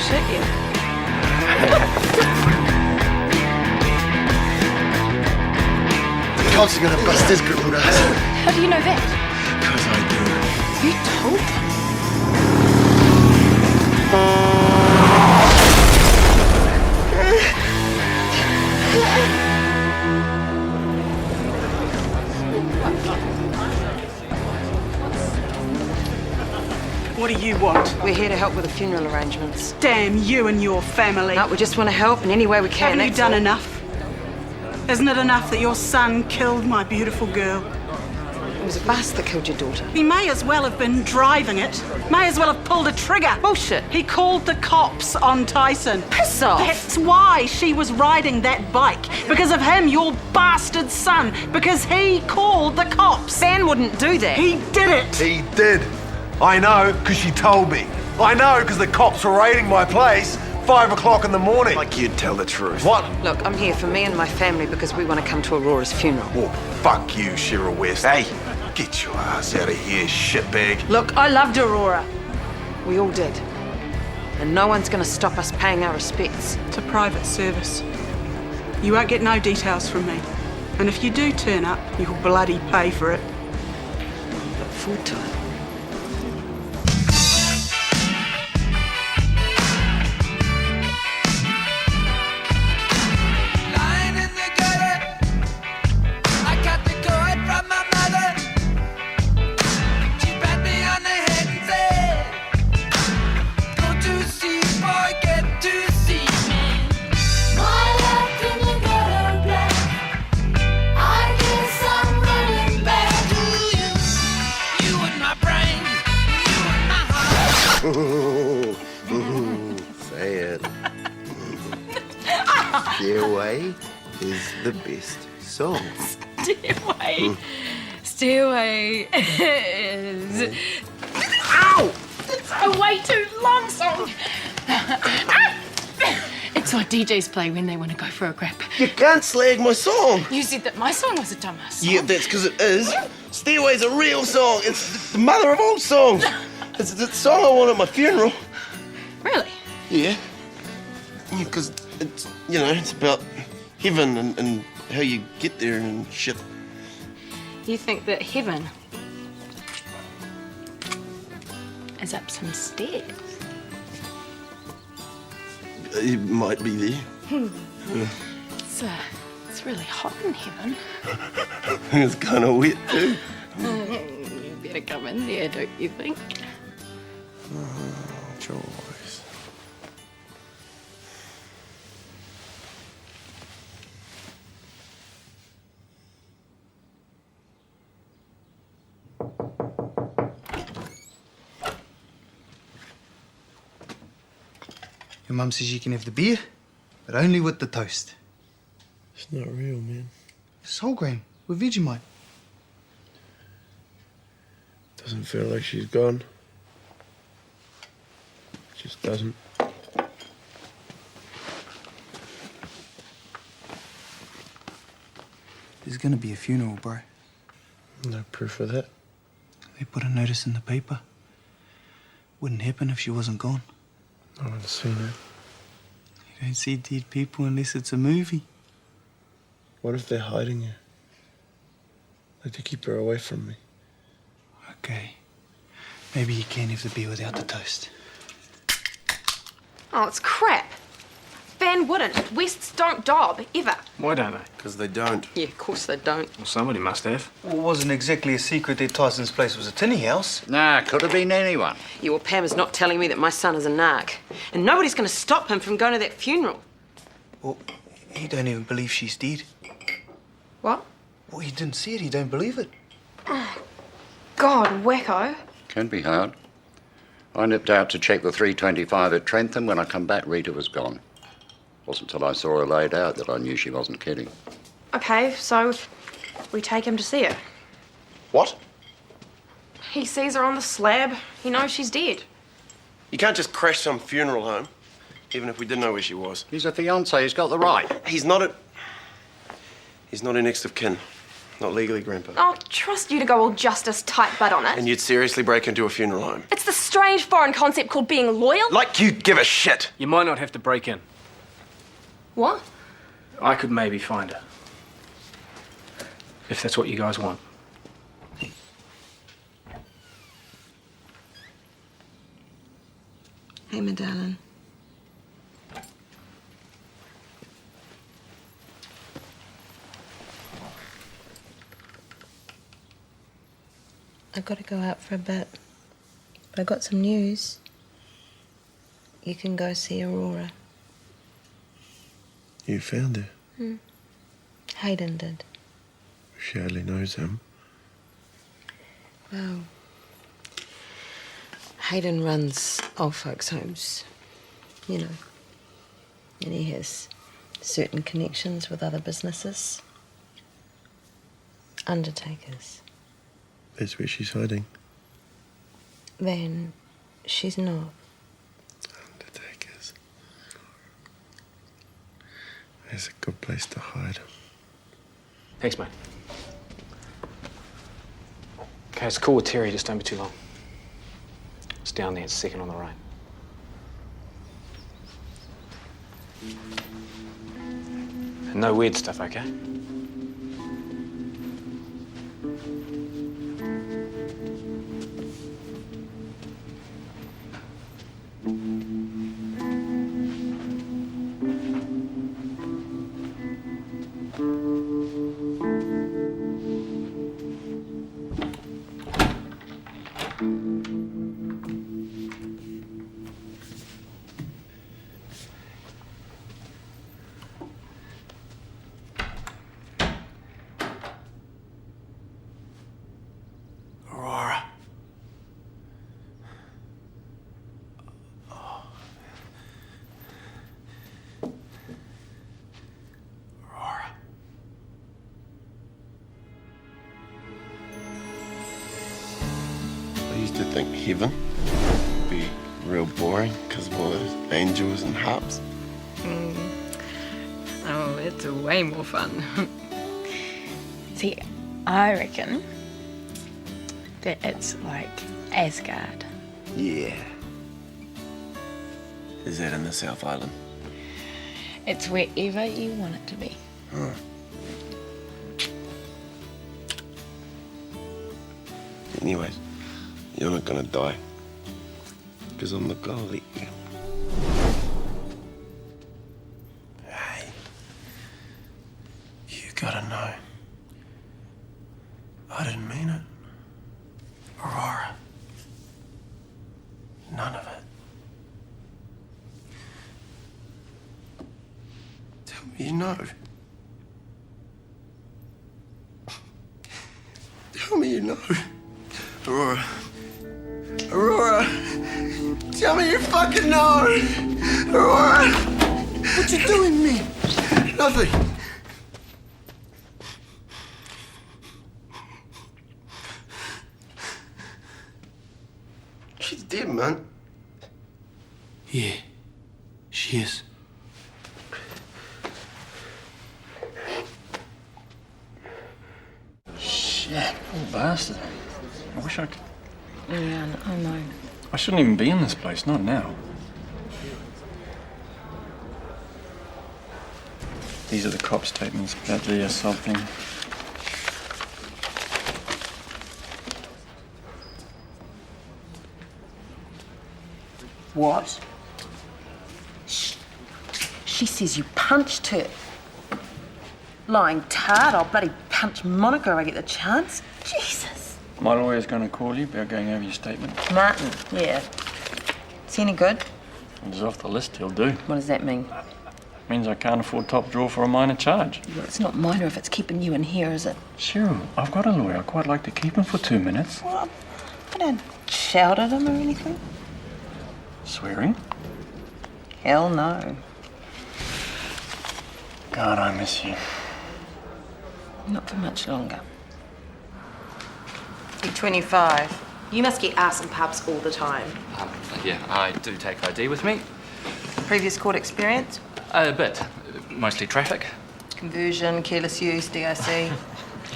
shit you. The cops are gonna bust his crippled ass. How do you know that? Because I do. You told them. What do you want? We're here to help with the funeral arrangements. Damn you and your family. No, we just want to help in any way we can. Haven't you that's done all. enough? Isn't it enough that your son killed my beautiful girl? It was a bus that killed your daughter. He may as well have been driving it. May as well have pulled a trigger. Bullshit. He called the cops on Tyson. Piss off. That's why she was riding that bike. Because of him, your bastard son. Because he called the cops. Ben wouldn't do that. He did it. He did. I know, because she told me. I know, because the cops were raiding my place 5 o'clock in the morning. Like you'd tell the truth. What? Look, I'm here for me and my family because we want to come to Aurora's funeral. Oh, fuck you, Shira West. Hey, get your ass out of here, shitbag. Look, I loved Aurora. We all did. And no one's going to stop us paying our respects. It's a private service. You won't get no details from me. And if you do turn up, you'll bloody pay for it. Look forward to it. Say it. Stairway is the best song. Stairway. Stairway is... Ow! It's a way too long song. It's what DJs play when they want to go for a grip. You can't slag my song. You said that my song was a dumbass song. Yeah, that's because it is. Stairway's a real song. It's the mother of all songs. It's the song I want at my funeral. Really? Yeah. Yeah, because it's, it's about heaven and how you get there and shit. You think that heaven is up some stairs? It might be there. Yeah. It's really hot in heaven. It's kind of wet too. You better come in there, don't you think? Choice. Your mum says you can have the beer, but only with the toast. It's not real, man. It's whole grain with Vegemite. Doesn't feel like she's gone. Just doesn't. There's gonna be a funeral, bro. No proof of that. They put a notice in the paper. Wouldn't happen if she wasn't gone. I haven't seen it. You don't see dead people unless it's a movie. What if they're hiding her? Like to keep her away from me. Okay. Maybe you can have the beer without the toast. Oh, it's crap. Van wouldn't. Wests don't dob, ever. Why don't they? Because they don't. Yeah, of course they don't. Well, somebody must have. Well, it wasn't exactly a secret that Tyson's place was a tinny house. Nah, could have been anyone. Yeah, well, Pam is not telling me that my son is a narc. And nobody's going to stop him from going to that funeral. Well, he don't even believe she's dead. What? Well, he didn't see it. He don't believe it. God, wacko. Can be hard. I nipped out to check the 325 at Trentham. When I come back, Rita was gone. Wasn't till I saw her laid out that I knew she wasn't kidding. Okay, so we take him to see her. What? He sees her on the slab. He knows she's dead. You can't just crash some funeral home, even if we didn't know where she was. He's a fiancé. He's got the right. He's not a next of kin. Not legally, Grandpa. I'll trust you to go all justice tight butt on it. And you'd seriously break into a funeral home. It's the strange foreign concept called being loyal. Like you give a shit! You might not have to break in. What? I could maybe find her. If that's what you guys want. Hey, my darling. I've got to go out for a bit. But I got some news. You can go see Aurora. You found her? Hayden did. She hardly knows him. Well, Hayden runs old folks' homes, you know. And he has certain connections with other businesses. Undertakers. That's where she's hiding. Then she's not. Undertakers. That's a good place to hide. Thanks, mate. Okay, it's cool with Terry, just don't be too long. It's down there, it's second on the right. And no weird stuff, okay? Aurora. Aurora. I used to think heaven would be real boring because of all those angels and harps. Oh, it's way more fun. See, I reckon that it's like Asgard. Yeah. Is that in the South Island? It's wherever you want it to be. Huh. Anyways, you're not gonna die. Because I'm not gonna let you. Hey. You gotta know. I didn't mean it. Aurora. None of it. Tell me you know. Tell me you know. Aurora. Aurora. Tell me you fucking know. Aurora. What you doing to me? Nothing. She's dead, man. Yeah, she is. Shit, poor bastard. I wish I could. Yeah, I know. I shouldn't even be in this place, not now. These are the cop statements about the assaulting. What? She says you punched her. Lying tart, I'll bloody punch Monica if I get the chance. Jesus. My lawyer's going to call you about going over your statement. Martin, yeah. Is he any good? If he's off the list, he'll do. What does that mean? Means I can't afford top drawer for a minor charge. Well, it's not minor if it's keeping you in here, is it? Cheryl, I've got a lawyer. I'd quite like to keep him for 2 minutes. Well, I don't shout at him or anything. Swearing? Hell no. God, I miss you. Not for much longer. You're 25. You must get out in pubs all the time. Yeah, I do take ID with me. Previous court experience? A bit. Mostly traffic. Conversion, careless use, DIC.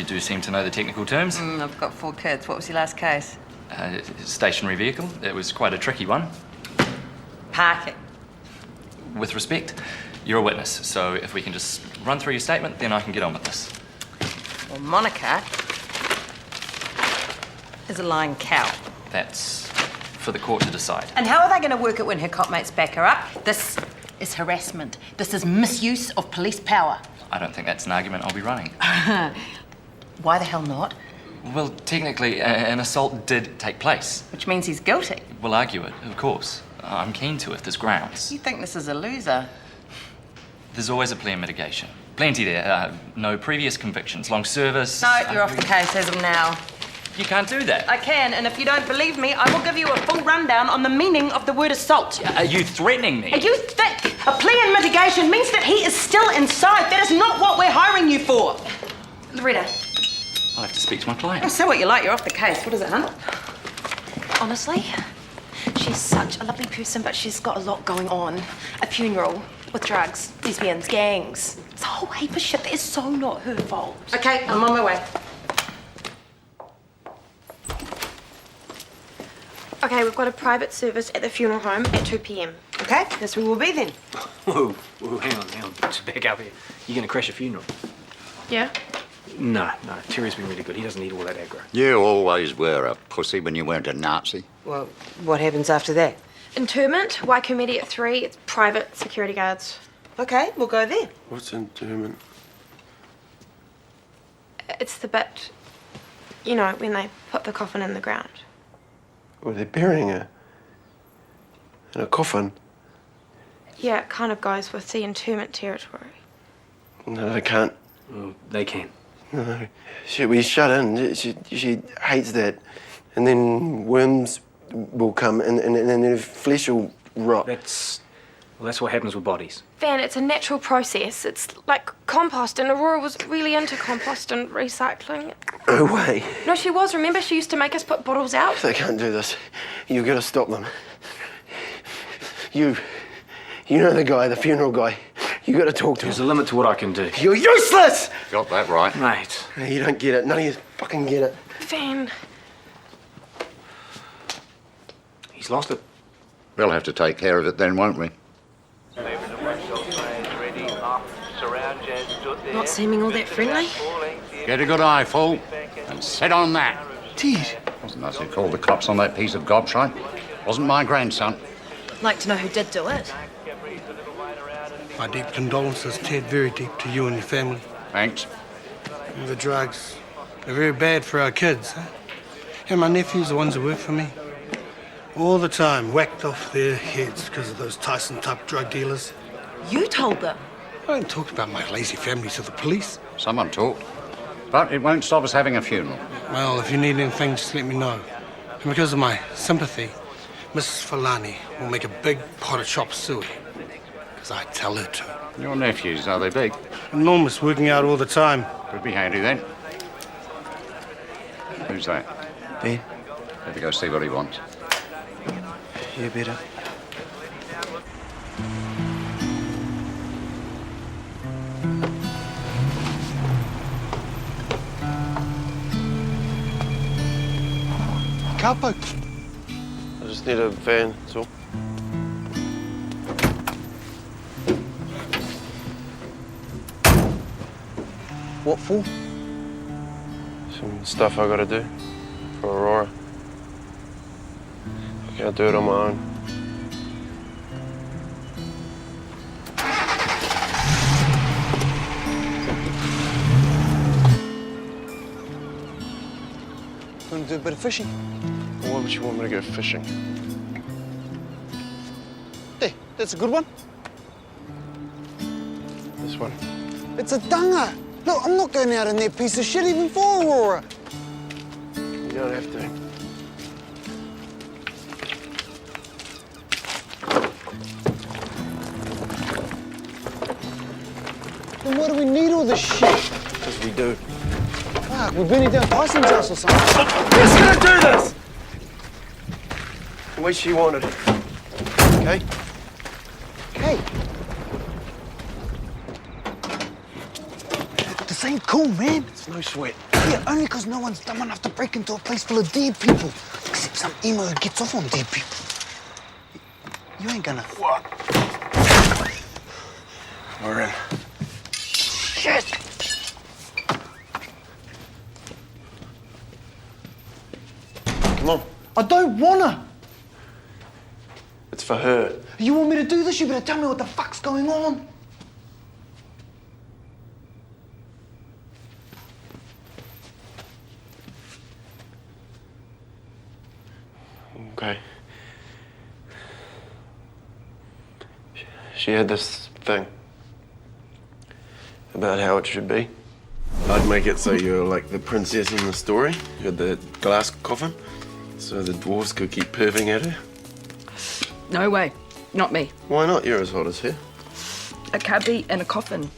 you do seem to know the technical terms. I've got 4 kids. What was your last case? Stationary vehicle. It was quite a tricky one. Parking. With respect, you're a witness, so if we can just run through your statement, then I can get on with this. Well, Monica is a lying cow. That's for the court to decide. And how are they going to work it when her cop mates back her up? This is harassment. This is misuse of police power. I don't think that's an argument I'll be running. Why the hell not? Well, technically, an assault did take place. Which means he's guilty. We'll argue it, of course. I'm keen to if there's grounds. You think this is a loser? There's always a plea of mitigation. Plenty there. No previous convictions, long service. No, you're off the case as of now. You can't do that. I can, and if you don't believe me, I will give you a full rundown on the meaning of the word assault. Are you threatening me? You think a plea in mitigation means that he is still inside? That is not what we're hiring you for. Loretta. I'll have to speak to my client. Oh, say what you like, you're off the case. What is it, hun? Honestly, she's such a lovely person, but she's got a lot going on. A funeral with drugs, lesbians, gangs. It's a whole heap of shit that is so not her fault. Okay, I'm on my way. Okay, we've got a private service at the funeral home at 2 p.m. Okay? That's where we'll be then. Whoa, hang on. Just back up here. You're going to crash a funeral? Yeah? No. Terry's been really good. He doesn't need all that aggro. You always were a pussy when you weren't a Nazi. Well, what happens after that? Interment, Waikimedi at 3. It's private security guards. Okay, we'll go there. What's interment? It's the bit, you know, when they put the coffin in the ground. Well, they're burying her in a coffin. Yeah, it kind of goes with the interment territory. No, they can't. Well, they can. No. She'll be shut in. She hates that. And then worms will come and then her flesh will rot. That's what happens with bodies. Van, it's a natural process. It's like compost, and Aurora was really into compost and recycling. No way. No, she was. Remember, she used to make us put bottles out? They can't do this. You've got to stop them. You know the guy, the funeral guy. You got to talk to him. There's a limit to what I can do. You're useless! Got that right. Mate. You don't get it. None of you fucking get it. Van. He's lost it. We'll have to take care of it then, won't we? Not seeming all that friendly. Get a good eye, fool, and sit on that. Ted. Wasn't us who called the cops on that piece of gobshite. Wasn't my grandson. Like to know who did do it. My deep condolences, Ted, very deep to you and your family. Thanks. And the drugs, they're very bad for our kids, huh? And my nephews, the ones who work for me, all the time whacked off their heads because of those Tyson-type drug dealers. You told them. I don't talk about my lazy family to the police. Someone talked. But it won't stop us having a funeral. Well, if you need anything, just let me know. And because of my sympathy, Mrs. Falani will make a big pot of chop suey. Because I tell her to. Your nephews, are they big? Enormous, working out all the time. Could be handy then. Who's that? Ben? Better go see what he wants. Yeah, better. Capo. I just need a van, that's all. What for? Some stuff I gotta do for Aurora. I can't do it on my own. Gonna do a bit of fishing. Why would you want me to go fishing? Hey, that's a good one. This one. It's a dunger. Look, I'm not going out in that piece of shit even for Aurora. You don't have to. Then why do we need all this shit? Because we do. Fuck, we're burning down Tyson's house or something. Who's gonna do this? The way she wanted. Okay? Hey. This ain't cool, man. It's no sweat. Yeah, only because no one's dumb enough to break into a place full of dead people. Except some emo who gets off on dead people. You ain't gonna... What? We're in. Shit! Come on. I don't wanna! It's for her. You want me to do this? You better tell me what the fuck's going on. Okay. She had this thing about how it should be. I'd make it so you're like the princess in the story. You had the glass coffin, so the dwarves could keep perving at her. No way. Not me. Why not? You're as hot as her. A cubby in a coffin.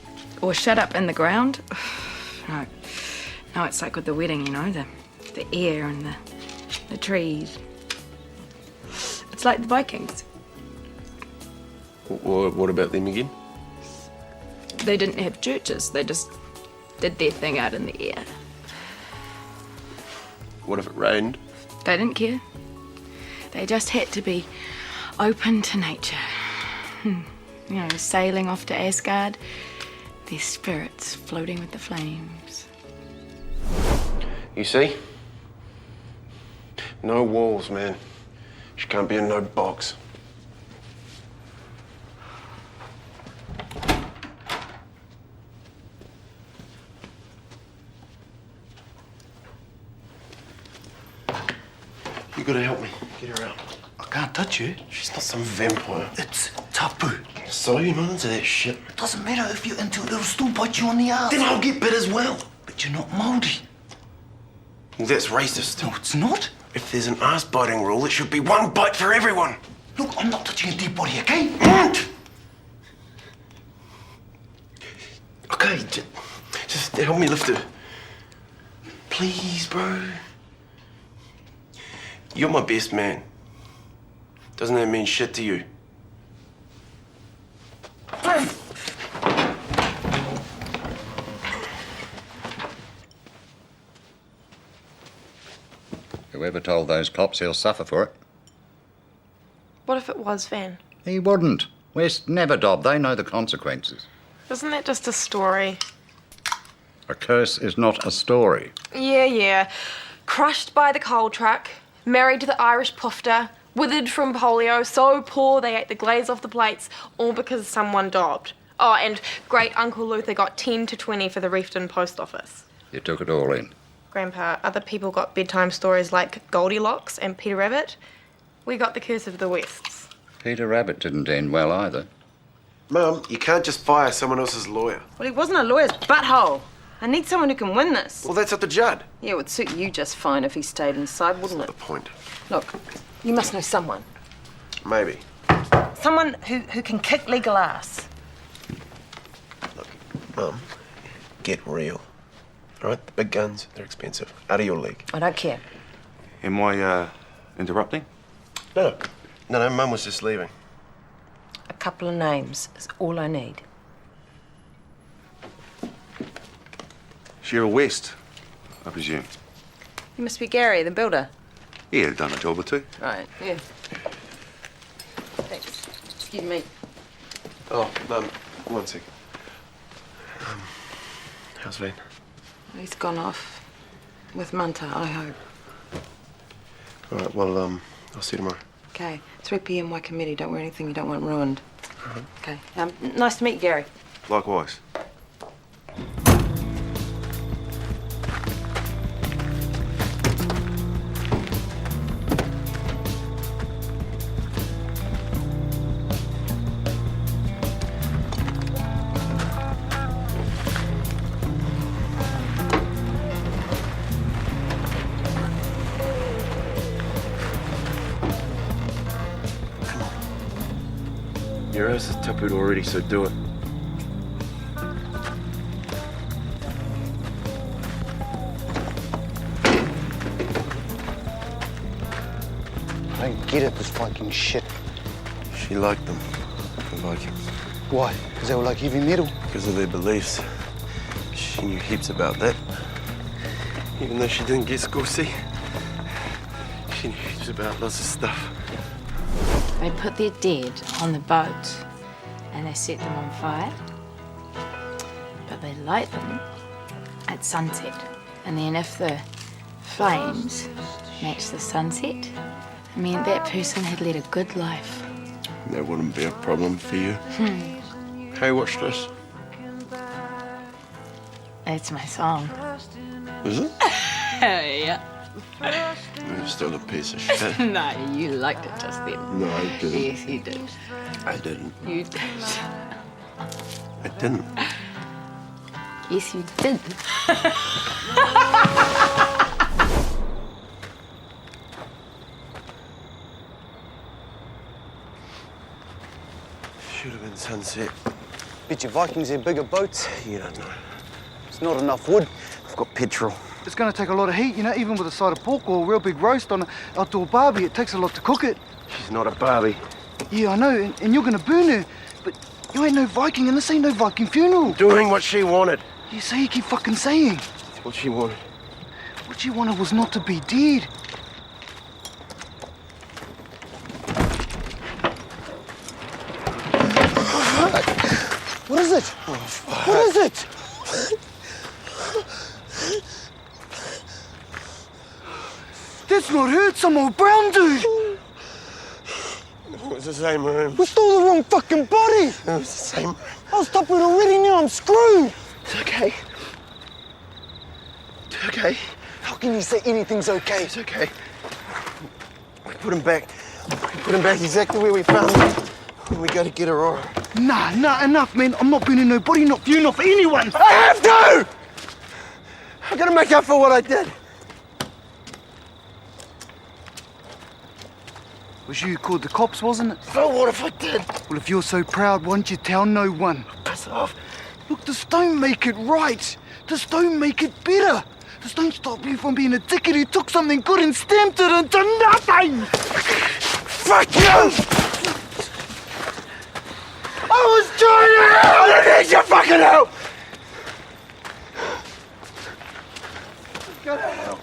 Or shut up in the ground. No. No, it's like with the wedding, you know, the air and the trees. It's like the Vikings. What about them again? They didn't have churches. They just did their thing out in the air. What if it rained? They didn't care. They just had to be open to nature. You know, sailing off to Asgard, their spirits floating with the flames. You see? No walls, man. She can't be in no box. You gotta help me. Get her out. I can't touch her. She's not some vampire. It's taboo. So you're not into that shit. It doesn't matter if you're into it, it'll still bite you on the ass. Then I'll get bit as well. But you're not mouldy. Well, that's racist. No, it's not. If there's an ass-biting rule, it should be one bite for everyone. Look, I'm not touching a dead body, okay? Okay, just help me lift her. Please, bro. You're my best man. Doesn't that mean shit to you? Whoever told those cops he'll suffer for it. What if it was Van? He wouldn't. West never dob. They know the consequences. Isn't that just a story? A curse is not a story. Yeah. Crushed by the coal truck, married to the Irish pufter, withered from polio, so poor they ate the glaze off the plates, all because someone dobbed. Oh, and great Uncle Luther got 10 to 20 for the Reefton post office. You took it all in. Grandpa, other people got bedtime stories like Goldilocks and Peter Rabbit. We got the Curse of the Wests. Peter Rabbit didn't end well either. Mum, you can't just fire someone else's lawyer. Well, he wasn't a lawyer's butthole. I need someone who can win this. Well, that's up to Judd. Yeah, it would suit you just fine if he stayed inside, wouldn't it? The point. Look, you must know someone. Maybe. Someone who can kick legal ass. Mum, get real. All right? The big guns, they're expensive. Out of your league. I don't care. Am I, interrupting? No, Mum was just leaving. A couple of names is all I need. Cheryl West, I presume. You must be Gary, the builder. Yeah, done a job or two. Right, yeah. Thanks. Excuse me. Oh, Mum, 1 second. How's Van? He's gone off with Munter, I hope. All right, well, I'll see you tomorrow. Okay, 3 p.m. Y committee. Don't wear anything you don't want ruined. Okay. Nice to meet you, Gary. Likewise. Your ass is tapu'd already, so do it. I don't get it, this Viking shit. She liked them, the Vikings. Why? Because they were like heavy metal? Because of their beliefs. She knew heaps about that. Even though she didn't get Scorsese, she knew heaps about lots of stuff. They put their dead on the boat and they set them on fire. But they light them at sunset. And then if the flames match the sunset, it meant that person had led a good life. That wouldn't be a problem for you. Hey, watch this. That's my song. Is it? Yeah. You're still a piece of shit. No, you liked it just then. No, I didn't. Yes, you did. I didn't. You did. I didn't. Yes, you did. Should have been sunset. Bet your Vikings have bigger boats. You don't know. It's not enough wood. I've got petrol. It's going to take a lot of heat, you know, even with a side of pork or a real big roast on an outdoor barbie. It takes a lot to cook it. She's not a Barbie. Yeah, I know, and you're going to burn her. But you ain't no Viking, and this ain't no Viking funeral. Doing what she wanted. You say you keep fucking saying. What she wanted. What she wanted was not to be dead. What is it? Oh, fuck. What is it? That's not her, it's some old brown dude. It was the same room. We stole the wrong fucking body. It was the same room. I was top of it already, now I'm screwed. It's okay. It's okay. How can you say anything's okay? It's okay. We put him back. We put him back exactly where we found him. We gotta get Aurora. Nah, enough, man. I'm not burning no body, not for you, not for anyone. I have to! I gotta make up for what I did. It was you who called the cops, wasn't it? So what if I did? Well, if you're so proud, why don't you tell no one? Piss off. Look, this don't make it right. This don't make it better. This don't stop you from being a dickhead who took something good and stamped it into nothing. Fuck you! I was trying to help! I don't need your fucking help! Gotta help.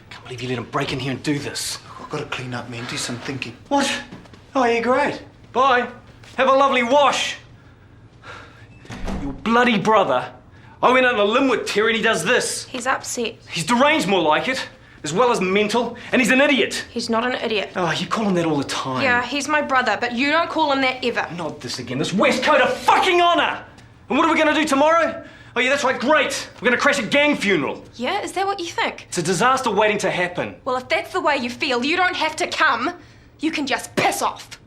Can't believe you let him break in here and do this. I've got to clean up, man. Do some thinking. What? Oh, yeah, great. Bye. Have a lovely wash. Your bloody brother. I went out on a limb with Terry and he does this. He's upset. He's deranged, more like it, as well as mental, and he's an idiot. He's not an idiot. Oh, you call him that all the time. Yeah, he's my brother, but you don't call him that ever. Not this again. This West Coast of fucking honour. And what are we going to do tomorrow? Oh, yeah, that's right. Great. We're going to crash a gang funeral. Yeah, is that what you think? It's a disaster waiting to happen. Well, if that's the way you feel, you don't have to come. You can just piss off.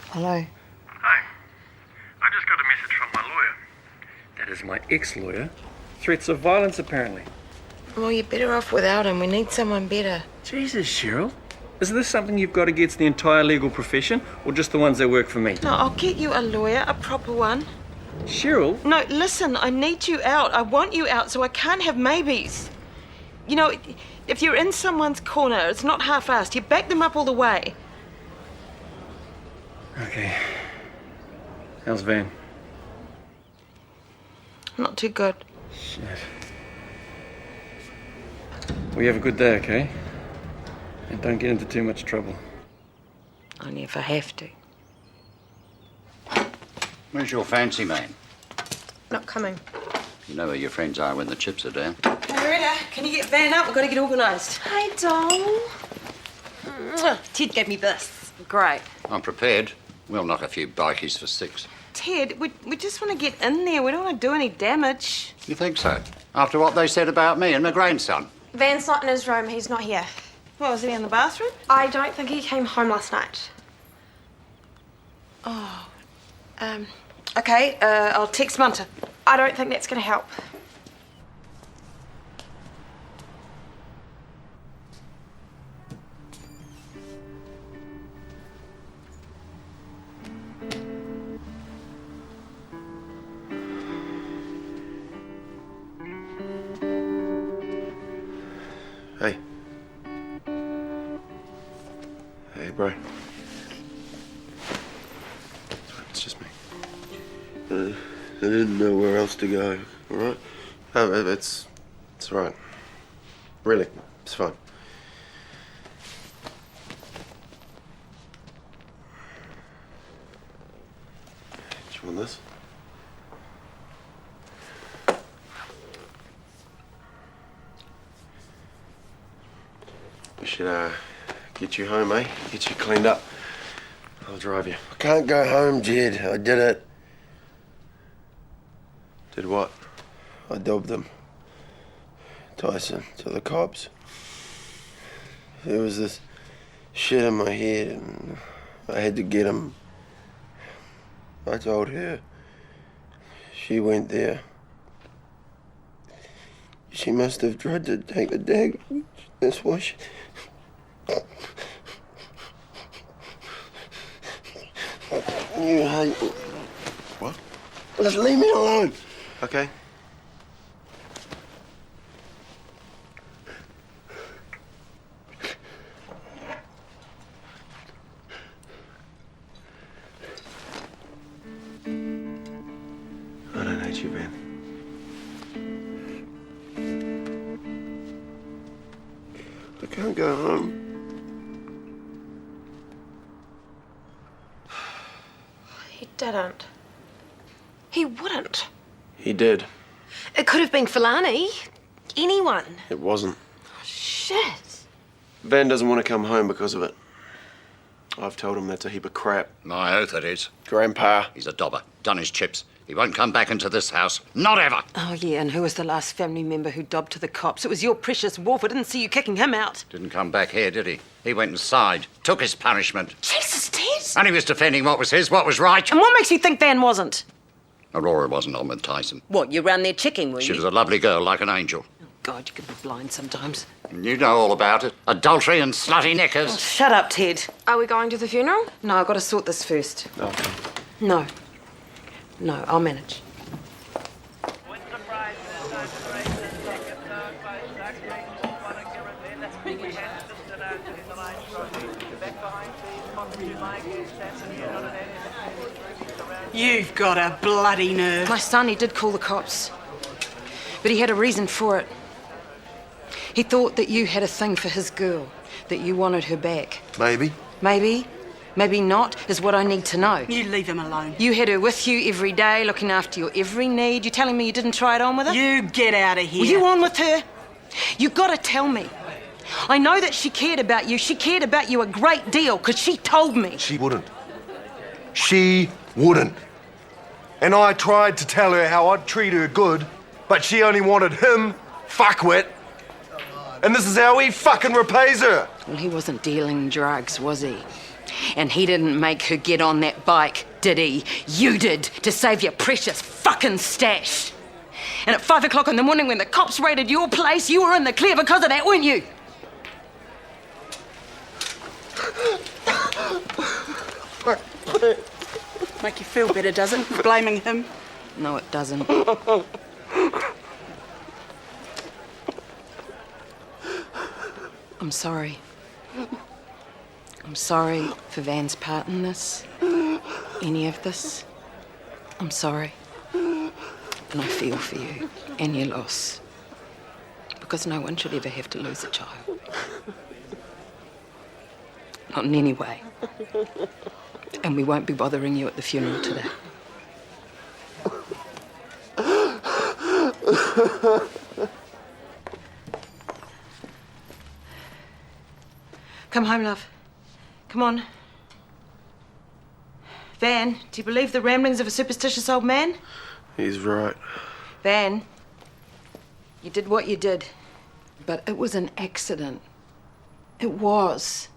Hello. Hi. I just got a message from my lawyer. That is my ex-lawyer. Threats of violence, apparently. Well, you're better off without him. We need someone better. Jesus, Cheryl. Is this something you've got against the entire legal profession, or just the ones that work for me? No, I'll get you a lawyer, a proper one. Cheryl? No, listen, I need you out. I want you out, so I can't have maybes. You know, if you're in someone's corner, it's not half-assed. You back them up all the way. Okay. How's Van? Not too good. Shit. Well, you have a good day, okay? And don't get into too much trouble. Only if I have to. Where's your fancy man? Not coming. You know where your friends are when the chips are down. Loretta, can you get Van up? We've got to get organised. Hi, doll. Ted gave me this. Great. I'm prepared. We'll knock a few bikies for 6. Ted, we just want to get in there. We don't want to do any damage. You think so? After what they said about me and my grandson? Van's not in his room. He's not here. What, was he in the bathroom? I don't think he came home last night. Oh, okay, I'll text Munter. I don't think that's going to help. Hey, bro. It's just me. I didn't know where else to go, all right? Oh, it's all right. Really, it's fine. Do you want this? We should, get you home, eh? Get you cleaned up. I'll drive you. I can't go home, Jed. I did it. Did what? I dobbed them. Tyson, to the cops. There was this shit in my head and I had to get him. I told her. She went there. She must have tried to take the dagger. That's why she... You hate me. What? Just leave me alone. Okay. I don't hate you, Ben. I can't go home. He didn't. He wouldn't. He did. It could have been Filani. Anyone. It wasn't. Shit. Ben doesn't want to come home because of it. I've told him that's a heap of crap. My oath it is. Grandpa. He's a dobber. Done his chips. He won't come back into this house. Not ever. Oh, yeah, and who was the last family member who dobbed to the cops? It was your precious Wolf. I didn't see you kicking him out. Didn't come back here, did he? He went inside, took his punishment. Jesus, Ted! And he was defending what was his, what was right. And what makes you think Van wasn't? Aurora wasn't on with Tyson. What, you ran there checking, were She you? was a lovely girl, like an angel. God, you can be blind sometimes. And you know all about it. Adultery and slutty knickers. Oh, shut up, Ted. Are we going to the funeral? No, I've got to sort this first. No. No, I'll manage. You've got a bloody nerve. My son, he did call the cops. But he had a reason for it. He thought that you had a thing for his girl, that you wanted her back. Maybe. Maybe, maybe not, is what I need to know. You leave him alone. You had her with you every day, looking after your every need. You telling me you didn't try it on with her? You get out of here. Were you on with her? You gotta tell me. I know that she cared about you. She cared about you a great deal, because she told me. She wouldn't. She wouldn't. And I tried to tell her how I'd treat her good, but she only wanted him, fuckwit. And this is how he fucking repays her. Well, he wasn't dealing drugs, was he? And he didn't make her get on that bike, did he? You did, to save your precious fucking stash. And at 5 o'clock in the morning when the cops raided your place, you were in the clear because of that, weren't you? Make you feel better, does it? Blaming him? No, it doesn't. I'm sorry. I'm sorry for Van's part in this. Any of this. I'm sorry. And I feel for you and your loss. Because no one should ever have to lose a child. Not in any way. And we won't be bothering you at the funeral today. Come home, love. Come on. Van, do you believe the ramblings of a superstitious old man? He's right. Van, you did what you did, but it was an accident. It was.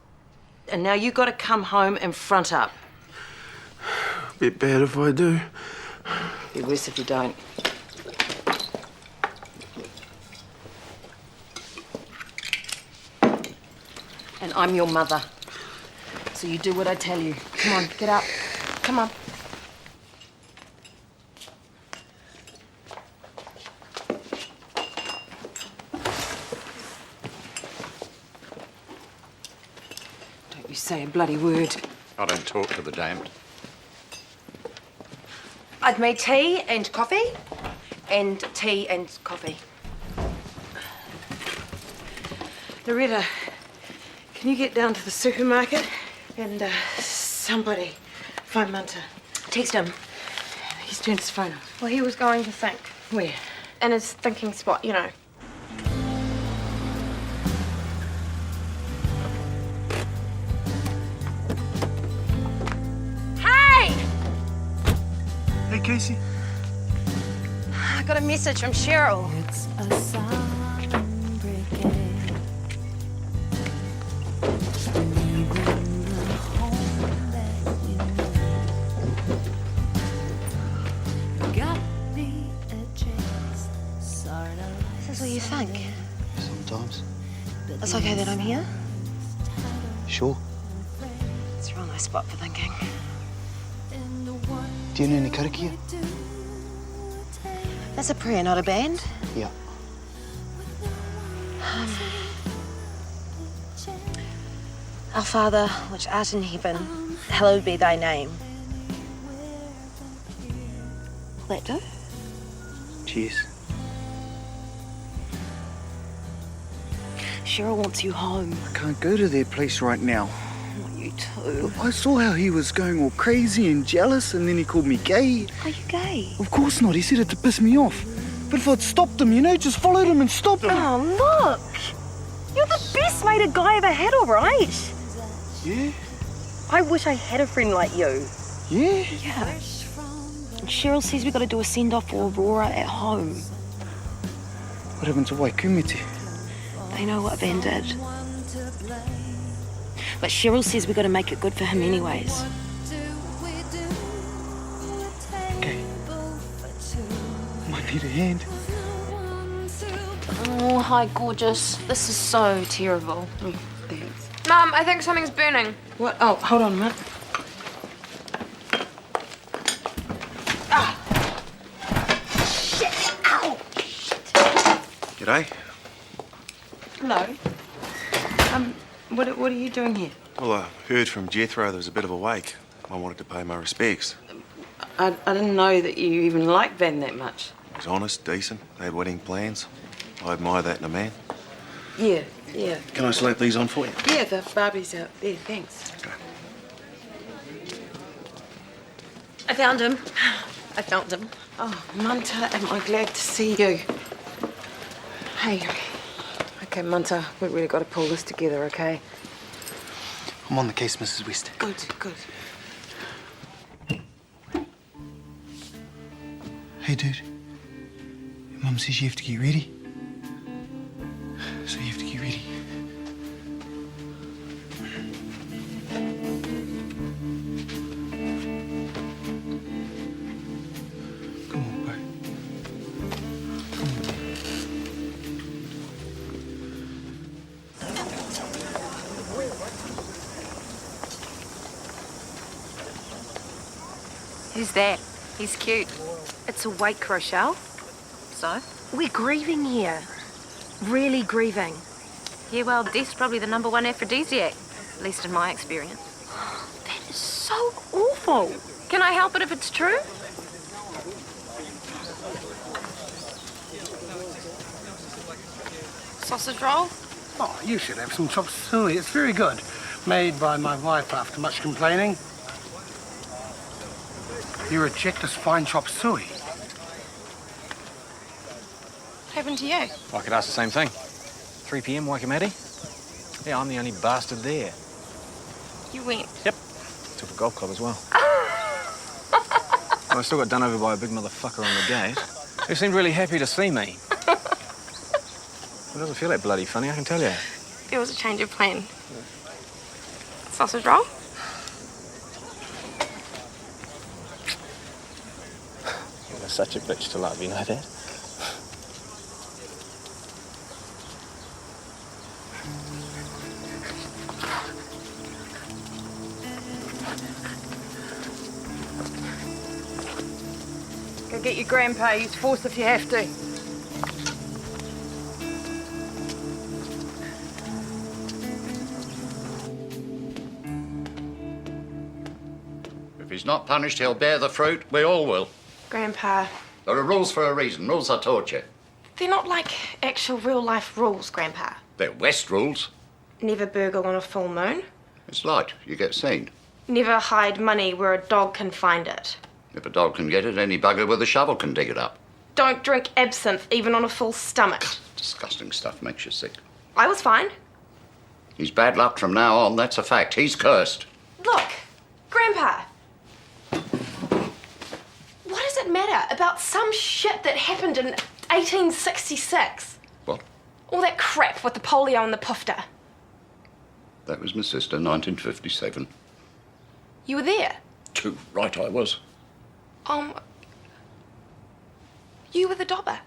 And now you got to come home and front up. Be bad if I do. Be worse if you don't. And I'm your mother. So you do what I tell you. Come on, get up. Come on. Don't you say a bloody word. I don't talk to the damned. I'd made tea and coffee, and tea and coffee. Loretta, can you get down to the supermarket and somebody find Munter? Text him. He's turned his phone off. Well, he was going to think. Where? In his thinking spot, you know. Hey! Hey, Casey. I got a message from Cheryl. It's a sound breaking. This is what you think. Sometimes. It's okay that I'm here. Sure. It's a real nice spot for thinking. Do you know any karakia? That's a prayer, not a band. Yeah. Our Father, which art in heaven, hallowed be thy name. Will that do? Cheers. Cheryl wants you home. I can't go to their place right now. Not you too. I saw how he was going all crazy and jealous, and then he called me gay. Are you gay? Of course not. He said it to piss me off. But if I'd stopped him, you know, just followed him and stopped him. Oh, look! You're the best mate a guy ever had, all right? Yeah? I wish I had a friend like you. Yeah? Yeah. And Cheryl says we got to do a send-off for Aurora at home. What happened to Waikumete? They know what Van did. But Cheryl says we got to make it good for him anyways. Okay. Might need a hand. Oh, hi, gorgeous. This is so terrible. Oh, thanks. Mum, I think something's burning. What? Oh, hold on a minute. Shit! Ow! G'day. Hello. What are you doing here? Well, I heard from Jethro there was a bit of a wake. I wanted to pay my respects. I didn't know that you even liked Van that much. He was honest, decent, they had wedding plans. I admire that in a man. Yeah. Can I slap these on for you? Yeah, the Barbie's out there, thanks. I found him. I found him. Oh, Munter, am I glad to see you. Hey. Okay, Munter, we've really got to pull this together, okay? I'm on the case, Mrs. West. Good. Hey, dude. Your mum says you have to get ready. So you have to get ready. Come on, bro. Come on. Who's that? He's cute. It's a wake, Rochelle. So? We're grieving here. Really grieving. Yeah, well, death's probably the #1 aphrodisiac, at least in my experience. That is so awful. Can I help it if it's true? Sausage roll? Oh, you should have some chop suey. It's very good. Made by my wife after much complaining. You reject this fine chop suey. What happened to you? I could ask the same thing. 3 p.m. Waikumete? Yeah, I'm the only bastard there. You went. Yep. Took a golf club as well. Well, I still got done over by a big motherfucker on the gate who seemed really happy to see me. It doesn't feel that bloody funny, I can tell you. There was a change of plan. Sausage roll? You're such a bitch to love, you know that? Go get your grandpa. Use force if you have to. he's not punished, he'll bear the fruit. We all will. Grandpa, There are rules for a reason. Rules are torture. they're not like actual real-life rules, Grandpa. They're West rules. Never burgle on a full moon. It's light. You get seen. Never hide money where a dog can find it. If a dog can get it, any bugger with a shovel can dig it up. Don't drink absinthe even on a full stomach. Disgusting stuff makes you sick. I was fine. He's bad luck from now on, that's a fact. He's cursed. Look, Grandpa. What does it matter about some shit that happened in 1866? What? All that crap with the polio and the pufter. That was my sister, 1957. You were there. Too right I was. You were the dobber.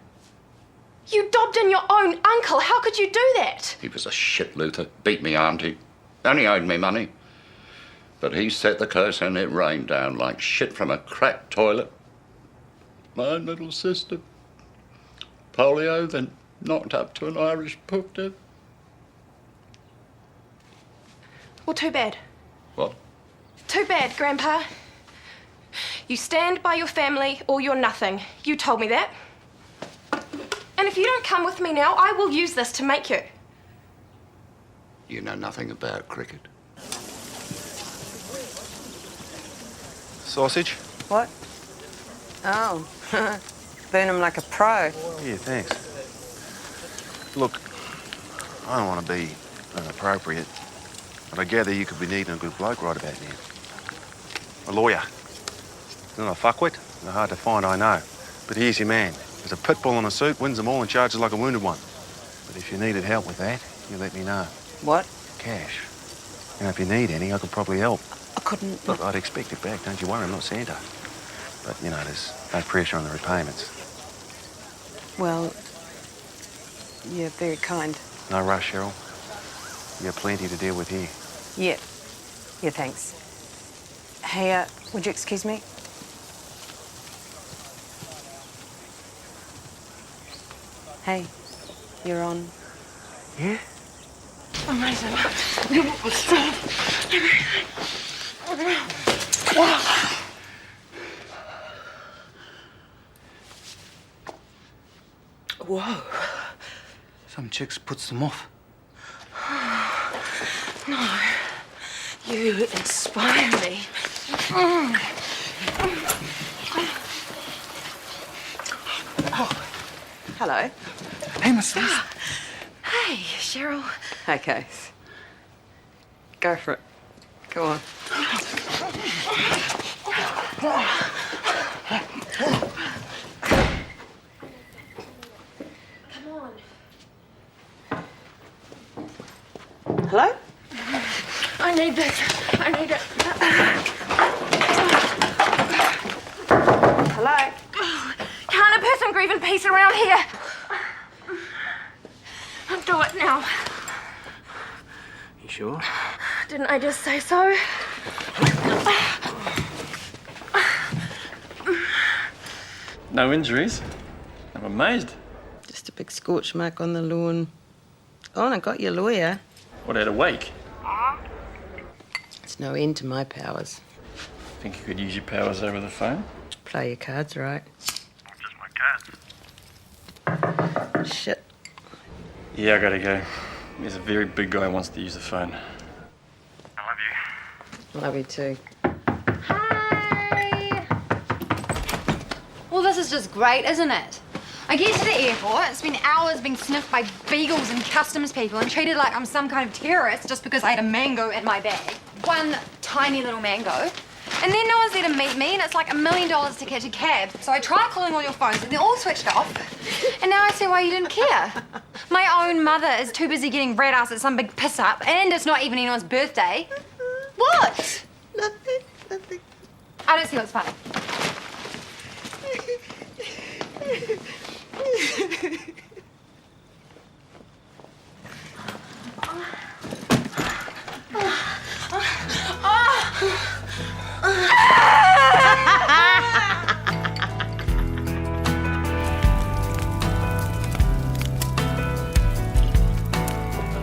You dobbed in your own uncle. How could you do that? He was a shit Luther. Beat me auntie. Only owed me money. But he set the curse and it rained down like shit from a cracked toilet. My own little sister. Polio, then knocked up to an Irish pufter. Well, too bad. What? Too bad, Grandpa. You stand by your family or you're nothing. You told me that. And if you don't come with me now, I will use this to make you. You know nothing about cricket. Sausage? What? Oh, burn him like a pro. Yeah, thanks. Look, I don't want to be inappropriate, but I gather you could be needing a good bloke right about now. A lawyer. He's not a fuckwit. They're hard to find, I know. But here's your man. There's a pit bull in a suit, wins them all and charges like a wounded one. But if you needed help with that, you let me know. What? Cash. And if you need any, I could probably help. I couldn't. Look, I'd expect it back, don't you worry, I'm not Santa. But, you know, there's no pressure on the repayments. Well, you're very kind. No rush, Cheryl. You got plenty to deal with here. Yeah. Yeah, thanks. Hey, would you excuse me? Hey, you're on. Yeah? Amazing. Whoa. Some chicks puts them off. No. You inspire me. Hello. Hey, Miss Liz. Hey, Cheryl. Okay. Go for it. Go on. Come on. Hello? I need this. I need it. Hello? Can't a person grieve in peace around here? I'll do it now. You sure? Didn't I just say so? No injuries? I'm amazed. Just a big scorch mark on the lawn. Oh, and I got your lawyer. What, at a wake? It's no end to my powers. Think you could use your powers over the phone? Play your cards right. Just my cards. Shit. Yeah, I gotta go. There's a very big guy who wants to use the phone. I love you. Love you too. Well, this is just great, isn't it? I get to the airport, spend hours being sniffed by beagles and customs people and treated like I'm some kind of terrorist just because I had a mango in my bag. One tiny little mango. And then no one's there to meet me, and it's like $1 million to catch a cab. So I tried calling all your phones, and they're all switched off. And now I see why you didn't care. My own mother is too busy getting red ass at some big piss-up, and it's not even anyone's birthday. What? Nothing. I don't see what's funny.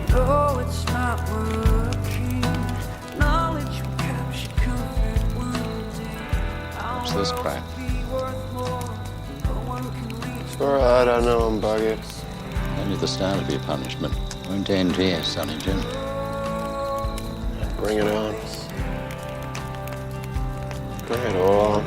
No, it's not working. Knowledge will capture comfort one day. this crap? It's all right, I know I'm buggered. Only the start of your punishment. Won't end here, Sonny Jim. Bring it on. Bring it on.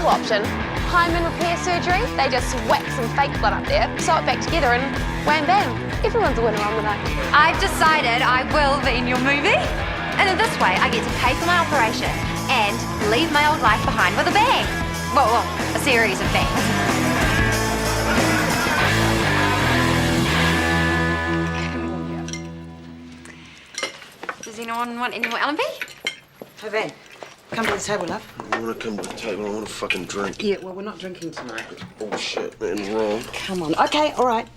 Option. Hymen repair surgery, they just whack some fake blood up there, sew it back together and wham bam. Everyone's a winner on the night. I've decided I will be in your movie. And in this way, I get to pay for my operation and leave my old life behind with a bang. Well, a series of bangs. Does anyone want any more L&B? Hey, Van, come to the table, love. I want to come to the table. I want to fucking drink. Yeah, well, we're not drinking tonight. Bullshit, man. Wrong. Come on. Okay, all right.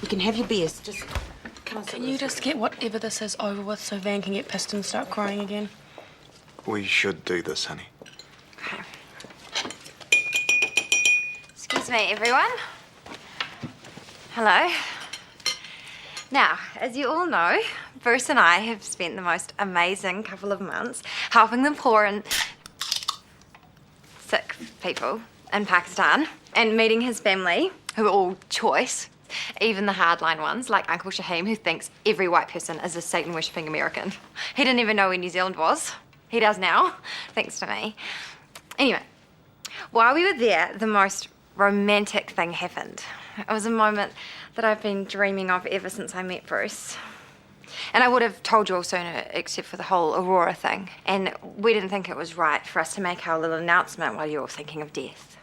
You can have your beers. Just come on. Can you just get whatever this is over with so Van can get pissed and start crying again? We should do this, honey. Okay. Excuse me, everyone. Hello. Now, as you all know, Bruce and I have spent the most amazing couple of months helping the poor and sick people in Pakistan and meeting his family, who are all choice, even the hardline ones, like Uncle Shaheem, who thinks every white person is a Satan-worshipping American. He didn't even know where New Zealand was. He does now, thanks to me. Anyway, while we were there, the most romantic thing happened. It was a moment that I've been dreaming of ever since I met Bruce. And I would have told you all sooner, except for the whole Aurora thing. And we didn't think it was right for us to make our little announcement while you were thinking of death.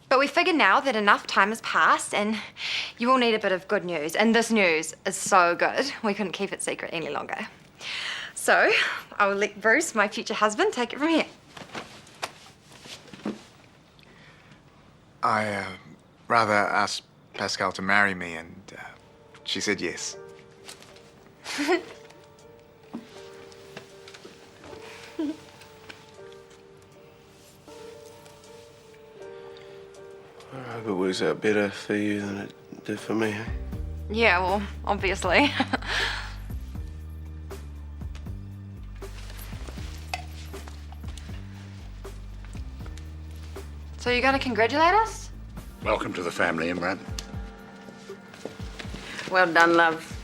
But we figured now that enough time has passed and you all need a bit of good news. And this news is so good, we couldn't keep it secret any longer. So I'll let Bruce, my future husband, take it from here. I rather asked Pascal to marry me, and she said yes. I hope it works out better for you than it did for me, eh? Yeah, well, obviously. So you're going to congratulate us? Welcome to the family, Imran. Well done, love.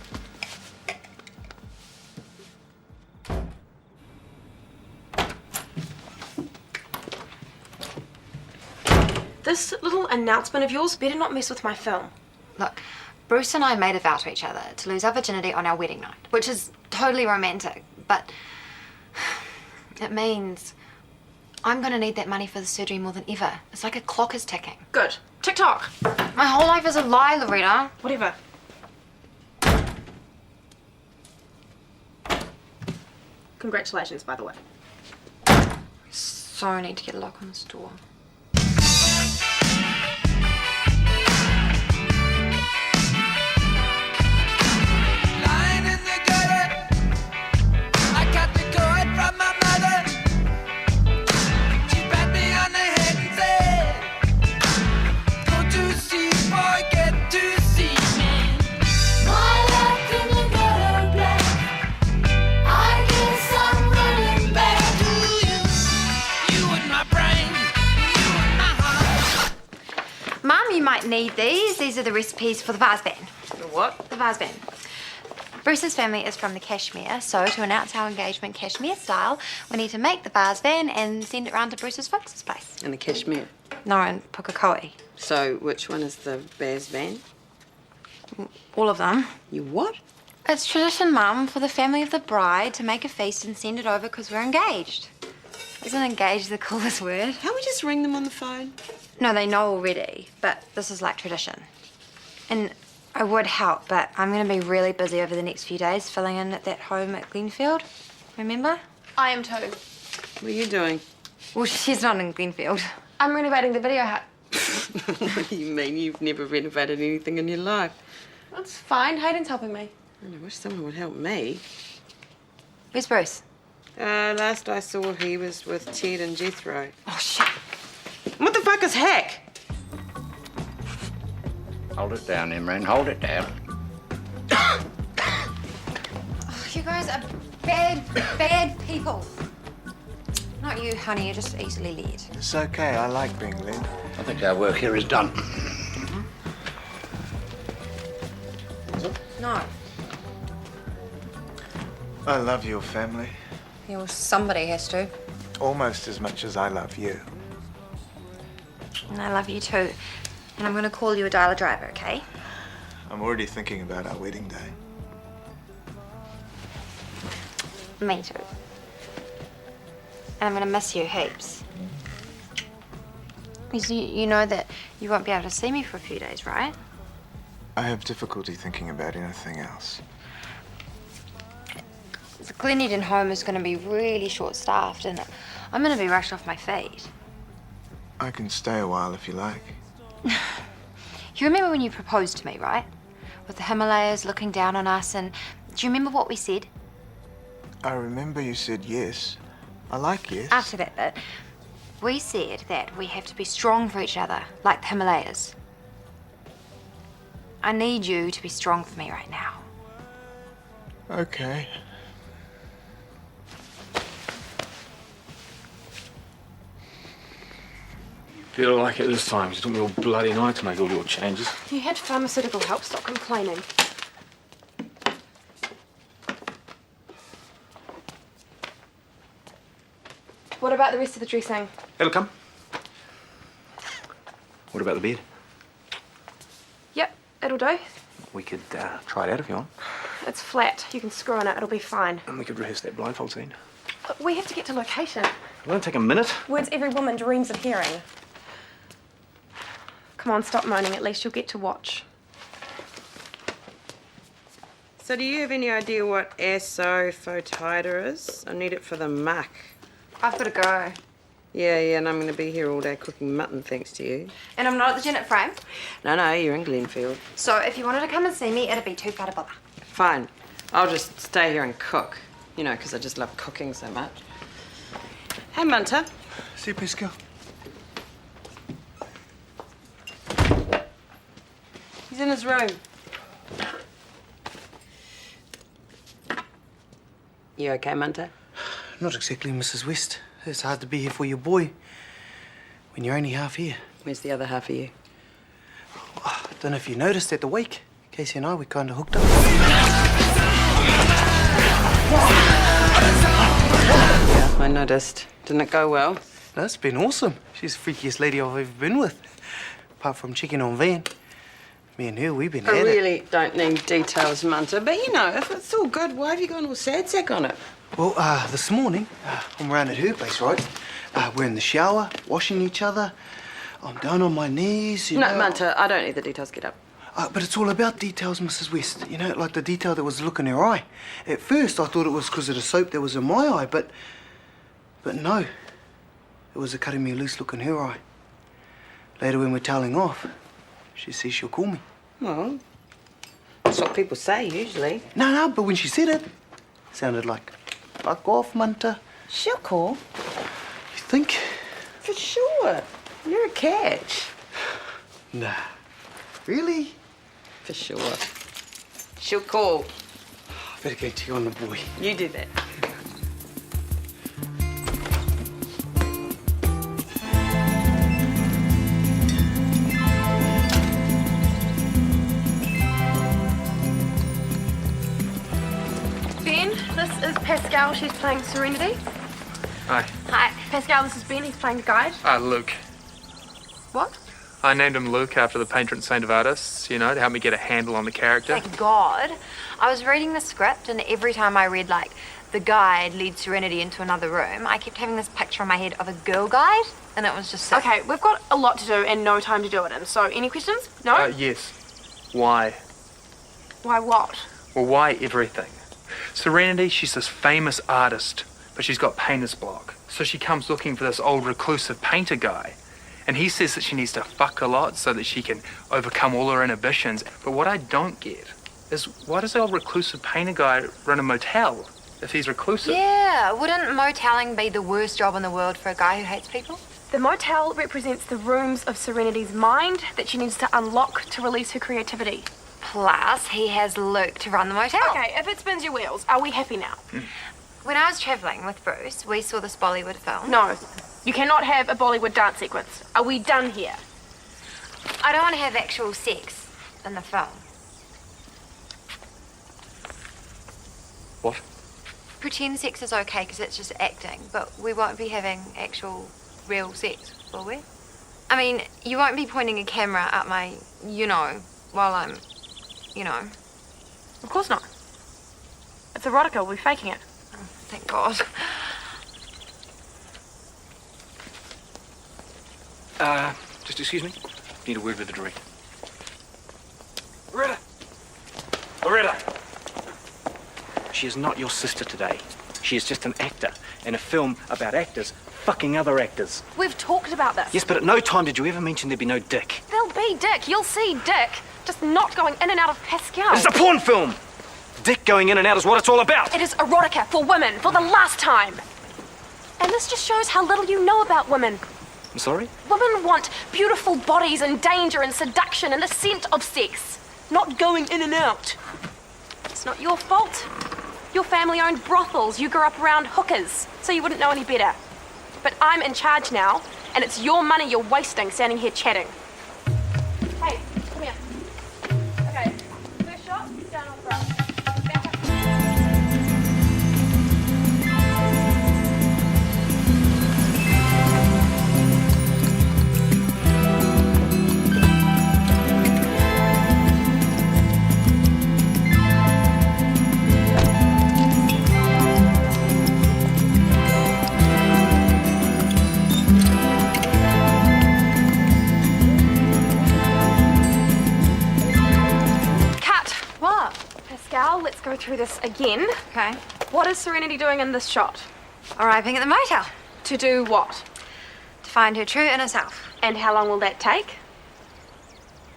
This little announcement of yours better not mess with my film. Look, Bruce and I made a vow to each other to lose our virginity on our wedding night, which is totally romantic, but it means I'm gonna need that money for the surgery more than ever. It's like a clock is ticking. Good. TikTok. My whole life is a lie, Loretta. Whatever. Congratulations, by the way. So I need to get a lock on this door. You might need these. These are the recipes for the vase band. The what? The vase band. Bruce's family is from the Kashmir, so to announce our engagement Kashmir style, we need to make the vase band and send it round to Bruce's folks' place. In the Kashmir? No, in Pukekohe. So which one is the vase band? All of them. You what? It's tradition, Mum, for the family of the bride to make a feast and send it over because we're engaged. Isn't engaged the coolest word? Can't we just ring them on the phone? No, they know already, but this is like tradition. And I would help, but I'm going to be really busy over the next few days filling in at that home at Glenfield. Remember? I am too. What are you doing? Well, she's not in Glenfield. I'm renovating the video hut. What do you mean? You've never renovated anything in your life. That's fine. Hayden's helping me. I wish someone would help me. Where's Bruce? Last I saw, he was with Ted and Jethro. Oh, shit. What the fuck is heck? Hold it down, Imran. Hold it down. Oh, you guys are bad, bad people. Not you, honey. You're just easily led. It's okay. I like being led. I think our work here is done. No. I love your family Yeah, well, somebody has to. almost as much as I love you. And I love you too. And I'm going to call you a dialer driver, okay? I'm already thinking about our wedding day. Me too. And I'm going to miss you heaps. Because you know that you won't be able to see me for a few days, right? I have difficulty thinking about anything else. The Gleneden home is going to be really short-staffed and I'm going to be rushed off my feet. I can stay a while if you like. You remember when you proposed to me, right? With the Himalayas looking down on us and... Do you remember what we said? I remember you said yes. I like yes. After that bit, we said that we have to be strong for each other, like the Himalayas. I need you to be strong for me right now. Okay. Feel like it this time. It took me all bloody night to make all your changes. You had pharmaceutical help. Stop complaining. What about the rest of the dressing? It'll come. What about the bed? Yep, it'll do. We could try it out if you want. It's flat. You can screw in it. It'll be fine. And we could rehearse that blindfold scene. But we have to get to location. It won't take a minute. Words every woman dreams of hearing. Come on, stop moaning. At least you'll get to watch. So do you have any idea what asofoetida is? I need it for the muck. I've got to go. Yeah, and I'm going to be here all day cooking mutton thanks to you. And I'm not at the Janet frame. No, you're in Glenfield. So if you wanted to come and see me, it'd be too far to bother. Fine. I'll just stay here and cook. You know, because I just love cooking so much. Hey, Munter. See you, Pascal. He's in his room. You okay, Munter? Not exactly, Mrs. West. It's hard to be here for your boy when you're only half here. Where's the other half of you? I don't know if you noticed at the wake. Casey and I, we kind of hooked up. Yeah, I noticed. Didn't it go well? That's been awesome. She's the freakiest lady I've ever been with. Apart from checking on Van. Me and her, we've been I at it. really don't need details, Munter. But, you know, if it's all good, why have you gone all sad sack on it? Well, this morning, I'm round at her place, right? We're in the shower, washing each other. I'm down on my knees, you know. No, Munter, I don't need the details. Get up. But it's all about details, Mrs. West. You know, like the detail that was the look in her eye. At first, I thought it was because of the soap that was in my eye, but no. It was the cutting me loose look in her eye. Later, when we're towelling off, she says she'll call me. Well, that's what people say, usually. No, but when she said it, sounded like, fuck off, Munter. She'll call. You think? For sure. You're a catch. Nah. Really? For sure. She'll call. I better go check on the boy. You do that. Ben, this is Pascal. She's playing Serenity. Hi. Hi. Pascal, this is Ben. He's playing the guide. Luke. What? I named him Luke after the patron saint of artists, you know, to help me get a handle on the character. Thank God. I was reading the script, and every time I read, like, the guide leads Serenity into another room, I kept having this picture in my head of a girl guide, and it was just sick. Okay, we've got a lot to do and no time to do it in. So, any questions? No? Yes. Why? Why what? Well, why everything? Serenity, she's this famous artist, but she's got painter's block. So she comes looking for this old reclusive painter guy. And he says that she needs to fuck a lot so that she can overcome all her inhibitions. But what I don't get is, why does the old reclusive painter guy run a motel if he's reclusive? Yeah, wouldn't motelling be the worst job in the world for a guy who hates people? The motel represents the rooms of Serenity's mind that she needs to unlock to release her creativity. Plus, he has Luke to run the motel. Okay, if it spins your wheels, are we happy now? When I was travelling with Bruce, we saw this Bollywood film. No, you cannot have a Bollywood dance sequence. Are we done here? I don't want to have actual sex in the film. What? Pretend sex is okay because it's just acting, but we won't be having actual, real sex, will we? I mean, you won't be pointing a camera at my, while I'm, Of course not. It's erotica, we're faking it. Oh, thank God. Just excuse me. Need a word with the director. Loretta! Loretta! She is not your sister today. She is just an actor in a film about actors fucking other actors. We've talked about this. Yes, but at no time did you ever mention there'd be no dick. There'll be Dick. You'll see Dick. Just not going in and out of Pascal. It's a porn film! Dick going in and out is what it's all about. It is erotica for women, for the last time. And this just shows how little you know about women. I'm sorry? Women want beautiful bodies and danger and seduction and the scent of sex, not going in and out. It's not your fault. Your family owned brothels. You grew up around hookers, so you wouldn't know any better. But I'm in charge now, and it's your money you're wasting standing here chatting. Hey, come here. Okay, first shot, down on the ground. Back up. Pascal, let's go through this again. Okay. What is Serenity doing in this shot? Arriving at the motel. To do what? To find her true inner self. And how long will that take?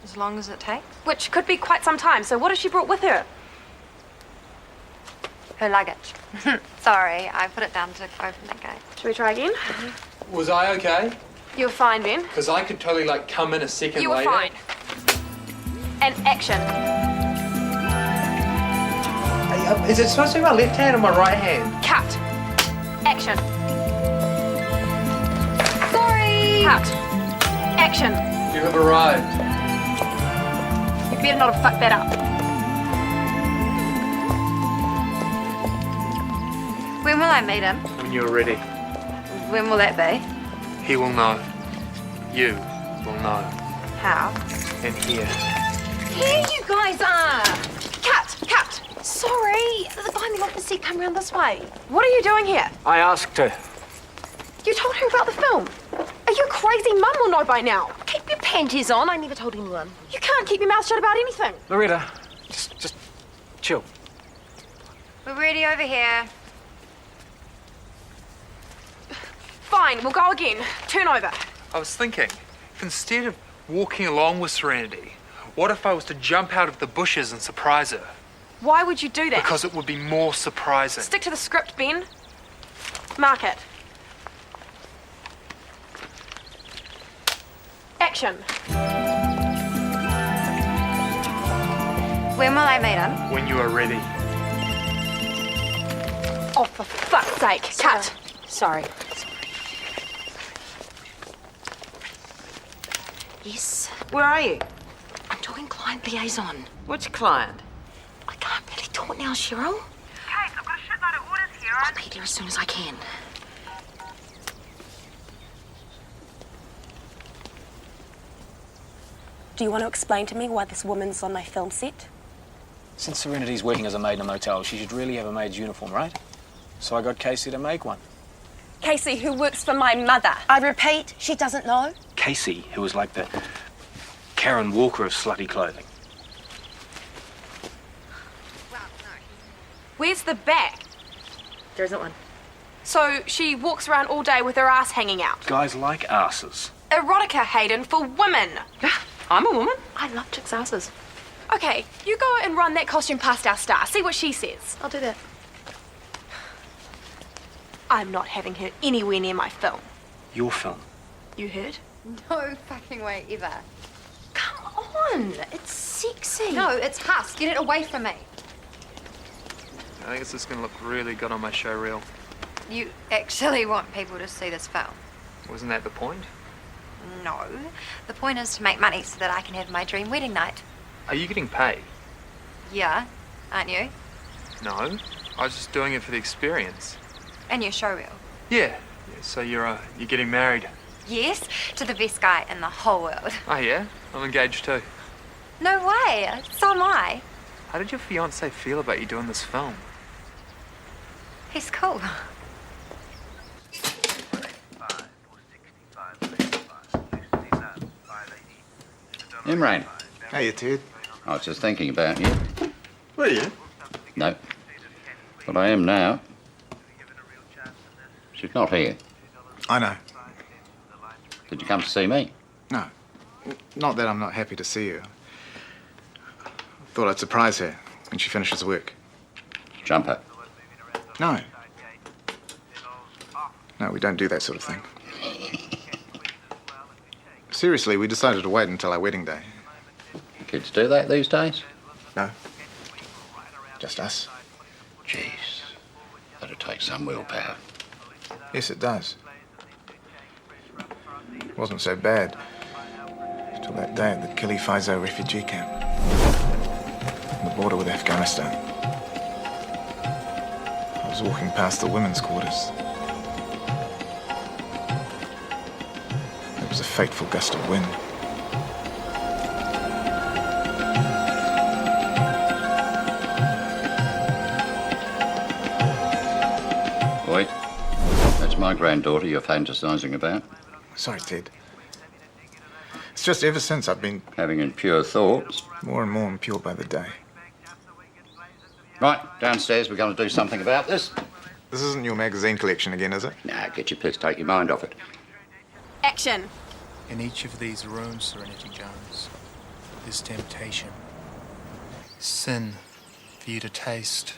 As long as it takes. Which could be quite some time, so what has she brought with her? Her luggage. Sorry, I put it down to open the gate. Should we try again? Was I okay? You were fine, Ben. Because I could totally, come in a second You were later. fine. And action. Is it supposed to be my left hand or my right hand? Cut. Action. Sorry. Cut. Action. You have arrived. You better not have fucked that up. When will I meet him? When you're ready, When will that be? he will know. You will know. How? And here. Here you guys are. Cut. Cut. Sorry, the guy in the office said come round this way. What are you doing here? I asked her. You told her about the film. Are you crazy? Mum will know by now. Keep your panties on. I never told anyone. You can't keep your mouth shut about anything. Loretta, just chill. We're ready over here. Fine, we'll go again. Turn over. I was thinking, instead of walking along with Serenity, what if I was to jump out of the bushes and surprise her? Why would you do that? Because it would be more surprising. Stick to the script, Ben. Mark it. Action. When will I meet him? When you are ready. Oh, for fuck's sake. Cut. Sorry. Yes. Where are you? I'm doing client liaison. Which client? I can't really talk now, Cheryl. Kate, I've got a shitload of orders here. I'll be there as soon as I can. Do you want to explain to me why this woman's on my film set? Since Serenity's working as a maid in a motel, she should really have a maid's uniform, right? So I got Casey to make one. Casey, who works for my mother. I repeat, she doesn't know. Casey, who was like the Karen Walker of slutty clothing. Where's the back? There isn't one. So she walks around all day with her ass hanging out. Guys like asses. Erotica, Hayden, for women. I'm a woman. I love chicks' asses. Okay, you go and run that costume past our star. See what she says. I'll do that. I'm not having her anywhere near my film. Your film. You heard? No fucking way ever. Come on. It's sexy. No, it's Huss. Get it away from me. I think it's just gonna look really good on my show reel. You actually want people to see this film? Wasn't that the point? No. The point is to make money so that I can have my dream wedding night. Are you getting paid? Yeah, aren't you? No. I was just doing it for the experience. And your show reel? Yeah. So you're getting married? Yes, to the best guy in the whole world. Oh yeah? I'm engaged too. No way. So am I. How did your fiance feel about you doing this film? He's cool. Imran. Hey, Ted. I was just thinking about you. Were you? No. But I am now. She's not here. I know. Did you come to see me? No. Not that I'm not happy to see you. Thought I'd surprise her when she finishes work. Jump her. No. No, we don't do that sort of thing. Seriously, we decided to wait until our wedding day. Kids do that these days? No. Just us. Jeez. That'll take some willpower. Yes, it does. It wasn't so bad. Till that day at the Kili Faizo refugee camp. On the border with Afghanistan. I was walking past the women's quarters. There was a fateful gust of wind. Boy, that's my granddaughter you're fantasizing about. Sorry, Ted. It's just ever since I've been having impure thoughts. More and more impure by the day. Right, downstairs, we're going to do something about this. This isn't your magazine collection again, is it? Nah, get your piss, take your mind off it. Action. In each of these rooms, Serenity Jones, is temptation. Sin for you to taste,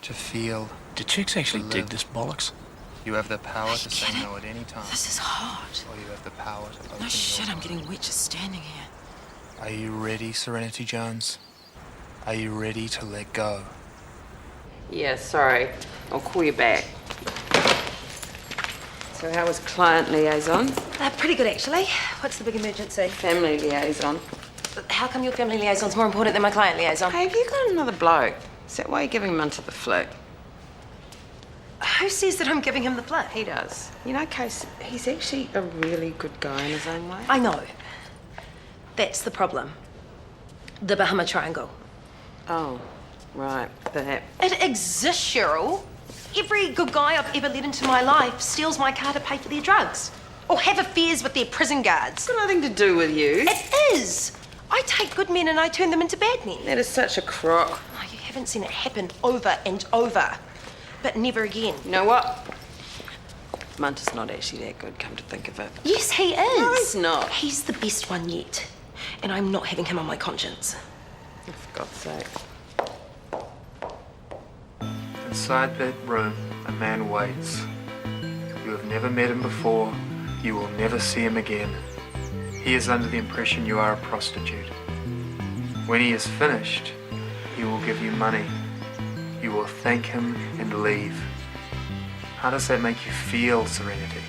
to feel. Do chicks actually dig this bollocks? You have the power to say no at any time. This is hard. Or you have the power to open No shit, your I'm getting wet just standing here. Are you ready, Serenity Jones? Are you ready to let go? Yeah, sorry. I'll call you back. So how was client liaison? Pretty good, actually. What's the big emergency? Family liaison. How come your family liaison's more important than my client liaison? Hey, have you got another bloke? Is that why you're giving him into the flick? Who says that I'm giving him the flick? He does. You know, Case, he's actually a really good guy in his own way. I know. That's the problem. The Bahama Triangle. Oh, right. That. It exists, Cheryl. Every good guy I've ever let into my life steals my car to pay for their drugs. Or have affairs with their prison guards. It's got nothing to do with you. It is. I take good men and I turn them into bad men. That is such a crock. Oh, you haven't seen it happen over and over. But never again. You know what? Munta's not actually that good, come to think of it. Yes, he is. No, he's not. He's the best one yet. And I'm not having him on my conscience. Oh, for God's sake. Inside that room, a man waits. You have never met him before. You will never see him again. He is under the impression you are a prostitute. When he is finished, he will give you money. You will thank him and leave. How does that make you feel, Serenity?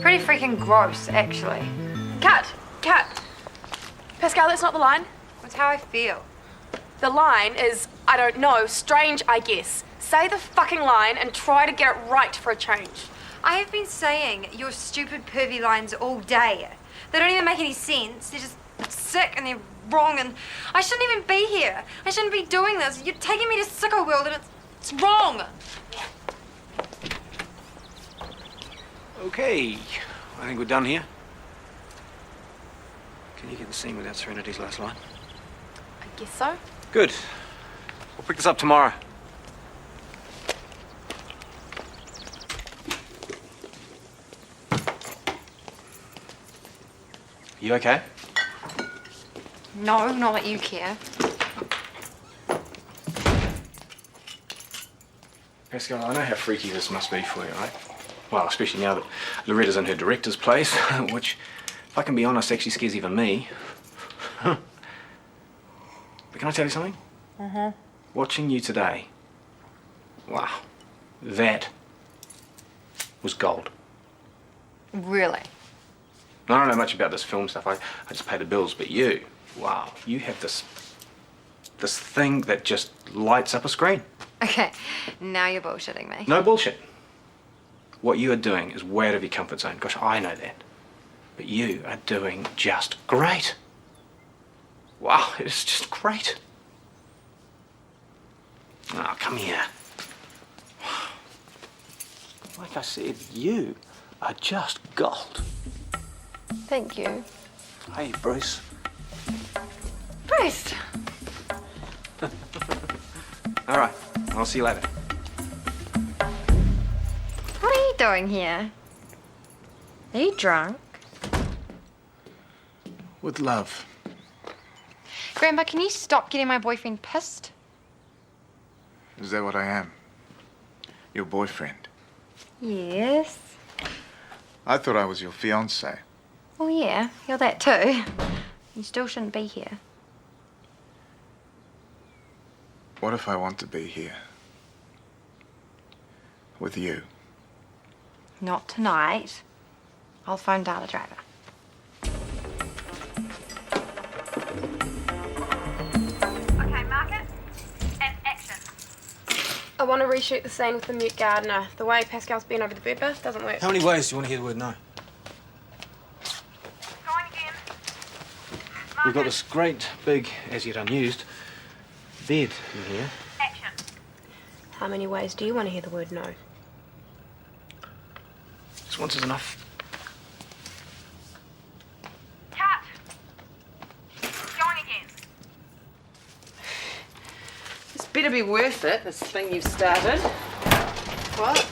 Pretty freaking gross, actually. Cut. Pascal, that's not the line. That's how I feel. The line is, I don't know, strange, I guess. Say the fucking line and try to get it right for a change. I have been saying your stupid pervy lines all day. They don't even make any sense. They're just sick and they're wrong and I shouldn't even be here. I shouldn't be doing this. You're taking me to Sicko World and it's wrong. Okay, I think we're done here. Can you get the scene without Serenity's last line? I guess so. Good. Pick this up tomorrow. You okay? No, not that you care. Pascal, I know how freaky this must be for you, right? Well, especially now that Loretta's in her director's place, which, if I can be honest, actually scares even me. But can I tell you something? Mm-hmm. Watching you today, wow, that was gold. Really? I don't know much about this film stuff. I just pay the bills, but you, wow, you have this thing that just lights up a screen. Okay, now you're bullshitting me. No bullshit. What you are doing is way out of your comfort zone. Gosh, I know that. But you are doing just great. Wow, it's just great. Oh, come here. Like I said, you are just gold. Thank you. Hey, Bruce. Bruce! All right, I'll see you later. What are you doing here? Are you drunk? With love. Grandpa, can you stop getting my boyfriend pissed? Is that what I am? Your boyfriend? Yes. I thought I was your fiancé. Well, yeah, you're that too. You still shouldn't be here. What if I want to be here? With you? Not tonight. I'll phone down the driver. Okay, market and action. I want to reshoot the scene with the mute gardener. The way Pascal's been over the bird bath doesn't work. How many ways do you want to hear the word no? Going again. We've got this great, big, as yet unused, bed in here. Action. How many ways do you want to hear the word no? Just once is enough. Cut. Going again. This better be worth it, this thing you've started. What?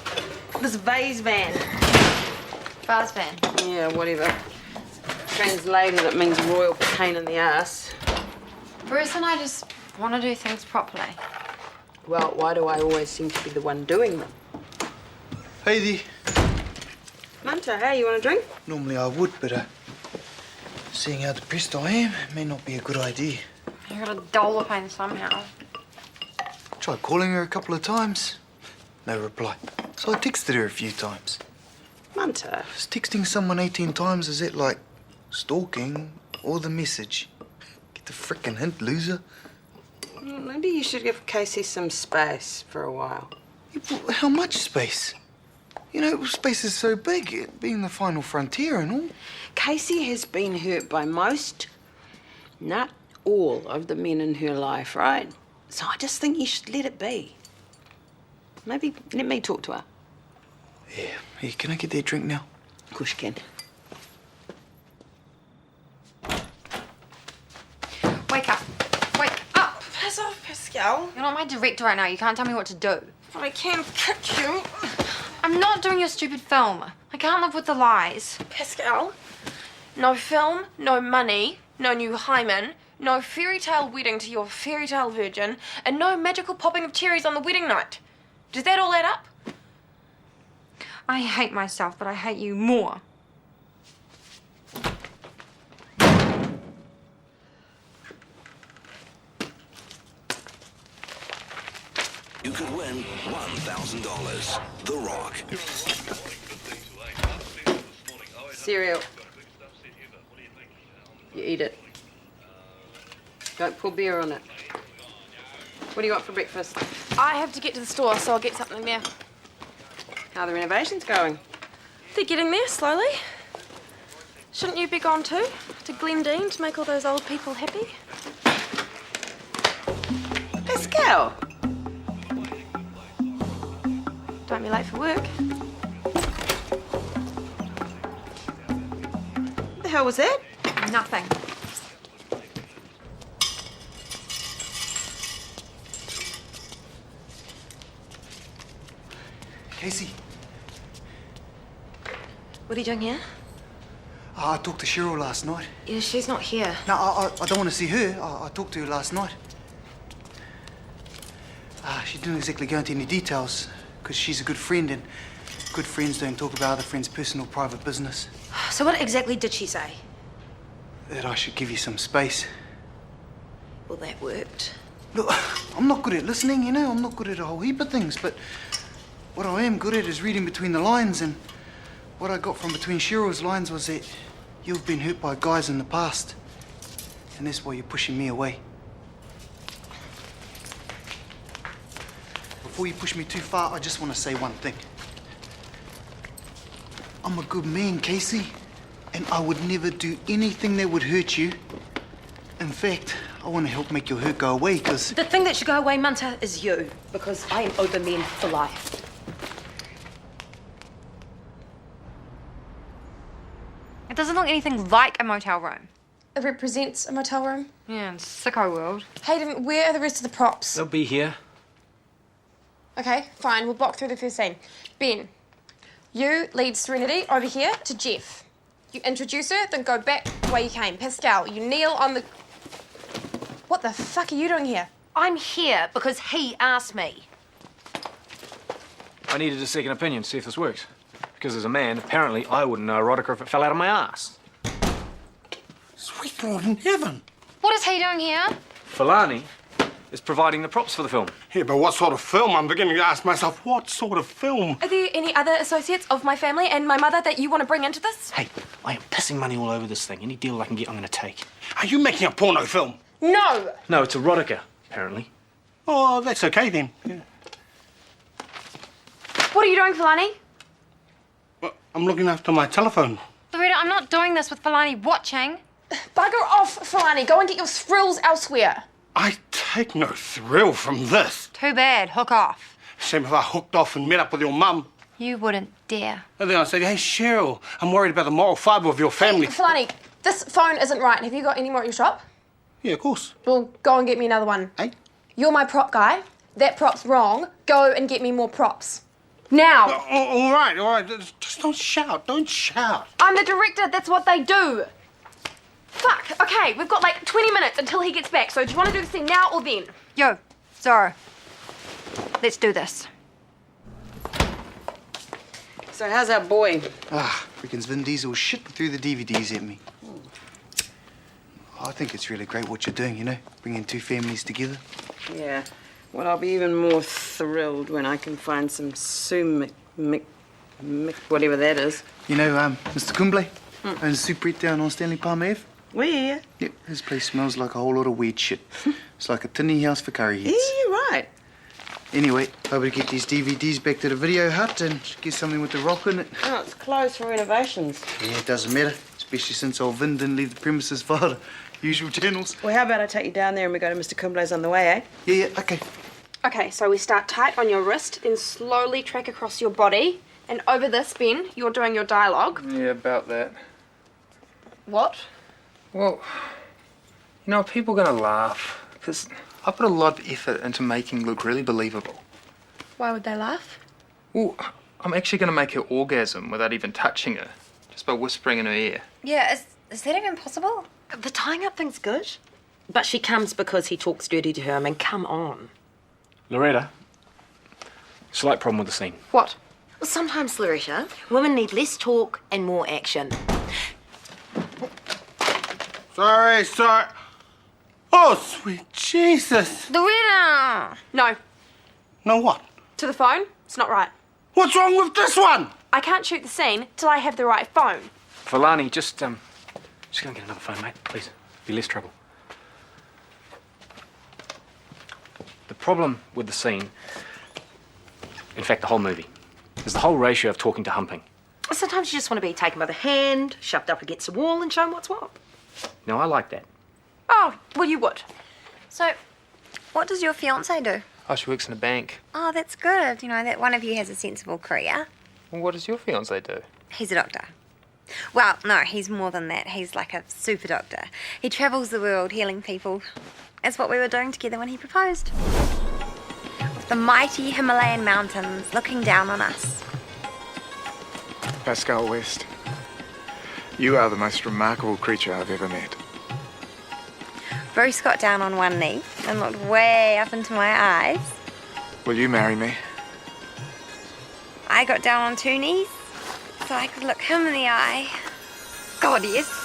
This vase van. Vase van? Yeah, whatever. Translated, it means royal pain in the ass. Bruce and I just want to do things properly. Well, why do I always seem to be the one doing them? Hey there. Manta, hey, you want a drink? Normally I would, but seeing how depressed I am, it may not be a good idea. You got a dollar pain somehow. Tried calling her a couple of times. No reply. So I texted her a few times. Manta. Is texting someone 18 times, is it like stalking or the message? Get the frickin' hint, loser. Maybe you should give Casey some space for a while. How much space? You know, space is so big, it being the final frontier and all. Casey has been hurt by most, not all, of the men in her life, right? So I just think you should let it be. Maybe let me talk to her. Yeah. Hey, can I get that drink now? Of course you can. Wake up. Wake up. Piss off, Pascal. You're not my director right now. You can't tell me what to do. But I can kick you. I'm not doing your stupid film. I can't live with the lies. Pascal, no film, no money, no new hymen, no fairy tale wedding to your fairy tale virgin, and no magical popping of cherries on the wedding night. Does that all add up? I hate myself, but I hate you more. You could win $1,000. The Rock. Cereal. You eat it. Don't pour beer on it. What do you want for breakfast? I have to get to the store, so I'll get something there. How are the renovations going? They're getting there, slowly. Shouldn't you be gone too? To Glendine to make all those old people happy? Pascal! Don't be late for work. What the hell was that? Nothing. Casey. What are you doing here? I talked to Cheryl last night. Yeah, she's not here. No, I don't want to see her. I talked to her last night. She didn't exactly go into any details, because she's a good friend, and good friends don't talk about other friends' personal, private business. So what exactly did she say? That I should give you some space. Well, that worked. Look, I'm not good at listening, you know. I'm not good at a whole heap of things, but what I am good at is reading between the lines, and what I got from between Cheryl's lines was that you've been hurt by guys in the past, and that's why you're pushing me away. Before you push me too far, I just want to say one thing. I'm a good man, Casey, and I would never do anything that would hurt you. In fact, I want to help make your hurt go away, because... The thing that should go away, Munter, is you, because I am over men for life. It doesn't look anything like a motel room. It represents a motel room. Yeah, in sicko world. Hayden, where are the rest of the props? They'll be here. Okay, fine. We'll block through the first scene. Ben, you lead Serenity over here to Jeff. You introduce her, then go back the way you came. Pascal, you kneel on the... What the fuck are you doing here? I'm here because he asked me. I needed a second opinion to see if this works. Because as a man, apparently I wouldn't know erotica if it fell out of my ass. Sweet Lord in heaven. What is he doing here? Fulani is providing the props for the film. Yeah, but what sort of film? I'm beginning to ask myself, what sort of film? Are there any other associates of my family and my mother that you want to bring into this? Hey, I am pissing money all over this thing. Any deal I can get, I'm going to take. Are you making a porno film? No! No, it's erotica, apparently. Oh, that's okay then. Yeah. What are you doing, Fulani? Well, I'm looking after my telephone. Loretta, I'm not doing this with Fulani watching. Bugger off, Fulani. Go and get your thrills elsewhere. I take no thrill from this. Too bad. Hook off. Same if I hooked off and met up with your mum. You wouldn't dare. And then I said, hey, Cheryl, I'm worried about the moral fibre of your family. Fulani, this phone isn't right. Have you got any more at your shop? Yeah, of course. Well, go and get me another one. Hey? You're my prop guy. That prop's wrong. Go and get me more props. Now! All right. Just don't shout. Don't shout. I'm the director. That's what they do. Fuck. Okay, we've got like 20 minutes until he gets back. So do you want to do the scene now or then? Yo, Zara. Let's do this. So how's our boy? Freaking Vin Diesel shitting through the DVDs at me. I think it's really great what you're doing, you know, bringing two families together. Yeah. Well, I'll be even more thrilled when I can find some Sue whatever that is. You know, Mr. Kumble owns a soup down on Stanley Palm Ave. Where? Yep, his place smells like a whole lot of weird shit. It's like a tinny house for curry heads. Yeah, you're right. Anyway, I would get these DVDs back to the video hut and get something with the rock in it. Oh, it's closed for renovations. Yeah, it doesn't matter, especially since old Vin didn't leave the premises via the usual channels. Well, how about I take you down there and we go to Mr. Kumble's on the way, eh? Yeah, okay. Okay, so we start tight on your wrist, then slowly track across your body. And over this, Ben, you're doing your dialogue. Yeah, about that. What? Well, you know, people are going to laugh because I put a lot of effort into making Luke really believable. Why would they laugh? Well, I'm actually going to make her orgasm without even touching her, just by whispering in her ear. Yeah, is that even possible? The tying up thing's good. But she comes because he talks dirty to her. I mean, come on. Loretta, slight problem with the scene. What? Well, sometimes, Loretta, women need less talk and more action. Sorry. Oh, sweet Jesus. Loretta! No. No what? To the phone? It's not right. What's wrong with this one? I can't shoot the scene till I have the right phone. Fulani, just go and get another phone, mate, please. Be less trouble. The problem with the scene, in fact, the whole movie, is the whole ratio of talking to humping. Sometimes you just want to be taken by the hand, shoved up against a wall and shown what's what. Now, I like that. Oh, well, you would. So, what does your fiancé do? Oh, she works in a bank. Oh, that's good. You know, that one of you has a sensible career. Well, what does your fiancé do? He's a doctor. Well, no, he's more than that. He's like a super doctor. He travels the world healing people. That's what we were doing together when he proposed. The mighty Himalayan mountains looking down on us. Pascal West, you are the most remarkable creature I've ever met. Bruce got down on one knee and looked way up into my eyes. Will you marry me? I got down on two knees so I could look him in the eye. God, yes.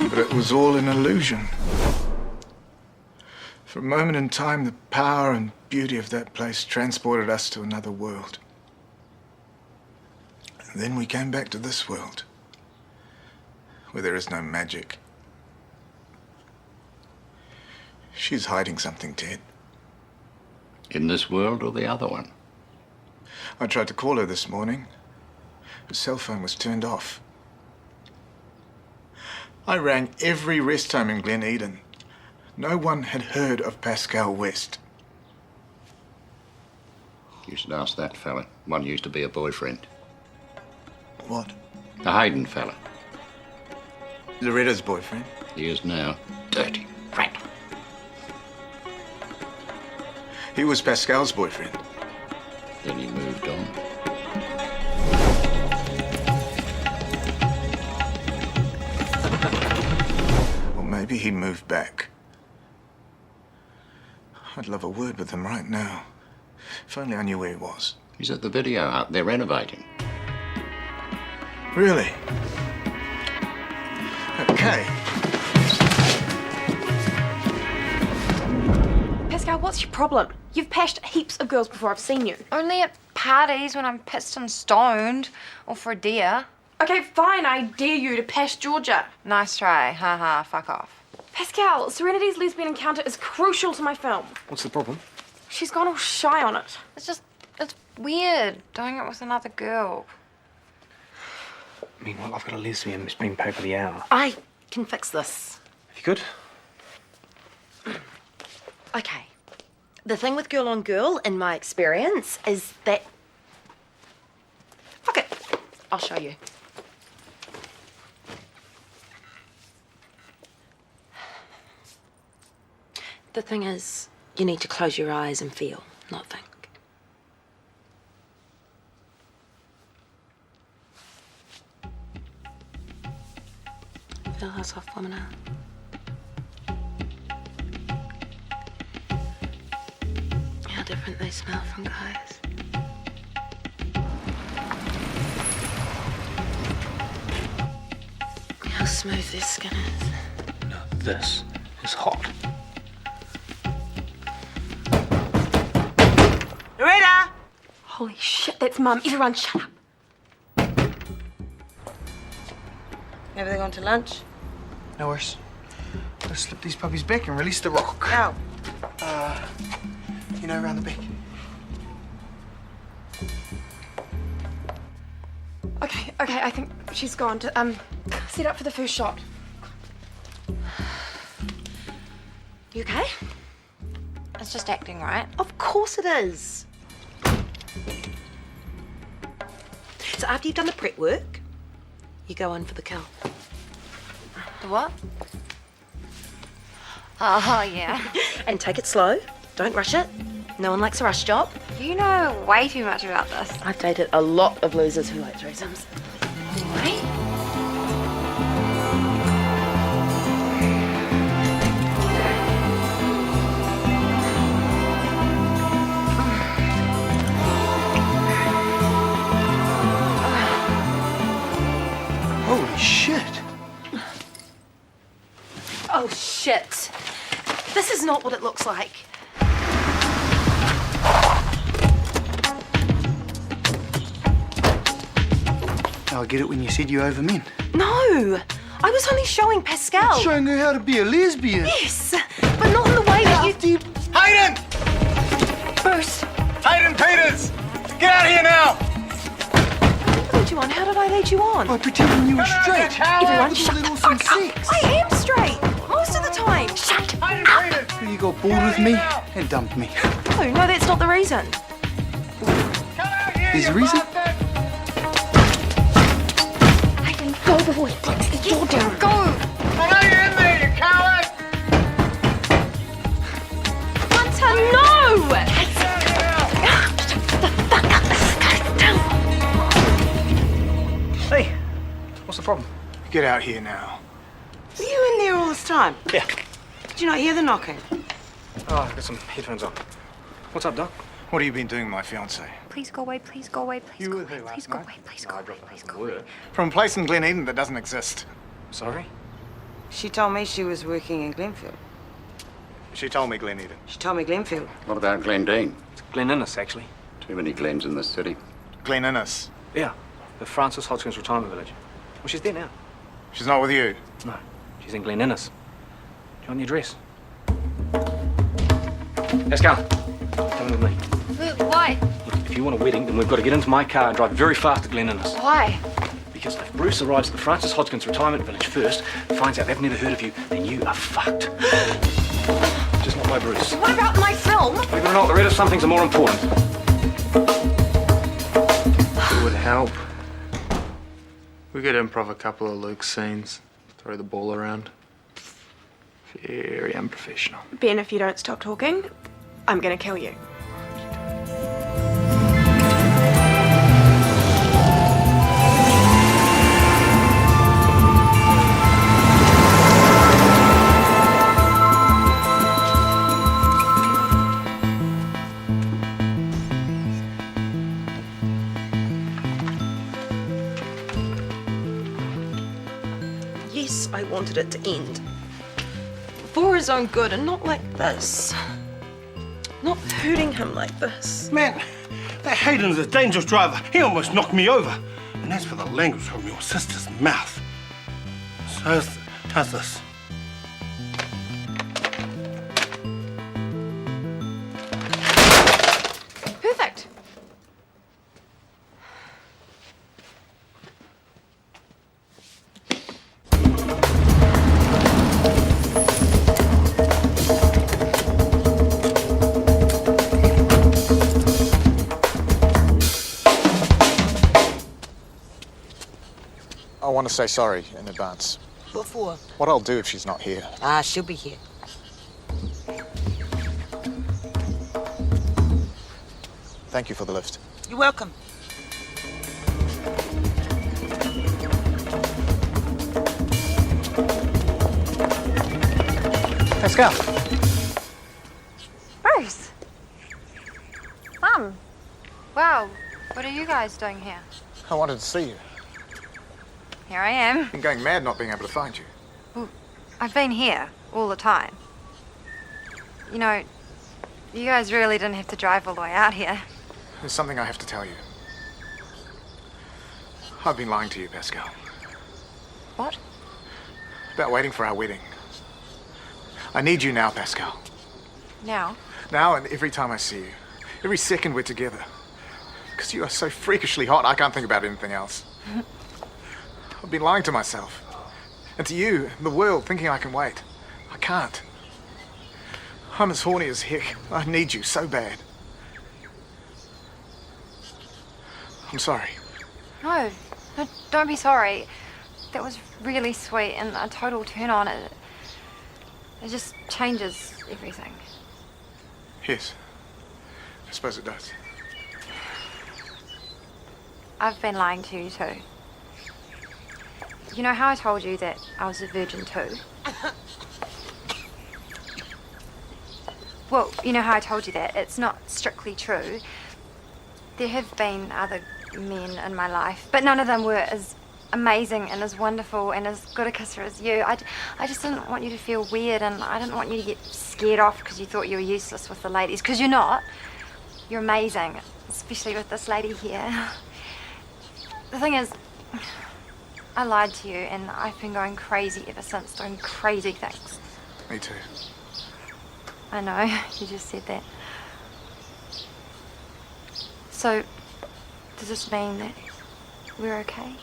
But it was all an illusion. For a moment in time, the power and beauty of that place transported us to another world. And then we came back to this world, where there is no magic. She's hiding something, Ted. In this world or the other one? I tried to call her this morning. Her cell phone was turned off. I rang every rest home in Glen Eden. No one had heard of Pascal West. You should ask that fella. One used to be a boyfriend. What? The Hayden fella. Loretta's boyfriend? He is now. Dirty rat. He was Pascal's boyfriend. Then he moved on. Or maybe he moved back. I'd love a word with him right now. If only I knew where he was. He's at the video hut. They're renovating. Really? Okay. Pascal, what's your problem? You've pashed heaps of girls before I've seen you. Only at parties when I'm pissed and stoned, or for a deer. Okay, fine, I dare you to pash Georgia. Nice try, haha, fuck off. Pascal, Serenity's lesbian encounter is crucial to my film. What's the problem? She's gone all shy on it. It's weird doing it with another girl. Meanwhile, I've got a lesbian that's been paid for the hour. I can fix this. If you could. Okay. The thing with girl on girl, in my experience, is that... Fuck it. I'll show you. The thing is, you need to close your eyes and feel, not think. Feel how soft women are. How different they smell from guys. How smooth their skin is. No, this is hot. Loretta! Holy shit, that's Mum. Everyone shut up. Everything on to lunch? No worries. Let's slip these puppies back and release the rock. How? You know, around the back. Okay, I think she's gone to, set up for the first shot. You okay? It's just acting, right? Of course it is. So after you've done the prep work, you go in for the kill. The what? Oh, yeah. And take it slow. Don't rush it. No one likes a rush job. You know way too much about this. I've dated a lot of losers who like threesomes. Right? Holy shit. Oh, shit. This is not what it looks like. Now I get it when you said you over men. No, I was only showing Pascal. Showing her how to be a lesbian. Yes, but not in the way that you... Hayden! Bruce. Hayden Peters! Get out of here now! I lead you on. How did I lead you on? By pretending you were straight. Everyone shut Let the off some fuck up. sex. I am straight. Most of the time. Shut up. You got bored with me and dumped me. No, that's not the reason. There's a reason? I can go before he breaks the door down. Go! Get out here now. Were you in there all this time? Yeah. Did you not hear the knocking? Oh, I've got some headphones on. What's up, Doc? What have you been doing with my fiancée? Please go away, please go away, please You go were away, there please last go night? away, please go away, please go away. From a place in Glen Eden that doesn't exist. Sorry? She told me she was working in Glenfield. She told me Glen Eden. She told me Glenfield. What about Glendine? It's Glen Innes, actually. Too many Glens in this city. Glen Innes. Yeah, the Francis Hodgkins retirement village. Well, she's there now. She's not with you? No, she's in Glen Innes. Do you want the address? Pascal, come with me. Why? Look, if you want a wedding, then we've got to get into my car and drive very fast to Glen Innes. Why? Because if Bruce arrives at the Francis Hodgkins retirement village first, finds out they've never heard of you, then you are fucked. Just not my Bruce. What about my film? Believe it or not, Loretta, some things are more important. It would help. We could improv a couple of Luke's scenes, throw the ball around. Very unprofessional. Ben, if you don't stop talking, I'm gonna kill you. Yes, I wanted it to end. For his own good and not like this. Not hurting him like this. Man, that Hayden's a dangerous driver. He almost knocked me over. And that's for the language from your sister's mouth. So, how's this? Perfect. I want to say sorry in advance. What for? What I'll do if she's not here. Ah, she'll be here. Thank you for the lift. You're welcome. Pascal. Bruce. Mum. Wow, what are you guys doing here? I wanted to see you. Here I am. I've been going mad not being able to find you. Well, I've been here all the time. You know, you guys really didn't have to drive all the way out here. There's something I have to tell you. I've been lying to you, Pascal. What? About waiting for our wedding. I need you now, Pascal. Now? Now and every time I see you. Every second we're together. Because you are so freakishly hot, I can't think about anything else. I've been lying to myself. And to you, and the world, thinking I can wait. I can't. I'm as horny as heck. I need you so bad. I'm sorry. No, don't be sorry. That was really sweet and a total turn on. It just changes everything. Yes. I suppose it does. I've been lying to you too. You know how I told you that I was a virgin too? Well, you know how I told you that? It's not strictly true. There have been other men in my life, but none of them were as amazing and as wonderful and as good a kisser as you. I just didn't want you to feel weird, and I didn't want you to get scared off because you thought you were useless with the ladies, because you're not. You're amazing, especially with this lady here. The thing is, I lied to you, and I've been going crazy ever since, doing crazy things. Me too. I know, you just said that. So, does this mean that we're okay?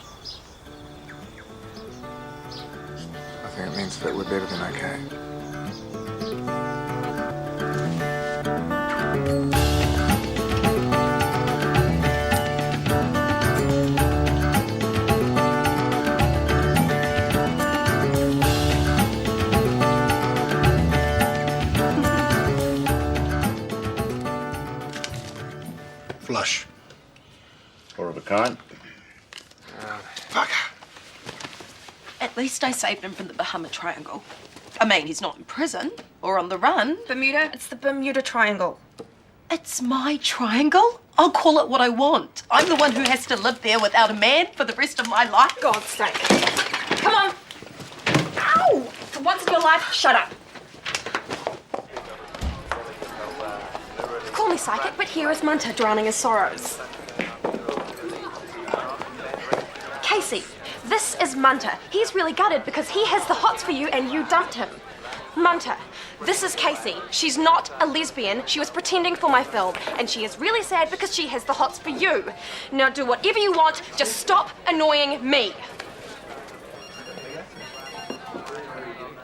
I think it means that we're better than okay. Flush. Four of a kind. Fuck. It At least I saved him from the Bahama Triangle. I mean, he's not in prison or on the run. Bermuda? It's the Bermuda Triangle. It's my triangle. I'll call it what I want. I'm the one who has to live there without a man for the rest of my life. God's sake. Come on. Ow! For once in your life, shut up. Call me psychic, but here is Munter drowning his sorrows. Casey, this is Munter. He's really gutted because he has the hots for you and you dumped him. Munter, this is Casey. She's not a lesbian. She was pretending for my film, and she is really sad because she has the hots for you. Now do whatever you want, just stop annoying me.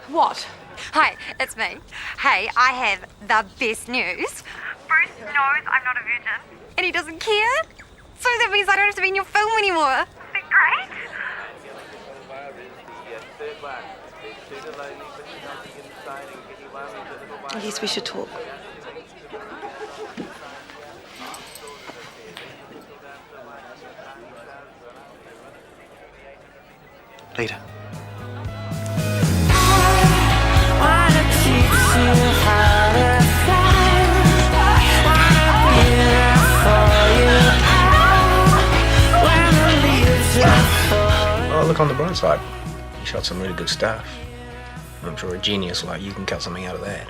What? Hi, it's me. Hey, I have the best news. Bruce knows I'm not a virgin. And he doesn't care. So that means I don't have to be in your film anymore. Isn't it great? I guess we should talk. Later. Oh, look on the bright side. You shot some really good stuff. I'm sure a genius like you can cut something out of that.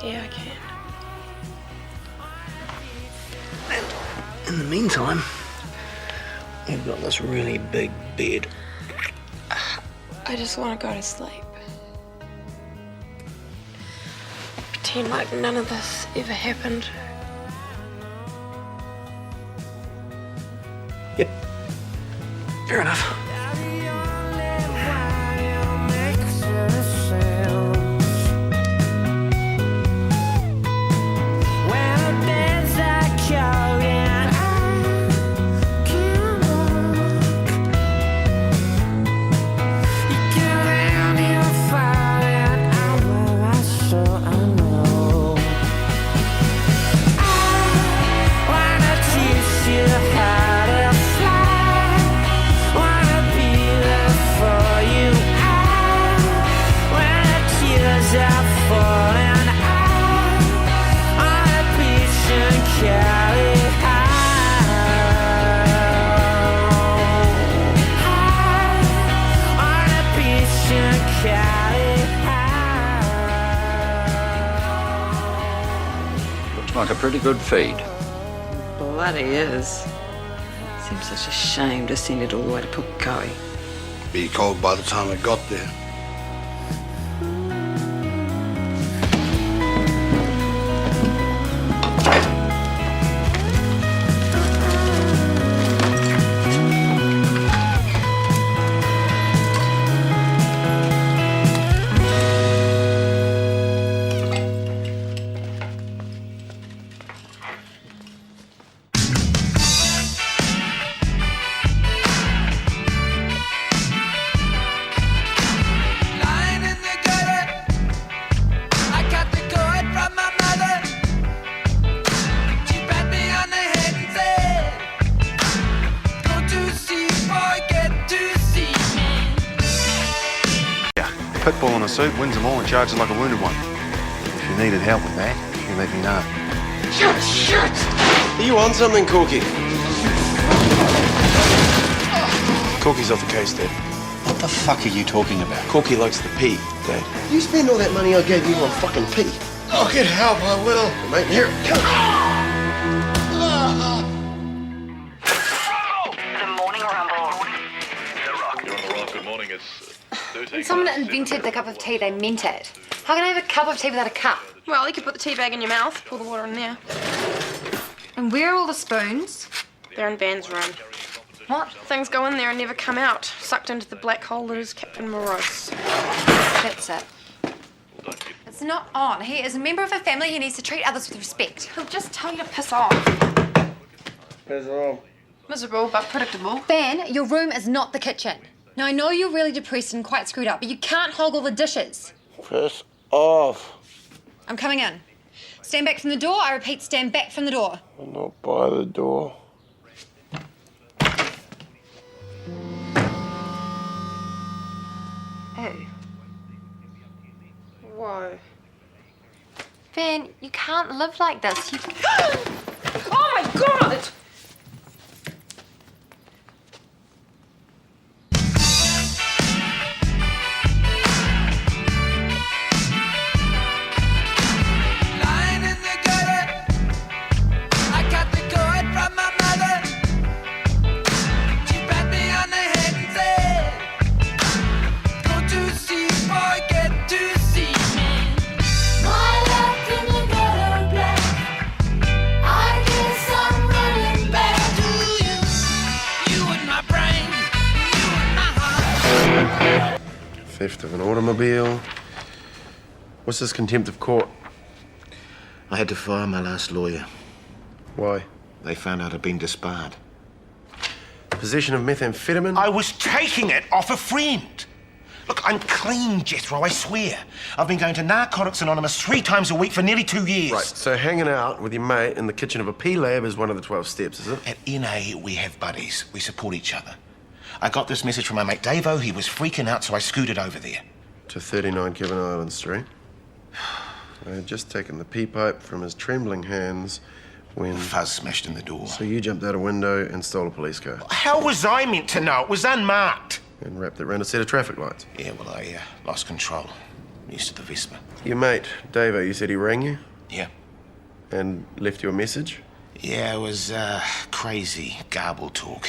Yeah, I can. In the meantime, we've got this really big bed. I just want to go to sleep. Pretend like none of this ever happened. Yep. Fair enough. Like a pretty good feed. Bloody is. Seems such a shame to send it all the way to Pukekohe. Be cold by the time it got there. Pitbull in a suit wins them all and charges like a wounded one. If you needed help with that, you let me know. Shit! Are you on something, Corky? Corky's off the case, Dad. What the fuck are you talking about? Corky likes the pee, Dad. You spend all that money I gave you on fucking pee. Oh, get help, I will. Mate, here. The Morning Rumble. You're on the rock. Good morning. It's 13. When someone invented the cup of tea, they meant it. How can I have a cup of tea without a cup? Well, you could put the tea bag in your mouth, pour the water in there. And where are all the spoons? They're in Van's room. What? Things go in there and never come out, sucked into the black hole that is Captain Morose. That's it. It's not on. He is a member of a family. He needs to treat others with respect. He'll just tell you to piss off. Piss off. Miserable, but predictable. Van, your room is not the kitchen. Now, I know you're really depressed and quite screwed up, but you can't hog all the dishes. Piss off. I'm coming in. Stand back from the door. I repeat, stand back from the door. I'm not by the door. too. Whoa. Van, you can't live like this. You... Oh my god! Lying in the gutter, I got the cord from my mother. She pat me on the head and said, go to sea, boy, get to sea, man. My left in the gutter black. I guess I'm running back to you. You in my brain, you in my heart. Theft of an automobile. What's this contempt of court? I had to fire my last lawyer. Why? They found out I'd been disbarred. Possession of methamphetamine? I was taking it off a friend. Look, I'm clean, Jethro, I swear. I've been going to Narcotics Anonymous 3 times a week for nearly 2 years. Right, so hanging out with your mate in the kitchen of a P-Lab is one of the 12 steps, is it? At NA, we have buddies. We support each other. I got this message from my mate Davo. He was freaking out, so I scooted over there. To 39 Kevin Island Street. I had just taken the pea-pipe from his trembling hands when... Fuzz smashed in the door. So you jumped out a window and stole a police car. How was I meant to know? It was unmarked. And wrapped it around a set of traffic lights. Yeah, well, I lost control. Used to the Vespa. Your mate, Davo, you said he rang you? Yeah. And left you a message? Yeah, it was crazy garble talk.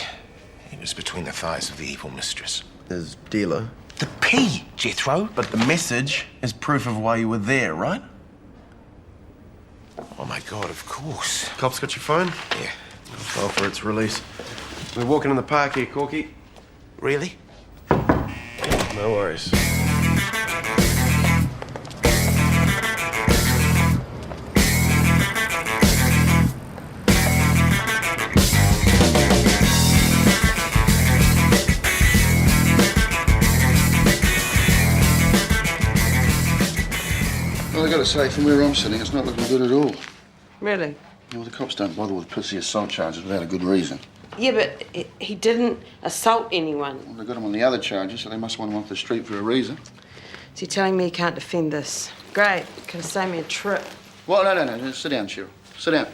He was between the thighs of the evil mistress. His dealer? The P, Jethro. But the message is proof of why you were there, right? Oh, my God, of course. Cops got your phone? Yeah. I'll file for its release. We're walking in the park here, Corky. Really? No worries. Well, I gotta say, from where I'm sitting, it's not looking good at all. Really? Well, the cops don't bother with pussy assault charges without a good reason. Yeah, but he didn't assault anyone. Well, they got him on the other charges, so they must want him off the street for a reason. So you're telling me you can't defend this? Great. Could have saved me a trip. Well, no. Sit down, Cheryl. Sit down.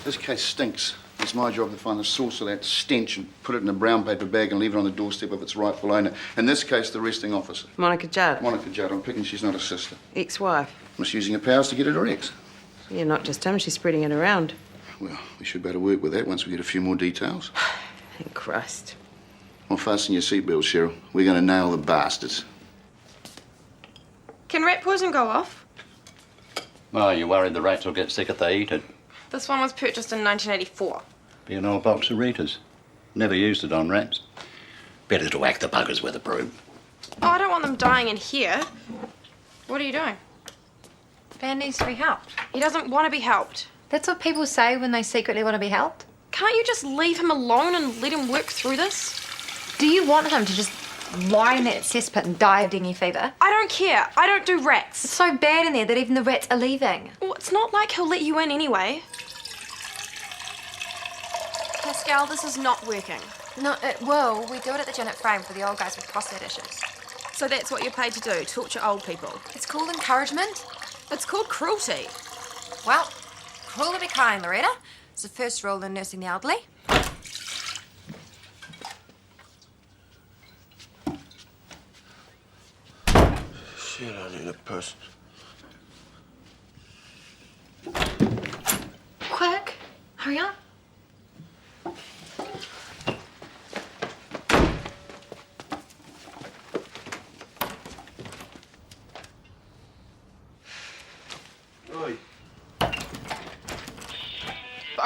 This case stinks. It's my job to find the source of that stench and put it in a brown paper bag and leave it on the doorstep of its rightful owner. In this case, the arresting officer. Monica Judd. Monica Judd. I'm picking she's not a sister. Ex-wife. Misusing her powers to get at her ex. Yeah, not just him. She's spreading it around. Well, we should better work with that once we get a few more details. Thank Christ. Well, fasten your seatbelts, Cheryl. We're going to nail the bastards. Can rat poison go off? Oh, you worried the rats will get sick if they eat it? This one was purchased in 1984. Be an old box of Ritas. Never used it on rats. Better to whack the buggers with a broom. Oh, I don't want them dying in here. What are you doing? Van needs to be helped. He doesn't want to be helped. That's what people say when they secretly want to be helped. Can't you just leave him alone and let him work through this? Do you want him to just lie in that cesspit and die of dengue fever? I don't care. I don't do rats. It's so bad in there that even the rats are leaving. Well, it's not like he'll let you in anyway. Pascal, this is not working. No, it will. We do it at the gym at Frame for the old guys with prostate issues. So that's what you're paid to do, torture old people. It's called encouragement. It's called cruelty. Well, cruel to be kind, Loretta. It's the first rule in nursing the elderly. Shit, I need a purse. Quick, hurry up.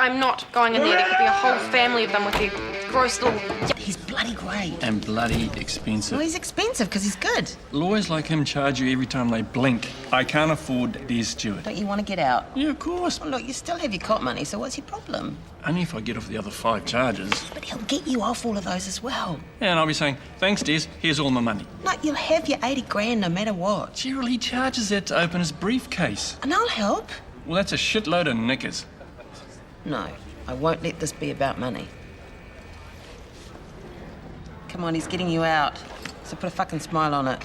I'm not going in there. There could be a whole family of them with their gross little... He's bloody great. And bloody expensive. Well, he's expensive because he's good. Lawyers like him charge you every time they blink. I can't afford Des Stewart. Don't you want to get out? Yeah, of course. Well, look, you still have your cop money, so what's your problem? Only if I get off the other 5 charges. But he'll get you off all of those as well. Yeah, and I'll be saying, thanks, Des, here's all my money. No, you'll have your 80 grand no matter what. Cheryl, he charges that to open his briefcase. And I'll help. Well, that's a shitload of knickers. No, I won't let this be about money. Come on, he's getting you out. So put a fucking smile on it.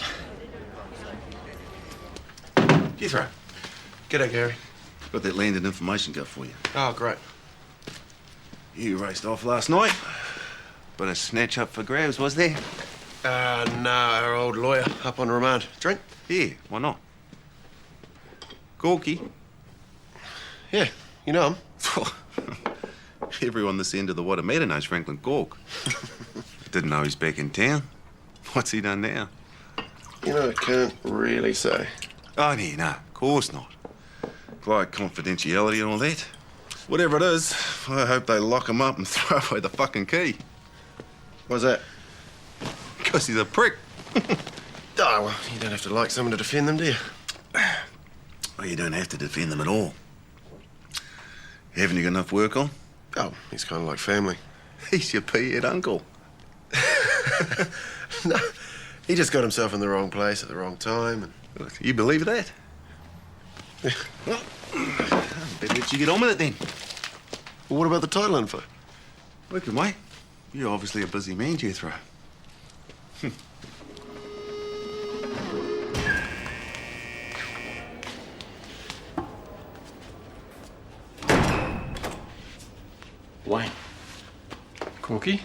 Jethro. G'day, Gary. Got that landed information gut for you. Oh, great. You raced off last night. But a snatch up for grabs, was there? No, our old lawyer up on remand. Drink? Yeah, why not? Gorky. Yeah, you know him. Everyone this end of the Watermeadow knows Franklin Gork. Didn't know he's back in town. What's he done now? You know, I can't really say. Oh, yeah, no, of course not. Like confidentiality and all that. Whatever it is, I hope they lock him up and throw away the fucking key. Why's that? Because he's a prick. Oh, well, you don't have to like someone to defend them, do you? Well, you don't have to defend them at all. Haven't you got enough work on? Oh, he's kind of like family. He's your pea-head uncle. No, he just got himself in the wrong place at the wrong time. And... You believe that? Well, I better let you get on with it then. Well, what about the title info? Look, mate, you're obviously a busy man, Jethro. Wayne, Corky?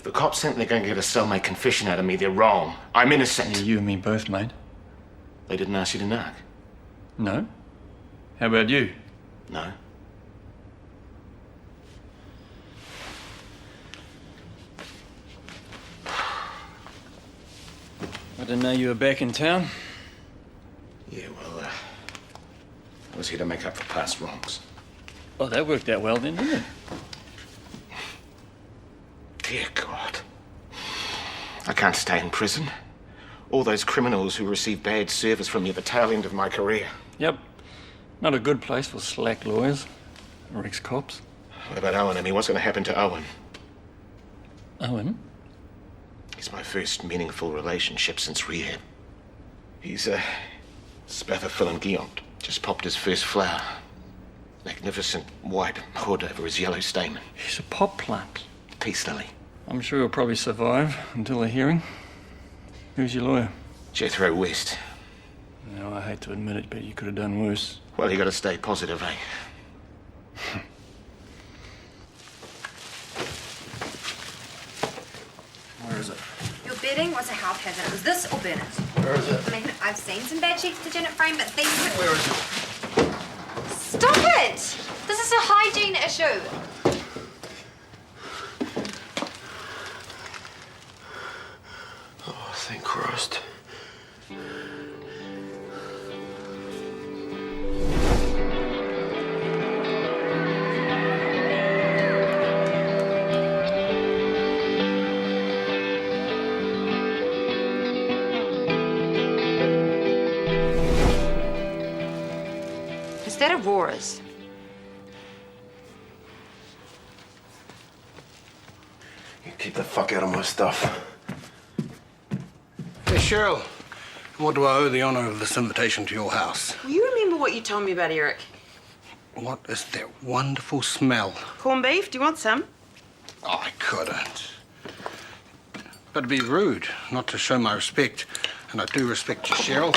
if the cops think they're going to get a cellmate confession out of me, they're wrong. I'm innocent. Yeah, you and me both, mate. They didn't ask you to knock? No? How about you? No. I didn't know you were back in town. Yeah, well, I was here to make up for past wrongs. Oh, that worked out well then, didn't it? Dear God. I can't stay in prison. All those criminals who received bad service from me at the tail end of my career. Yep. Not a good place for slack lawyers or ex-cops. What about Owen? I mean, what's going to happen to Owen? Owen? He's my first meaningful relationship since rehab. He's Spathifil and Guillaume. Just popped his first flower. Magnificent white hood over his yellow stamen. He's a pop plant. Peace lily. I'm sure he'll probably survive until the hearing. Who's your lawyer? Jethro West. No, I hate to admit it, but you could have done worse. Well, you got to stay positive, eh? Where is it? Your bedding was a health hazard. It was this or burn it. Where is it? I mean, I've seen some bad sheets to Janet Frame, but these... Where is it? Stop it! This is a hygiene issue. Oh, thank Christ. Is that Aurora's? You keep the fuck out of my stuff. Hey, Cheryl. What do I owe the honour of this invitation to your house? Will you remember what you told me about Eric? What is that wonderful smell? Corned beef? Do you want some? Oh, I couldn't. But it'd be rude not to show my respect, and I do respect you, Cheryl.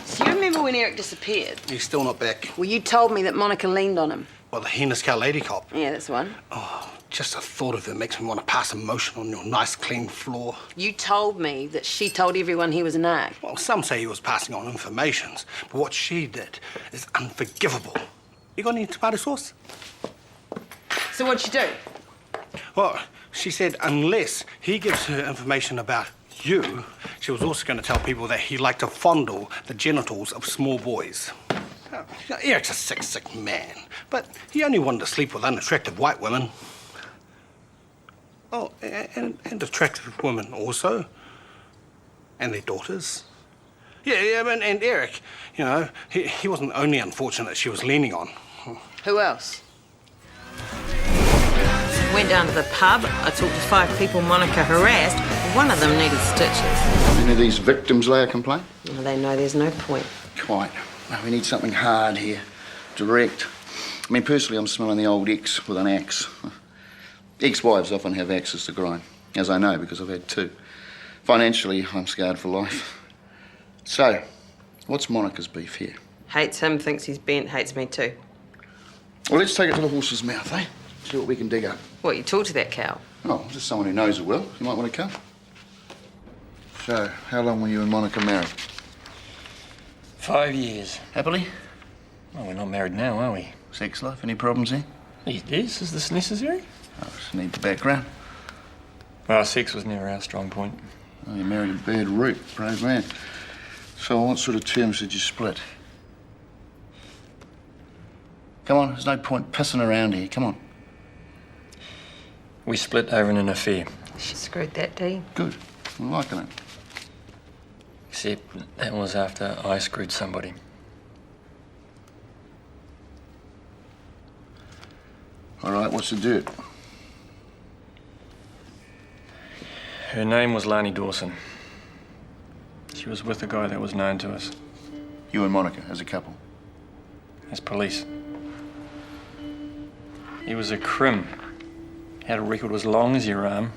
So you remember when Eric disappeared? He's still not back. Well, you told me that Monica leaned on him. Well, the Henniscow lady cop. Yeah, that's the one. Oh, just the thought of it makes me want to pass a motion on your nice, clean floor. You told me that she told everyone he was a narc. Well, some say he was passing on information, but what she did is unforgivable. You got any tomato sauce? So what'd she do? Well, she said unless he gives her information about you, she was also going to tell people that he liked to fondle the genitals of small boys. Eric's a sick, sick man, but he only wanted to sleep with unattractive white women. Oh, and attractive women also. And their daughters. Yeah, and Eric, you know, he wasn't only unfortunate she was leaning on. Who else? Went down to the pub. I talked to 5 people Monica harassed. One of them needed stitches. Any of these victims lay a complaint? Well, they know there's no point. Quite. No, we need something hard here. Direct. I mean, personally, I'm smelling the old ex with an axe. Ex-wives often have access to grind, as I know because I've had two. Financially, I'm scarred for life. So, what's Monica's beef here? Hates him, thinks he's bent, hates me too. Well, let's take it to the horse's mouth, eh? See what we can dig up. What, you talk to that cow? Oh, just someone who knows her well. You might want to come. So, how long were you and Monica married? 5 years. Happily? Well, we're not married now, are we? Sex life? Any problems there? Yes, is this necessary? I just need the background. Well, sex was never our strong point. Oh, you married a bad root, brave man. So on what sort of terms did you split? Come on, there's no point pissing around here. Come on. We split over an affair. She screwed that D. Good. I'm liking it. Except that was after I screwed somebody. All right, what's the dirt? Her name was Lani Dawson. She was with a guy that was known to us. You and Monica, as a couple? As police. He was a crim. Had a record as long as your arm.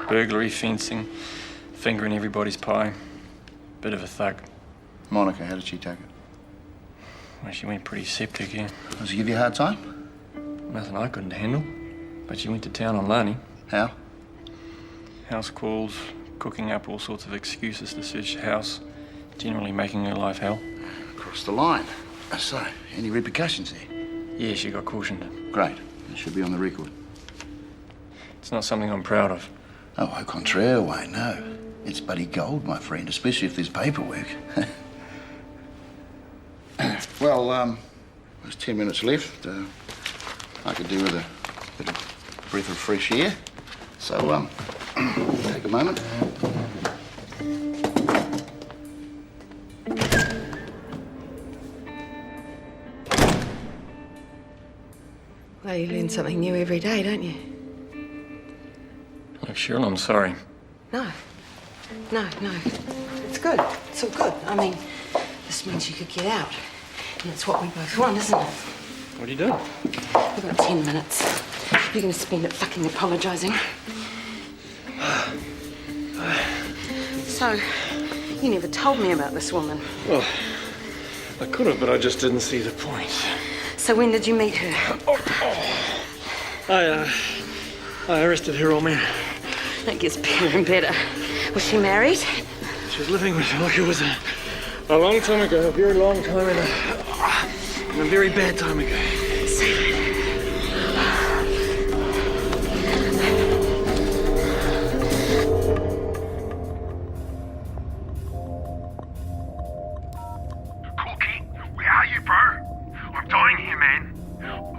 Burglary, fencing, fingering everybody's pie. Bit of a thug. Monica, how did she take it? Well, she went pretty septic, yeah. Does she give you a hard time? Nothing I couldn't handle. But she went to town on Lani. How? House calls, cooking up all sorts of excuses to search the house, generally making her life hell. Crossed the line. So, any repercussions there? Yeah, she got cautioned. Great. It should be on the record. It's not something I'm proud of. Oh, au contraire, Wayne, no. It's bloody gold, my friend, especially if there's paperwork. Well, there's 10 minutes left. I could do with a bit of breath of fresh air. So, take a moment. Well, you learn something new every day, don't you? Look, Cheryl, I'm sorry. No. No. It's good. It's all good. I mean, this means you could get out. And it's what we both want, isn't it? What are you doing? We've got 10 minutes. You're going to spend it fucking apologising. So, you never told me about this woman. Well, I could have, but I just didn't see the point. So when did you meet her? I arrested her old man. That gets better and better. Was she married? She was living with him like it was a long time ago, a very long time, and a very bad time ago. Corky, where are you, bro? I'm dying here, man.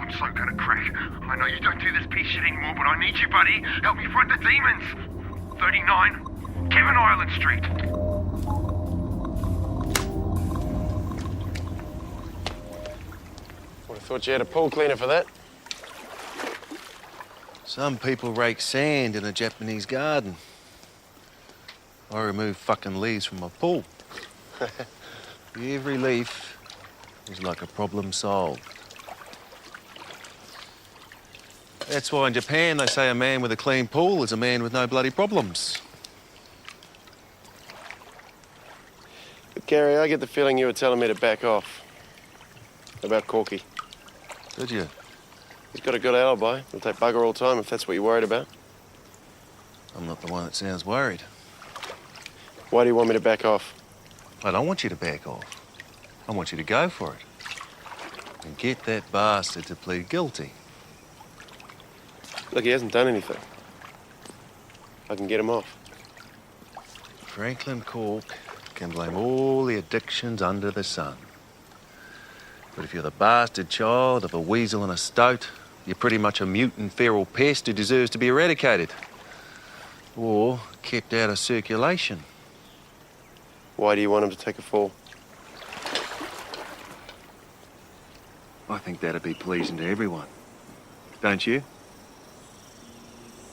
I'm so gonna crack. I know you don't do this piece shit anymore, but I need you, buddy. Help me fight the demons. 39 Kevin Island Street. Would have thought you had a pool cleaner for that. Some people rake sand in a Japanese garden. I remove fucking leaves from my pool. Every leaf is like a problem solved. That's why in Japan they say a man with a clean pool is a man with no bloody problems. But Gary, I get the feeling you were telling me to back off. About Corky. Did you? He's got a good alibi. He'll take bugger all time if that's what you're worried about. I'm not the one that sounds worried. Why do you want me to back off? I don't want you to back off. I want you to go for it. And get that bastard to plead guilty. Look, he hasn't done anything. I can get him off. Franklin Cork can blame all the addictions under the sun. But if you're the bastard child of a weasel and a stoat, you're pretty much a mutant feral pest who deserves to be eradicated. Or kept out of circulation. Why do you want him to take a fall? I think that'd be pleasing to everyone. Don't you?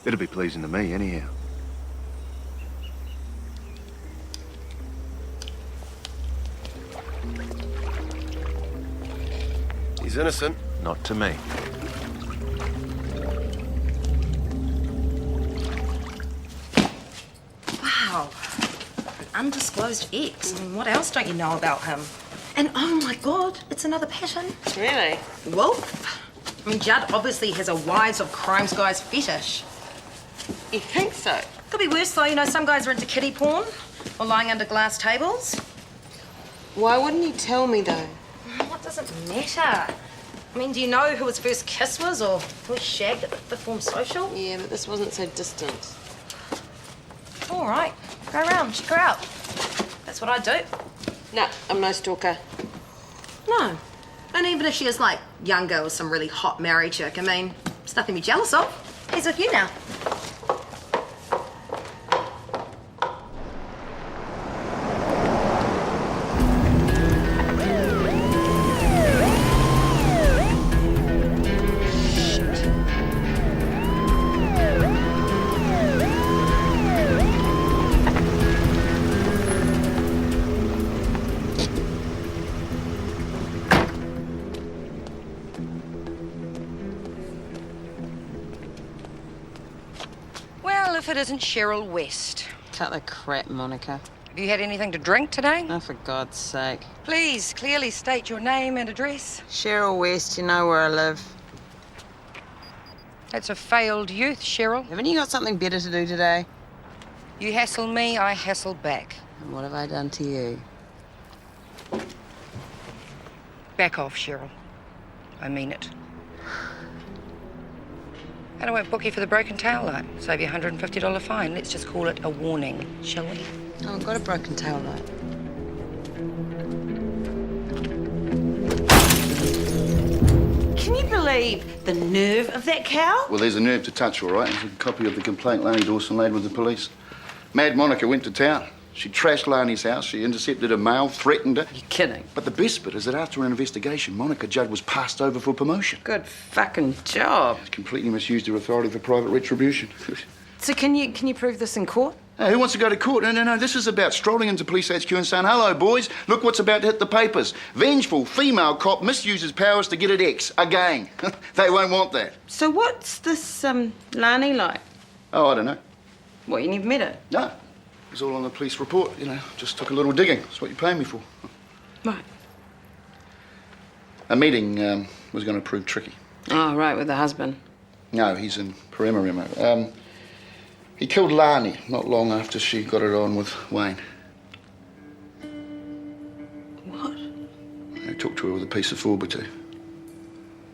It'd be pleasing to me, anyhow. He's innocent. Not to me. undisclosed ex. What else don't you know about him? And oh my God, it's another pattern. Really? Wolf. I mean, Judd obviously has a wives of crimes guys fetish. You think so? Could be worse though, you know, some guys are into kiddie porn or lying under glass tables. Why wouldn't you tell me though? What does it matter? I mean, do you know who his first kiss was or who he shagged at the fifth form social? Yeah, but this wasn't so distant. All right, go around, check her out. That's what I do. No, I'm no stalker. No. And even if she is like younger or some really hot married chick, I mean, it's nothing to be jealous of. He's with you now. Well, if it isn't Cheryl West. Cut the crap, Monica. Have you had anything to drink today? Oh, for God's sake. Please, clearly state your name and address. Cheryl West, you know where I live. That's a failed youth, Cheryl. Haven't you got something better to do today? You hassle me, I hassle back. And what have I done to you? Back off, Cheryl. I mean it. And I won't book you for the broken tail light. Save you a $150 fine. Let's just call it a warning, shall we? Oh, I've got a broken tail light. Can you believe the nerve of that cow? Well, there's a nerve to touch, all right. There's a copy of the complaint Lani Dawson laid with the police. Mad Monica went to town. She trashed Lani's house. She intercepted her mail, threatened her. You're kidding. But the best bit is that after an investigation, Monica Judd was passed over for promotion. Good fucking job. Completely misused her authority for private retribution. So can you prove this in court? Hey, who wants to go to court? No. This is about strolling into police HQ and saying, hello, boys. Look what's about to hit the papers. Vengeful female cop misuses powers to get at X. A gang. They won't want that. So what's this, Lani like? Oh, I don't know. What, you never met her? No. It was all on the police report, you know. Just took a little digging. That's what you pay me for. Right. A meeting was going to prove tricky. Oh, right, with the husband. No, he's in Palermo. He killed Lani not long after she got it on with Wayne. What? I talked to her with a piece of fortitude.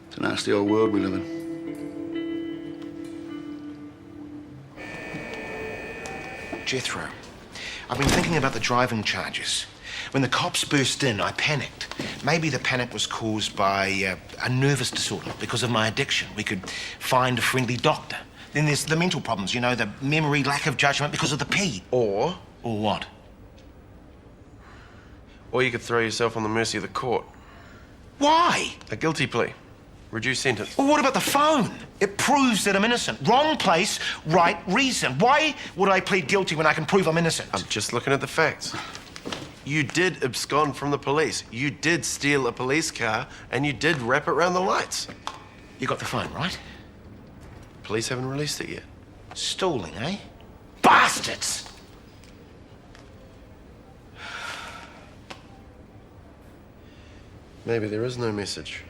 It's a nasty old world we live in. Jethro, I've been thinking about the driving charges. When the cops burst in, I panicked. Maybe the panic was caused by a nervous disorder because of my addiction. We could find a friendly doctor. Then there's the mental problems, you know, the memory, lack of judgment because of the pee. Or what? Or you could throw yourself on the mercy of the court. Why? A guilty plea. Reduced sentence. Well, what about the phone? It proves that I'm innocent. Wrong place, right reason. Why would I plead guilty when I can prove I'm innocent? I'm just looking at the facts. You did abscond from the police. You did steal a police car, and you did wrap it around the lights. You got the phone, right? Police haven't released it yet. Stalling, eh? Bastards! Maybe there is no message.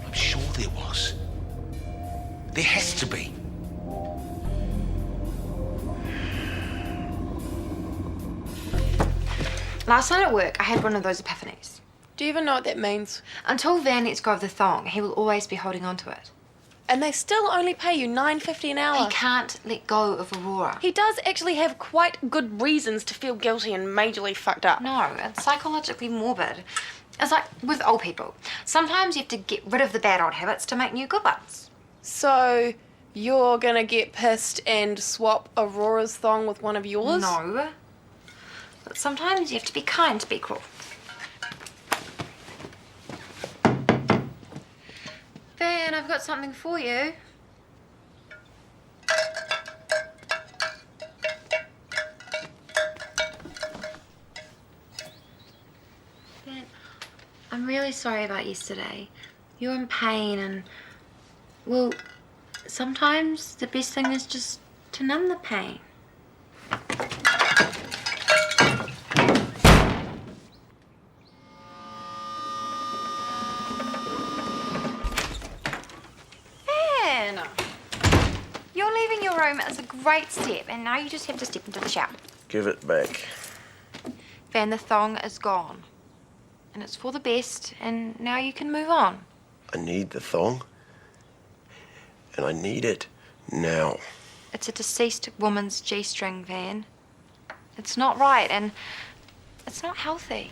I'm sure there was. There has to be. Last night at work, I had one of those epiphanies. Do you even know what that means? Until Van lets go of the thong, he will always be holding on to it. And they still only pay you $9.50 an hour. He can't let go of Aurora. He does actually have quite good reasons to feel guilty and majorly fucked up. No, it's psychologically morbid. It's like with old people. Sometimes you have to get rid of the bad old habits to make new good ones. So, you're gonna get pissed and swap Aurora's thong with one of yours? No. But sometimes you have to be kind to be cruel. Van, I've got something for you. Van, I'm really sorry about yesterday. You were in pain and, well, Sometimes the best thing is just to numb the pain. Ben! You're leaving your room is a great step, and now you just have to step into the shower. Give it back. Van, the thong is gone. And it's for the best, and now you can move on. I need the thong. And I need it now. It's a deceased woman's G-string, Van. It's not right, and it's not healthy.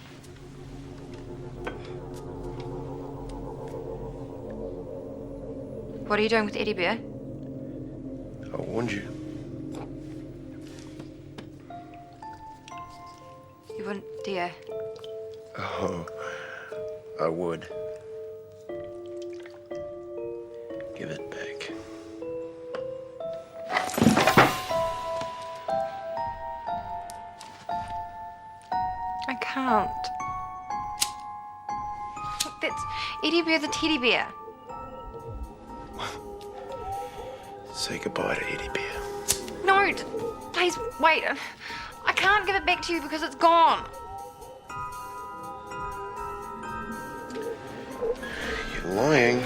What are you doing with Eddie Bear? I warned you. You wouldn't dare. Oh, I would. Give it back. I can't. Look, that's Eddie Bear the teddy bear. Say goodbye to Eddie Bear. No, please, wait. I can't give it back to you because it's gone. You're lying.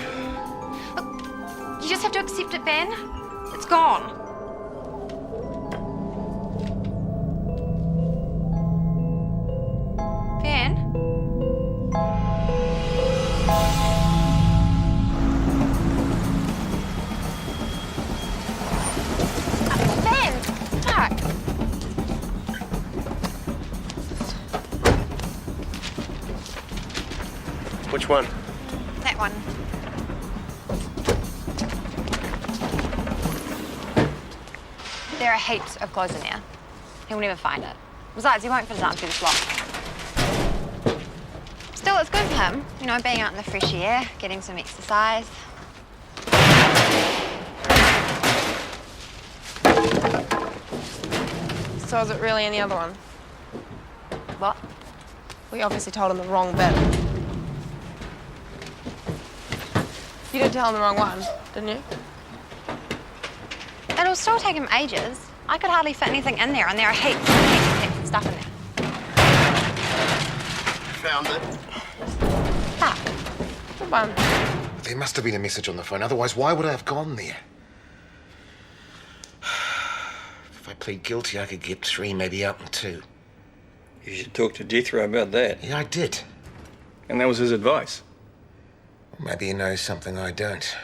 You just have to accept it, Van. It's gone. Van? Van! Fuck! Which one? That one. There are heaps of clothes in there. He'll never find it. Besides, he won't fit his arm through this lock. Still, it's good for him. You know, being out in the fresh air, getting some exercise. So is it really in the other one? What? We obviously told him the wrong bit. You did tell him the wrong one, didn't you? It'll still take him ages. I could hardly fit anything in there, and there are heaps of stuff in there. Found it. Good one. There must have been a message on the phone, otherwise why would I have gone there? If I plead guilty, I could get 3, maybe up to 2. You should talk to Jethro about that. Yeah, I did. And that was his advice. Maybe he knows something I don't.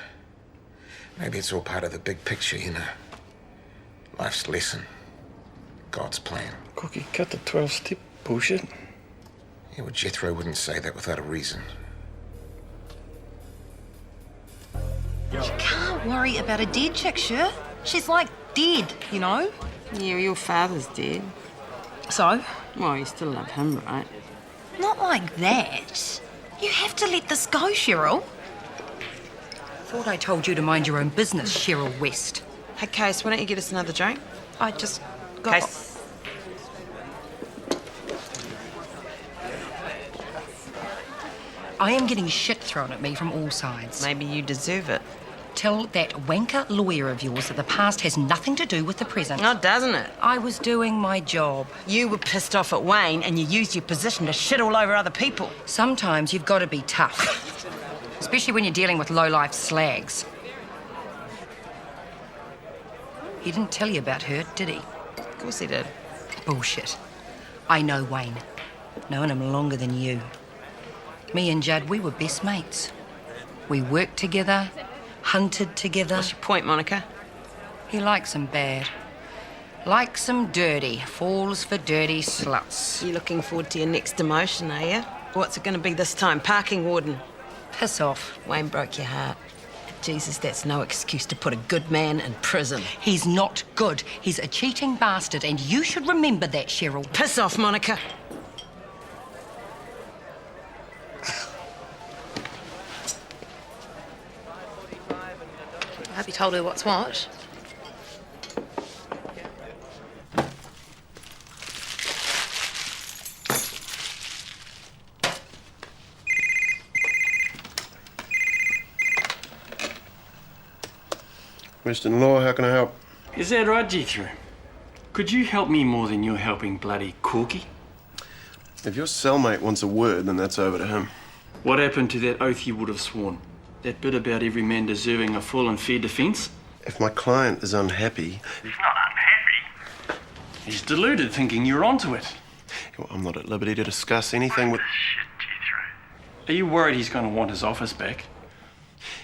Maybe it's all part of the big picture, you know. Life's lesson. God's plan. Cookie, cut the 12-step bullshit. Yeah, well, Jethro wouldn't say that without a reason. You can't worry about a dead chick, sure? She's like dead, you know? Yeah, your father's dead. So? Well, you still love him, right? Not like that. You have to let this go, Cheryl. Thought I told you to mind your own business, Cheryl West. Hey, Case, why don't you get us another drink? I just got... Case. I am getting shit thrown at me from all sides. Maybe you deserve it. Tell that wanker lawyer of yours that the past has nothing to do with the present. Oh, doesn't it? I was doing my job. You were pissed off at Wayne and you used your position to shit all over other people. Sometimes you've got to be tough. Especially when you're dealing with low-life slags. He didn't tell you about her, did he? Of course he did. Bullshit. I know Wayne. Known him longer than you. Me and Judd, we were best mates. We worked together, hunted together. What's your point, Monica? He likes them bad. Likes them dirty. Falls for dirty sluts. You looking forward to your next demotion, are you? What's it going to be this time? Parking warden? Piss off. Wayne broke your heart. Jesus, that's no excuse to put a good man in prison. He's not good. He's a cheating bastard, and you should remember that, Cheryl. Piss off, Monica. I hope you told her what's what. Western Law, how can I help? Is that right, Jethro? Could you help me more than you're helping bloody Corky? If your cellmate wants a word, then that's over to him. What happened to that oath you would have sworn? That bit about every man deserving a full and fair defence? If my client is unhappy... He's not unhappy. He's deluded, thinking you're onto it. Well, I'm not at liberty to discuss anything with... Are you worried he's going to want his office back?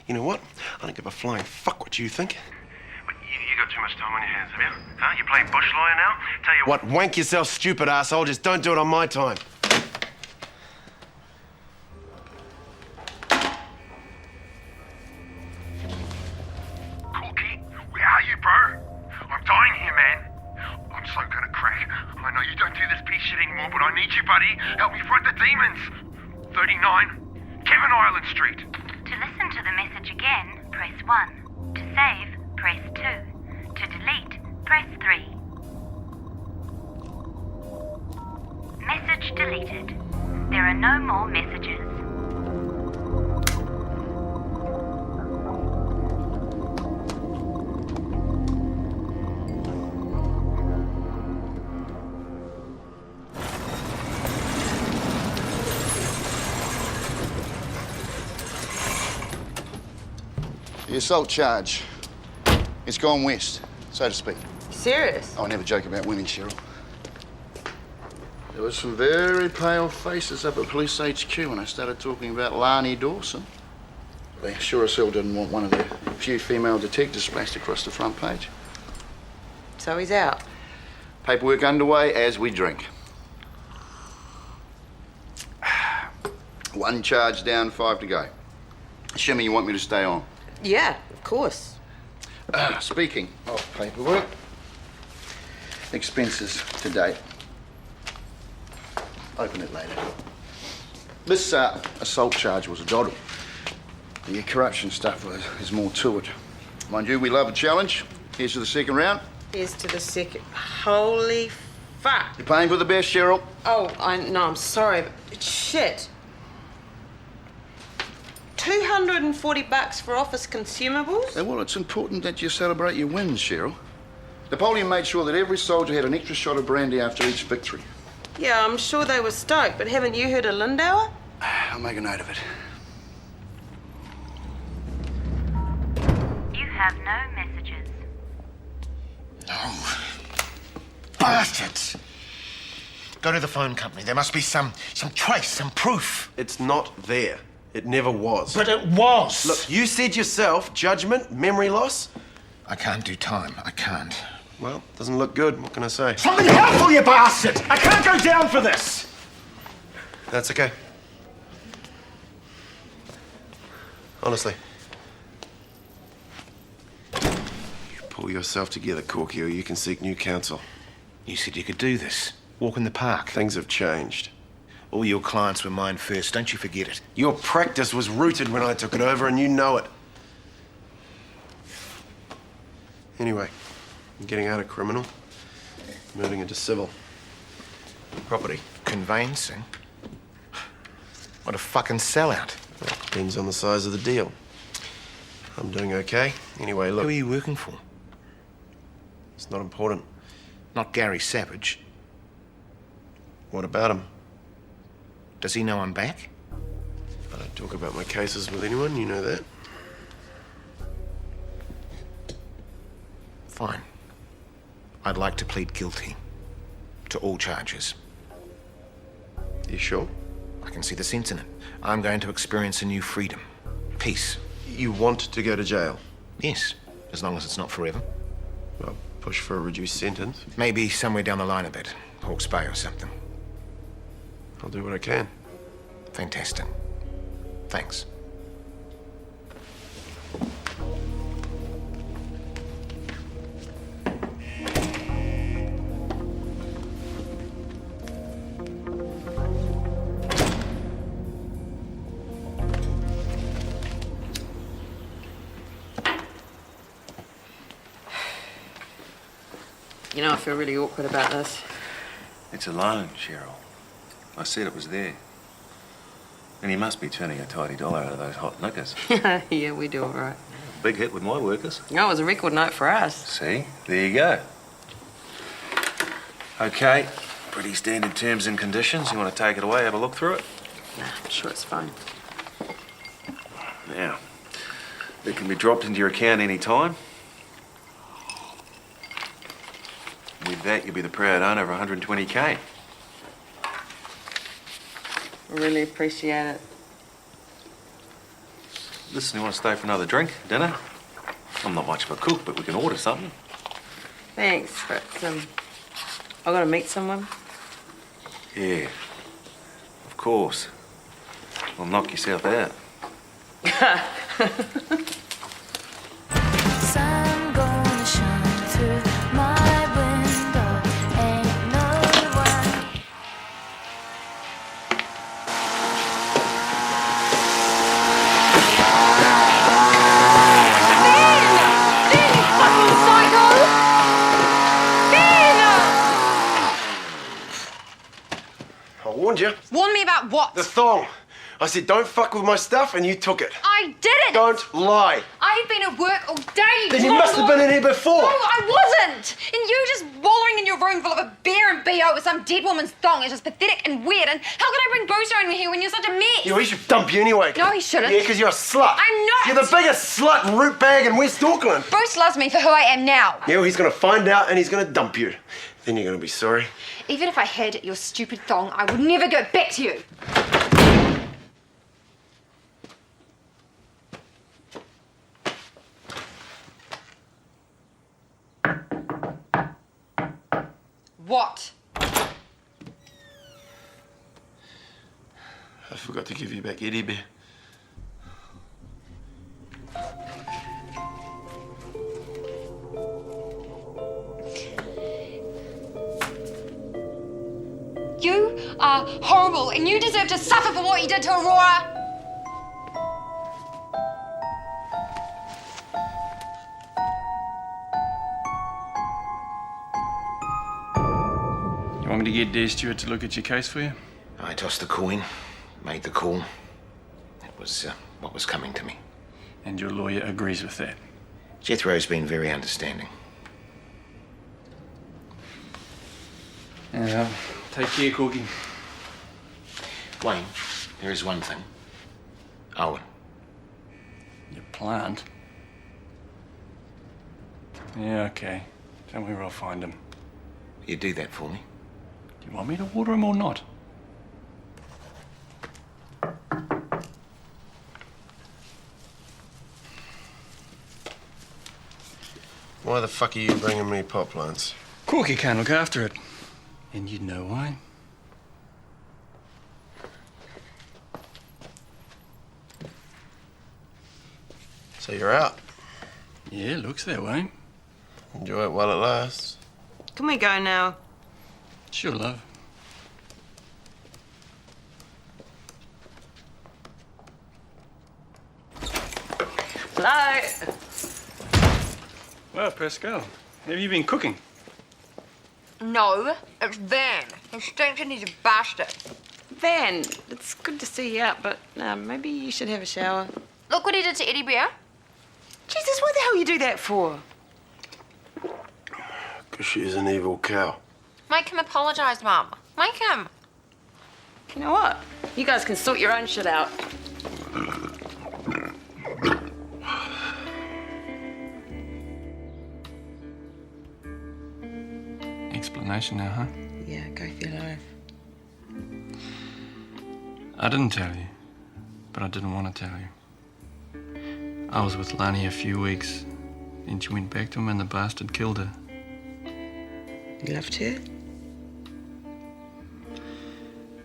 You know what? I don't give a flying fuck what you think. You got too much time on your hands, have you? Huh? You playing bush lawyer now? Tell you What? Wank yourself, stupid asshole. Just don't do it on my time. Corky, where are you, bro? I'm dying here, man. I'm so gonna crack. I know you don't do this piece shit anymore, but I need you, buddy. Help me fight the demons. 39, Kevin Island Street. To listen to the message again, press 1. To save, press 2. To delete, press 3. Message deleted. There are no more messages. The assault charge. It's gone west, so to speak. Serious? I never joke about women, Cheryl. There were some very pale faces up at Police HQ when I started talking about Lani Dawson. They sure as hell didn't want one of the few female detectives splashed across the front page. So he's out? Paperwork underway as we drink. 1 charge down, 5 to go. Assuming you want me to stay on. Yeah, of course. Speaking of paperwork, expenses to date. Open it later. This assault charge was a doddle. The corruption stuff is more to it. Mind you, we love a challenge. Here's to the second round. Here's to the second. Holy fuck. You're playing for the best, Cheryl. Oh, no, I'm sorry, but shit. $240 for office consumables? Well, it's important that you celebrate your wins, Cheryl. Napoleon made sure that every soldier had an extra shot of brandy after each victory. Yeah, I'm sure they were stoked, but haven't you heard of Lindauer? I'll make a note of it. You have no messages. Oh. Bastards! Go to the phone company. There must be some trace, some proof. It's not there. It never was. But it was! Look, you said yourself, judgment, memory loss. I can't do time. I can't. Well, doesn't look good. What can I say? Something helpful, you bastard! I can't go down for this! That's okay. Honestly. You pull yourself together, Corky, or you can seek new counsel. You said you could do this. Walk in the park. Things have changed. All your clients were mine first. Don't you forget it. Your practice was rooted when I took it over, and you know it. Anyway, I'm getting out of criminal, moving into civil. Property. Conveyancing? What a fucking sellout. Well, depends on the size of the deal. I'm doing okay. Anyway, look. Who are you working for? It's not important. Not Gary Savage. What about him? Does he know I'm back? I don't talk about my cases with anyone, you know that. Fine. I'd like to plead guilty to all charges. You sure? I can see the sense in it. I'm going to experience a new freedom. Peace. You want to go to jail? Yes, as long as it's not forever. Well, push for a reduced sentence. Maybe somewhere down the line a bit. Hawke's Bay or something. I'll do what I can. Fantastic. Thanks. You know, I feel really awkward about this. It's a loan, Cheryl. I said it was there. And he must be turning a tidy dollar out of those hot knickers. Yeah, we do all right. Big hit with my workers. No, it was a record night for us. See? There you go. Okay. Pretty standard terms and conditions. You want to take it away, have a look through it? Nah, I'm sure it's fine. Now, it can be dropped into your account any time. With that, you'll be the proud owner of 120K. Really appreciate it. Listen, you want to stay for another drink, dinner? I'm not much of a cook, but we can order something. Thanks, but I gotta meet someone. Yeah, of course. Well, knock yourself out. Sun gonna shine through my window. Ain't no one. I warned you. Warn me about what? The thong. I said, don't fuck with my stuff, and you took it. I didn't! Don't lie. I've been at work all day. Then you must have been in here before. No, I wasn't. And you just wallowing in your room full of a beer and BO with some dead woman's thong is just pathetic and weird. And how can I bring Bruce around here when you're such a mess? Yeah, he should dump you anyway. No, he shouldn't. Yeah, because you're a slut. I'm not. You're the biggest slut and root bag in West Auckland. Bruce loves me for who I am now. Yeah, well, he's going to find out and he's going to dump you. Then you're going to be sorry. Even if I had your stupid thong, I would never go back to you. What? I forgot to give you back Eddie Bear. You are horrible and you deserve to suffer for what you did to Aurora. You want me to get Dear Stewart to look at your case for you? I tossed the coin, made the call. It was what was coming to me. And your lawyer agrees with that? Jethro's been very understanding. Yeah, take care, Corky. Wayne, there is one thing. Owen. Your plant? Yeah, okay. Tell me where I'll find him. You do that for me? Do you want me to water him or not? Why the fuck are you bringing me pot plants? Corky can't look after it. And you'd know why. So you're out? Yeah, looks that way. Enjoy it while it lasts. Can we go now? Sure, love. Hello? Well, Pascal, have you been cooking? No, it's Van. He stinks and he's a bastard. Van, it's good to see you out, but maybe you should have a shower. Look what he did to Eddie Bear. Jesus, what the hell you do that for? Because she's an evil cow. Make him apologise, Mum. Make him. You know what? You guys can sort your own shit out. Explanation now, huh? Yeah, go for your life. I didn't tell you, but I didn't want to tell you. I was with Lani a few weeks, then she went back to him and the bastard killed her. You loved her?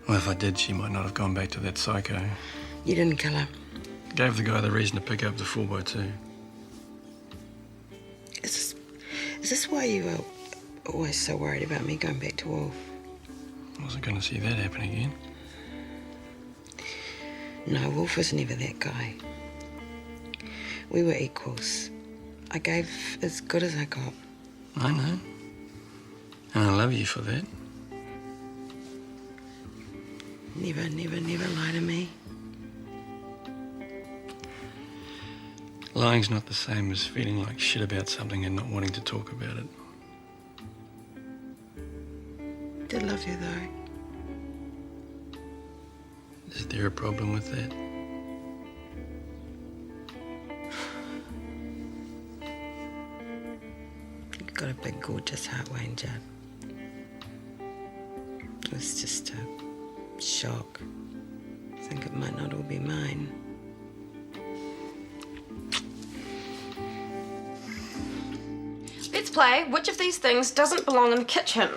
Well, if I did, she might not have gone back to that psycho. You didn't kill her. Gave the guy the reason to pick up the 4x2. Is this why you were always so worried about me going back to Wolf? I wasn't going to see that happen again. No, Wolf was never that guy. We were equals. I gave as good as I got. I know. And I love you for that. Never lie to me. Lying's not the same as feeling like shit about something and not wanting to talk about it. I did love you, though. Is there a problem with that? You've got a big, gorgeous heart, Wayne Judd. It was just a shock. I think it might not all be mine. Let's play which of these things doesn't belong in the kitchen.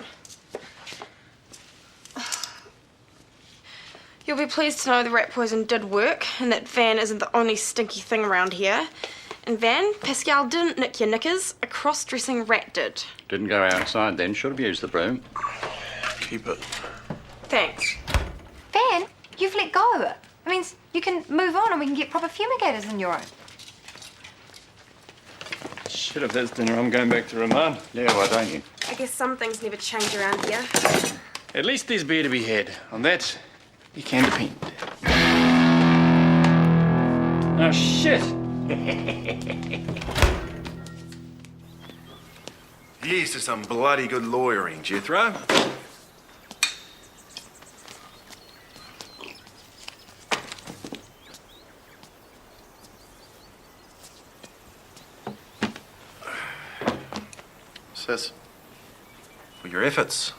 You'll be pleased to know the rat poison did work and that Van isn't the only stinky thing around here. And Van, Pascal didn't nick your knickers, a cross-dressing rat did. Didn't go outside then, should have used the broom. Keep it. Thanks. Van, you've let go. It means you can move on and we can get proper fumigators in your own. Shit, if that's dinner, I'm going back to Remand. Yeah, why don't you? I guess some things never change around here. At least there's beer to be had. On that, you can depend. Oh, shit. Here's to some bloody good lawyering, Jethro. Sis, for your efforts.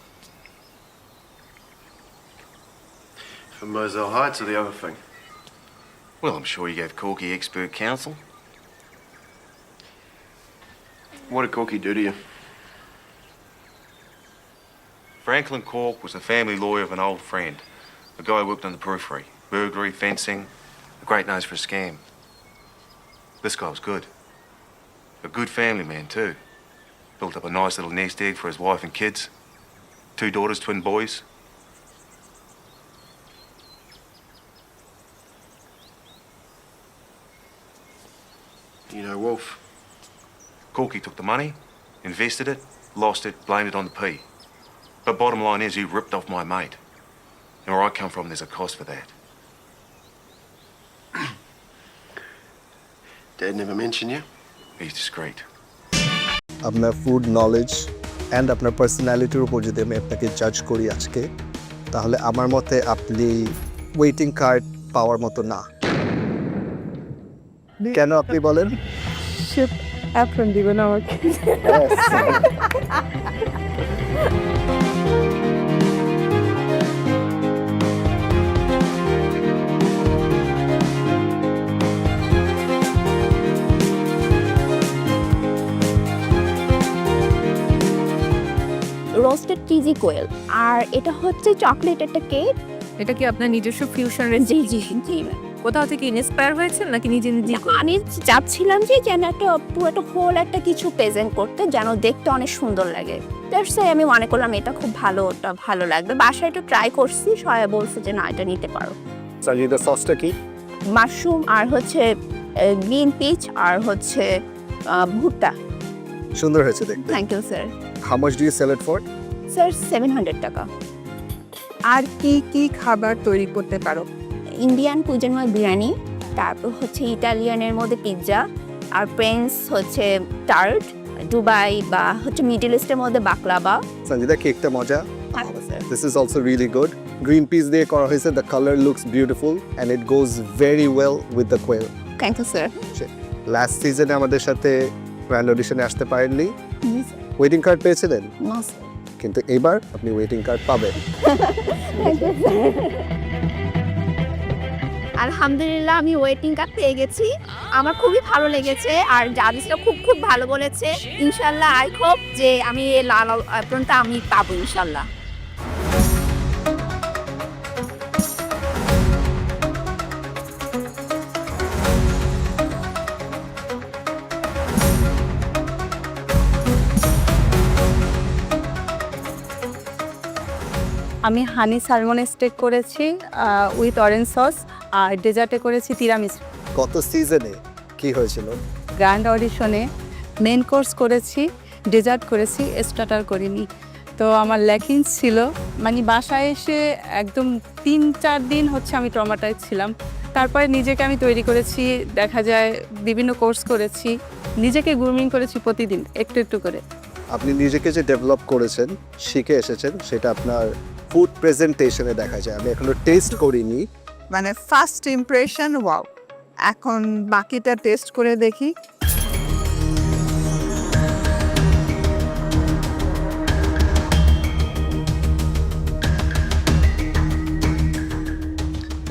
For Moselle Heights or the other thing? Well, I'm sure you gave Corky expert counsel. What did Corky do to you? Franklin Cork was the family lawyer of an old friend. A guy who worked on the periphery. Burglary, fencing, a great nose for a scam. This guy was good. A good family man, too. Built up a nice little nest egg for his wife and kids. 2 daughters, twin boys. You know Wolf? Corky took the money, invested it, lost it, blamed it on the P. But bottom line is, he ripped off my mate. And where I come from, there's a cost for that. Dad never mentioned you? He's discreet. আপনার food knowledge and আপনার পার্সোনালিটির উপর যদি আমি আপনাকে জাজ করি আজকে তাহলে আমার মতে আপনি ওয়েটিং কার্ড পাওয়ার মতো না কেন আপনি বলেন শিপ অ্যাপ্রন দিবেন আমাকে রোস্টেড চিজি কোয়েল আর এটা হচ্ছে চকলেট একটা কেক। এটা কি আপনার নিজস্ব ফিউশন রেসিপি? জি জি। কোথাও থেকে ইন্সপায়ার হয়েছেন নাকি নিজে নিজে? আমি চাচ্ছিলাম যে যেন একটা পুরোটা হোল একটা কিছু প্রেজেন্ট করতে যেন দেখতে অনেক সুন্দর লাগে। তাই আমি মনে করলাম এটা খুব ভালো, ওটা ভালো লাগবে। বাসায় একটু ট্রাই করছি, সবাই বলছে যে না এটা নিতে পারো। সঞ্জিদা সসটা কি? মাশরুম আর হচ্ছে গ্রিন পিচ আর হচ্ছে ভুট্টা। সুন্দর হয়েছে দেখতে। Thank you sir. How much do you sell it for? Sir 700 টাকা। আর কি কি খাবার তৈরি করতে পারো? ইন্ডিয়ান কুজিনের বিরিয়ানি, তারপর হচ্ছে ইটালিয়ানের মধ্যে পিৎজা, আর ফ্রেঞ্চ হচ্ছে টার্ট, দুবাই বা হচ্ছে মিডল ইস্টের মধ্যে বাকলাভা। সঞ্জিদা কেকটা মজা। This is also really good. Green peas দিয়ে করা হয়েছে, the color looks beautiful and it goes very well with the quail. Thank you sir. Last season আমাদের সাথে গ্র্যান্ড অডিশনে আসতে পারেননি, ওয়েটিং কার্ড পেয়েছিলেন? কিন্তু এবার আপনি ওয়েটিং কার্ড পাবেন। আলহামদুলিল্লাহ আমি ওয়েটিং কার্ড পেয়ে গেছি, আমার খুবই ভালো লেগেছে আর জাজিসটা খুব ভালো বলেছে। ইনশাল্লাহ আই হোপ যে আমি এই লাল অ্যাপ্রনটা আমি পাবো ইনশাল্লাহ। আমি হানি সালমন স্টেক করেছি উইথ অরেঞ্জ সস আর ডেজার্টে করেছি তিরামিসু। কত সিজনে কি হয়েছিল? গ্র্যান্ড অডিশনে মেন কোর্স করেছি, ডেজার্ট করেছি, স্টার্টার করিনি। তো আমার লেকিংস ছিল, মানে বাসায় এসে একদম 3-4 দিন হচ্ছে আমি ট্রমাটাইজ ছিলাম। তারপরে নিজেকে আমি তৈরি করেছি, দেখা যায় বিভিন্ন কোর্স করেছি, নিজেকে গ্রুমিং করেছি প্রতিদিন একটু একটু করে। আপনি নিজেকে যে ডেভেলপ করেছেন, শিখে এসেছেন, সেটা আপনার ফুড প্রেজেন্টেশনে দেখা যায়। আমি এখনো টেস্ট করিনি। মানে ফার্স্ট ইমপ্রেশন ওয়াও, এখন বাকিটা টেস্ট করে দেখি।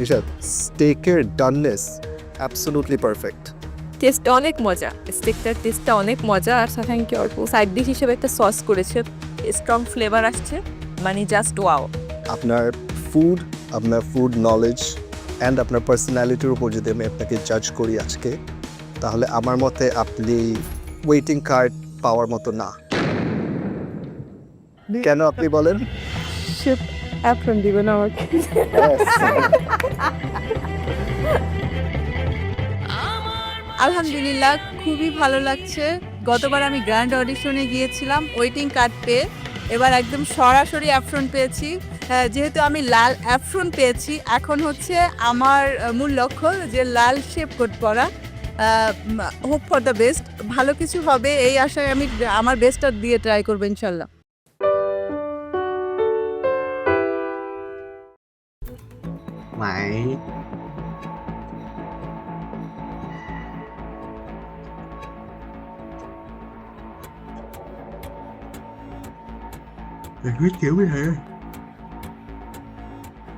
নিশাদ, স্টেকের ডাননেস অ্যাবসলিউটলি পারফেক্ট। টেস্ট অনেক মজা, স্টেকটার টেস্টটা অনেক মজা। আর সাথে অল্প সাইড ডিশ হিসেবে একটা সস করেছে, স্ট্রং ফ্লেভার আসছে, মানে জাস্ট ওয়াও। আপনার ফুড নলেজ অ্যান্ড আপনার পার্সোনালিটির উপর যদি আমি আপনাকে জাজ করি আজকে, তাহলে আমার মতে আপনি ওয়েটিং কার্ড পাওয়ার মতো না। কেন আপনি বলেন? শেফ অ্যাপ্রন দিবেন আমাকে। আলহামদুলিল্লাহ, খুবই ভালো লাগছে। গতবার আমি গ্র্যান্ড অডিশনে গিয়েছিলাম ওয়েটিং কার্ড পেয়ে, এবার একদম সরাসরি অ্যাপ্রন পেয়েছি। যেহেতু আমি লাল অ্যাপ্রন পেয়েছি, এখন হচ্ছে আমার মূল লক্ষ্য যে লাল শেপ কোট পরা। হোপ ফর দ্য বেস্ট, ভালো কিছু হবে এই আশায় আমি আমার বেস্টটা দিয়ে ট্রাই করবো ইনশাল্লাহ। Mày Mày huyết kiểu với thầy ơi.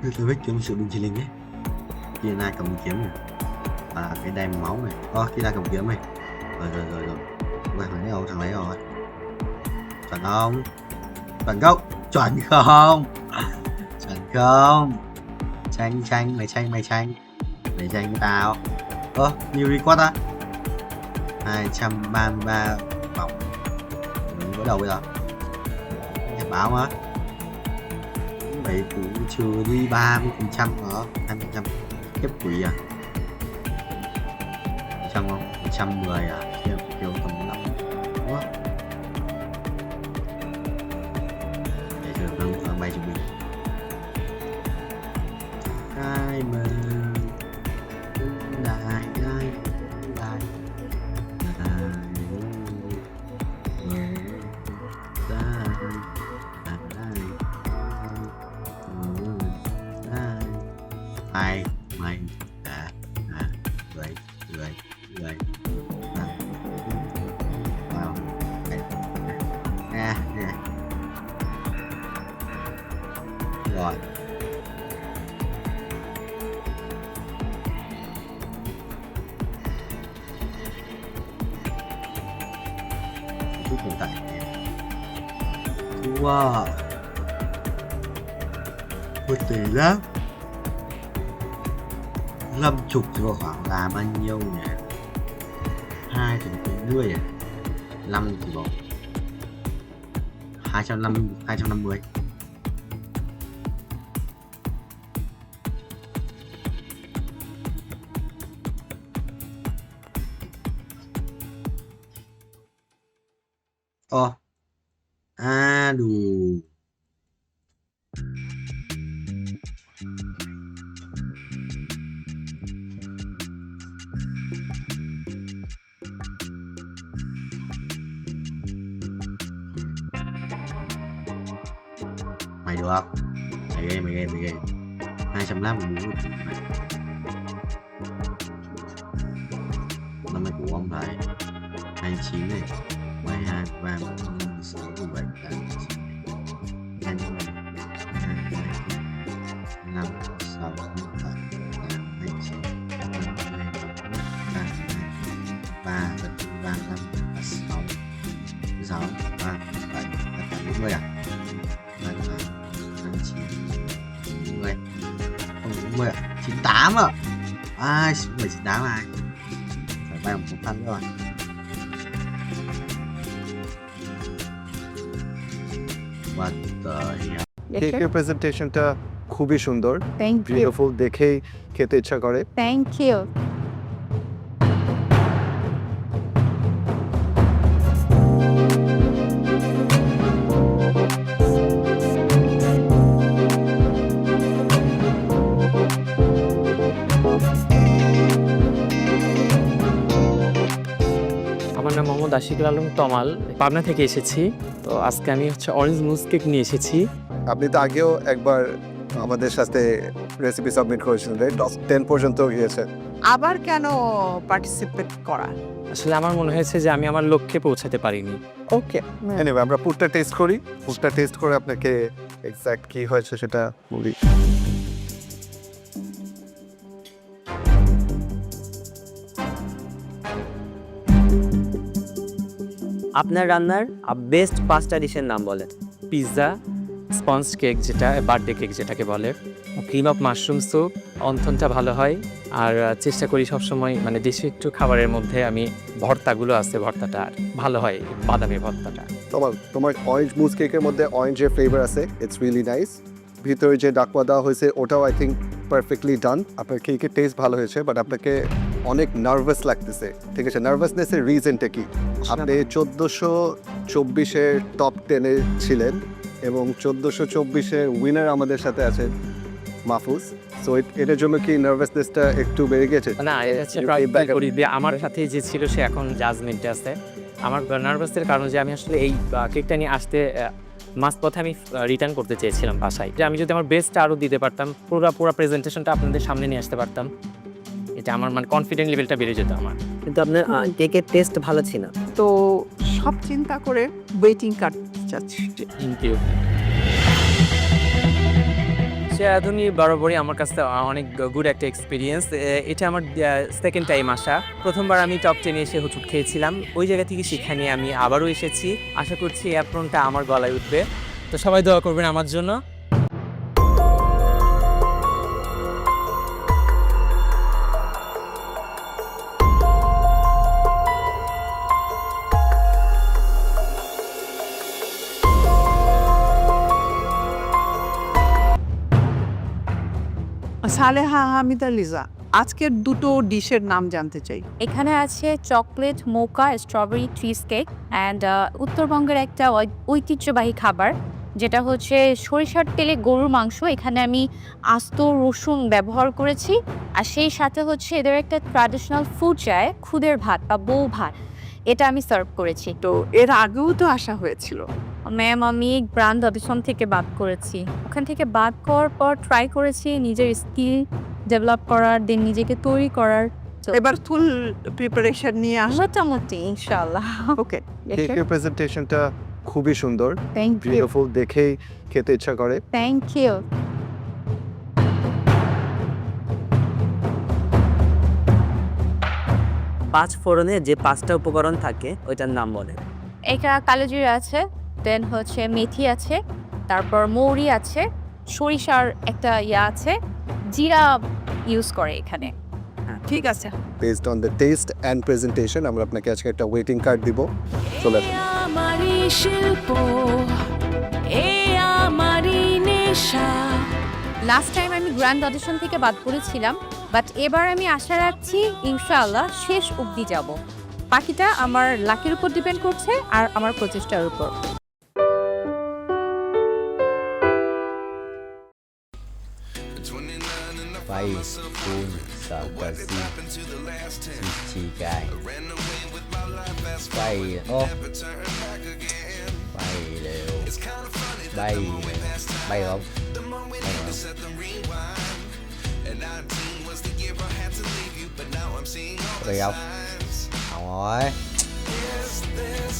Tôi huyết kiểu sự bình chilling nhé. Kia na cầm kiếm này. Cái đem máu này. Kia na cầm kiếm này. Rồi. Thằng lấy rồi. Chuẩn không? Chuẩn không? Chuẩn không? Chuẩn không? Tranh mày tranh với tao. Nhiều record á. 233 vòng. Mình có đầu bây giờ. Nhật báo mà. Mày cũng chưa đi 30% hả? 20% kiếp quỷ à? 100 không? 110 à? Kêu tầm 5. Đúng không? Để cho nó bay cho mình. Ai mà đại ai mày người vào nè rồi hiện tại wow có thể lắm. 50 rồi khoảng là bao nhiêu nhỉ? 240 à? 5 thì bỏ 250. Đủ. Mày được không? Mày ghê 250 muốn năm nay của ông thầy 29 này 12 3 4 6 7 8 9 5 6 7 8 9 3 5 6 6 3 7 40 à? 50 không 40 à? 98 à? 98 này phải bay một thanh rồi. What the hell? কেকের প্রেজেন্টেশনটা খুবই সুন্দর, beautiful, দেখেই খেতে ইচ্ছা করে। Thank you. Mohammad Ashikul Alam Tamal, Pabna থেকে এসেছি। তো আজকে আমি হচ্ছে অরেঞ্জ মুজ কেক নিয়ে এসেছি। আপনি তো আগেও একবার আমাদের সাথে রেসিপি সাবমিট করেছিলেন, রাইট? 10 পর্যন্ত গিয়েছেন। আবার কেন পার্টিসিপেট করা? আসলে আমার মনে হয়েছে যে আমি আমার লক্ষ্যে পৌঁছাতে পারিনি। ওকে, এনিওয়ে আমরা ফুডটা টেস্ট করি। ফুডটা টেস্ট করে আপনাকে এক্স্যাক্ট কি হয়েছে সেটা বলি। আপনার রান্নার বেস্ট 5টা ডিশের নাম বলেন। পিৎজা, স্পঞ্জ কেক যেটা বার্থডে কেক যেটাকে বলে, ক্রিম অফ মাশরুম স্যুপ, অন্থনটা ভালো হয়। আর চেষ্টা করি সবসময় মানে দেশি একটু খাবারের মধ্যে আমি ভর্তাগুলো আছে, ভর্তাটা ভালো হয়, বাদামের ভর্তাটা। তোমার অরেঞ্জ মুজ কেকের মধ্যে অরেঞ্জের ফ্লেভার আছে, ইটস রিয়েলি নাইস। ভিতরে যে ডাকওয়া দেওয়া হয়েছে ওটাও আই থিঙ্ক পারফেক্টলি ডান। আপনার কেকের টেস্ট ভালো হয়েছে, বাট আপনাকে অনেক নার্ভাস লাগতেছে, ঠিক আছে? নার্ভাসনেসের রিজনটা কি? আপনি 1424-এর টপ 10-এ ছিলেন এবং 1424-এর উইনার আমাদের সাথে আছেন মাহফুজ। সো এটার জন্য কি নার্ভাসনেসটা একটু বেড়ে গেছে? না, আমার সাথে যে ছিল সে এখন জাজমেন্টে আছে। আমার নার্ভাসের কারণ যে আমি আসলে এই কেকটা নিয়ে আসতে মাঝপথে আমি রিটার্ন করতে চেয়েছিলাম বাসায়, যে আমি যদি আমার বেস্টটা আরও দিতে পারতাম, পুরো প্রেজেন্টেশনটা আপনাদের সামনে নিয়ে আসতে পারতাম, এটা আমার মানে কনফিডেন্ট লেভেলটা বেড়ে যেত আমার। কিন্তু আপনার কেকের টেস্ট ভালো ছিল। তো সব চিন্তা করে ওয়েটিং কার্ড চাচ্ছি। Thank you. সেরাধুনি বরাবরই আমার কাছে অনেক গুড একটা এক্সপিরিয়েন্স। এটা আমার সেকেন্ড টাইম আসা। প্রথমবার আমি টপ 10-এ এসে হোঁচট খেয়েছিলাম, ওই জায়গা থেকে শিক্ষা নিয়ে আমি আবারও এসেছি। আশা করছি এই অ্যাপ্রনটা আমার গলায় উঠবে। তো সবাই দোয়া করবেন আমার জন্য। সালেহা হামিদা লিজা, আজকের দুটো ডিশের নাম জানতে চাই। এখানে আছে chocolate mocha strawberry cheese cake and উত্তরবঙ্গের একটা ঐতিহ্যবাহী খাবার যেটা হচ্ছে সরিষার তেলে গরুর মাংস। এখানে আমি আস্ত রসুন ব্যবহার করেছি, আর সেই সাথে হচ্ছে এদের একটা ট্র্যাডিশনাল ফুড চায় খুদের ভাত বা বউ ভাত, এটা আমি সার্ভ করেছি। তো এর আগেও তো আসা হয়েছিল। ম্যাম আমি গ্র্যান্ড অডিশন থেকে বাদ করেছি। ওখান থেকে বাদ করার পর ট্রাই করেছি নিজের স্কিল ডেভেলপ করার, দেন নিজেকে তৈরি করার। এবার ফুল প্রিপারেশন নিয়ে মোটামুটি ইনশাআল্লাহ। ওকে, কেকের প্রেজেন্টেশনটা খুবই সুন্দর, থ্যাংক ইউ। বিউটিফুল, দেখেই খেতে ইচ্ছা করে। Thank you. পাঁচ ফোড়নে যে 5টা উপকরণ থাকে ওইটার নাম বলেন। এটা কালো জিরা আছে, দেন হচ্ছে মেথি আছে, তারপর মৌরি আছে, সরিষার একটা আছে, জিরা ইউজ করে এখানে। ঠিক আছে। Based on the test and presentation আমরা আপনাকে আজকে একটা ওয়েটিং কার্ড দিব। চলে আসুন। আমারি শিল্প, এ আমারি নেশা। লাস্ট টাইম আমি গ্র্যান্ড অডিশন থেকে বাদ করেছিলাম, বাট এবার আমি আশা রাখছি ইনশাআল্লাহ শেষ অবধি যাব। বাকিটা আমার লাকের উপর ডিপেন্ড করছে আর আমার প্রচেষ্টার উপর। Vai phun sợ cờ si chi cài bay ô bay đều bay bay không bay không rồi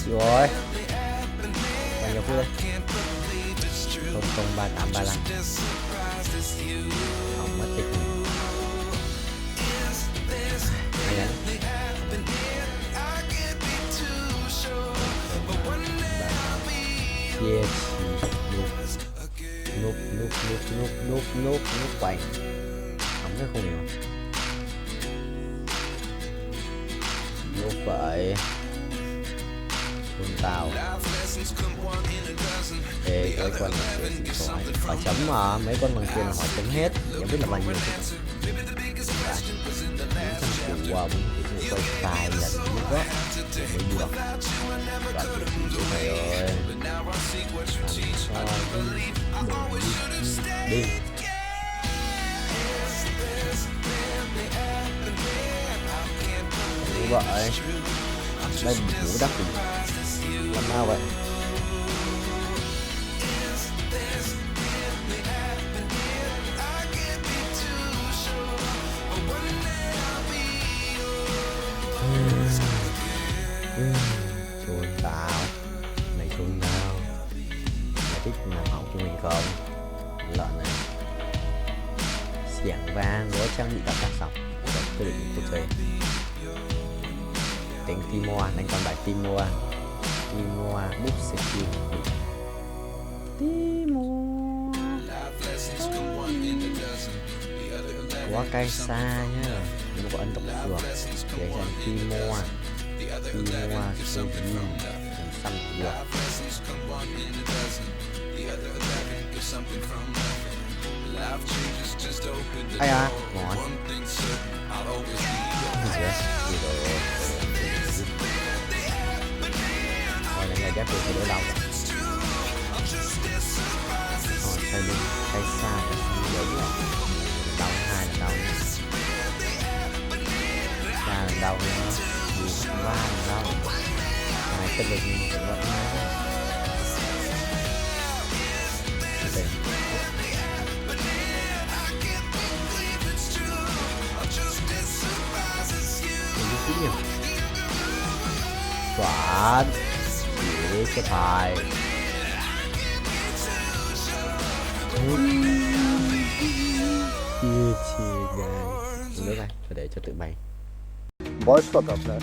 rồi bao nhiêu phút đây 00335 không mất tích hay là chia núp quay không biết không hiểu núp vậy con tàu ê cái con họ chấm mà mấy con bằng kia là họ chấm hết chẳng biết là bao nhiêu củ quay cài là lúc đó mới được và cái này rồi đi như vậy Đây ngủ đắp thì làm sao vậy? Chuồn tao, mày chuồn tao, mày thích làm hỏng cho mình không? Lợn này, xiềng vang lúa trang bị các tác phẩm của quyết định cuộc chơi. Tiếng Timor, đánh con bài Timor, búp skill. Timor, quá cay xa nhá, nhưng mà có Ấn Độ được, để dành Timor số gì làm xăm được. Ai à, ngon. Rồi lần này chắc tôi sẽ đỡ đau rồi. Tay lưng, tay xa, tay lớn rồi. Đau hai là đau nữa. Ba là đau nữa. Ba là đau. Hai cái lực mình cũng vẫn nói. Chuẩn. Chỉ cái bài. Chia gan. Nước này, phải để cho tự bay. বয়স কত আপনার?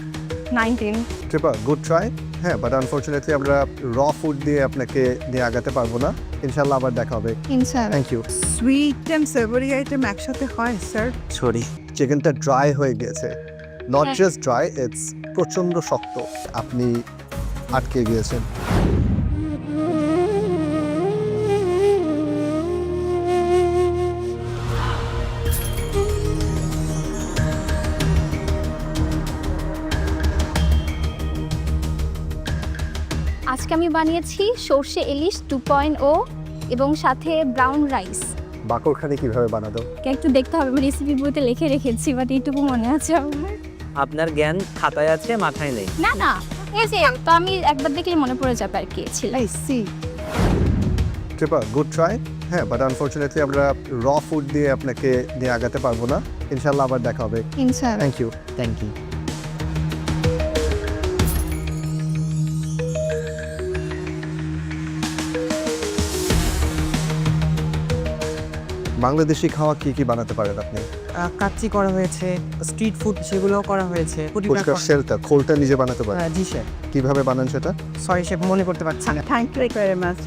19 ট্রিপা good try. হ্যাঁ, but unfortunately আমরা raw food দিয়ে আপনাকে নিয়ে আগাতে পারবো না। ইনশাল্লাহ আবার দেখা হবে। ইনশাআল্লাহ। Thank you. Sweet and savoury item একসাথে হয় স্যার? সরি, চিকেনটা ড্রাই হয়ে গেছে। নট জাস্ট ড্রাই, ইটস প্রচন্ড শক্ত। আপনি আটকে গিয়েছেন। আজকে আমি বানিয়েছি সর্ষে ইলিশ 2.0 এবং সাথে ব্রাউন রাইস। বাকরখানি কিভাবে বানাতো? একটু দেখতে হবে, আমি রেসিপি বইতে লিখে রেখেছি, বাট এইটুকু মনে আছে আমার। আপনার জ্ঞান খাতায় আছে, মাথায় নেই। না না, এই যে তো আমি একবার দেখলেই মনে পড়ে যাবে আর কি ছিল। I see. ট্রিপা গুড ট্রাই। হ্যাঁ, বাট আনফরচুনেটলি আমরা র ফুড দিয়ে আপনাকে নিয়ে আগাতে পারবো না। ইনশাল্লাহ আবার দেখা হবে। ইনশাআল্লাহ। Thank you. Thank you. Bangladeshi খাওয়া কি কি বানাতে পারেন আপনি? কাচ্চি করা হয়েছে, স্ট্রিট ফুড সেগুলোও করা হয়েছে। ফুচকার শেলটা, খোলটা নিজে বানাতে পারেন? জি স্যার। কিভাবে বানান সেটা? সরি শেফ, মনে করতে পারছি না। Thank you very much.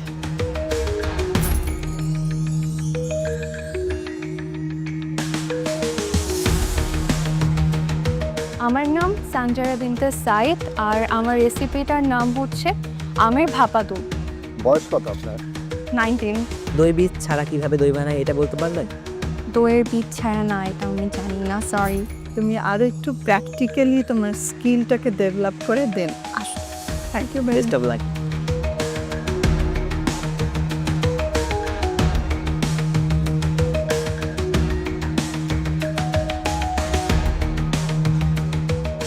আমার নাম সানজারা বিনতে সাইদ আর আমার রেসিপিটার নাম হচ্ছে আমের ভাপা দুধ। বয়স কত আপনার? 19 দই বীজ ছাড়া কিভাবে দই বানায় এটা বলতে পারবেন? দইয়ের বীজ ছাড়া না, এটা আমি জানি না, সরি। তুমি আরো একটু প্র্যাকটিক্যালি তোমার স্কিলটাকে ডেভেলপ করে দেন। Thank you very best of luck.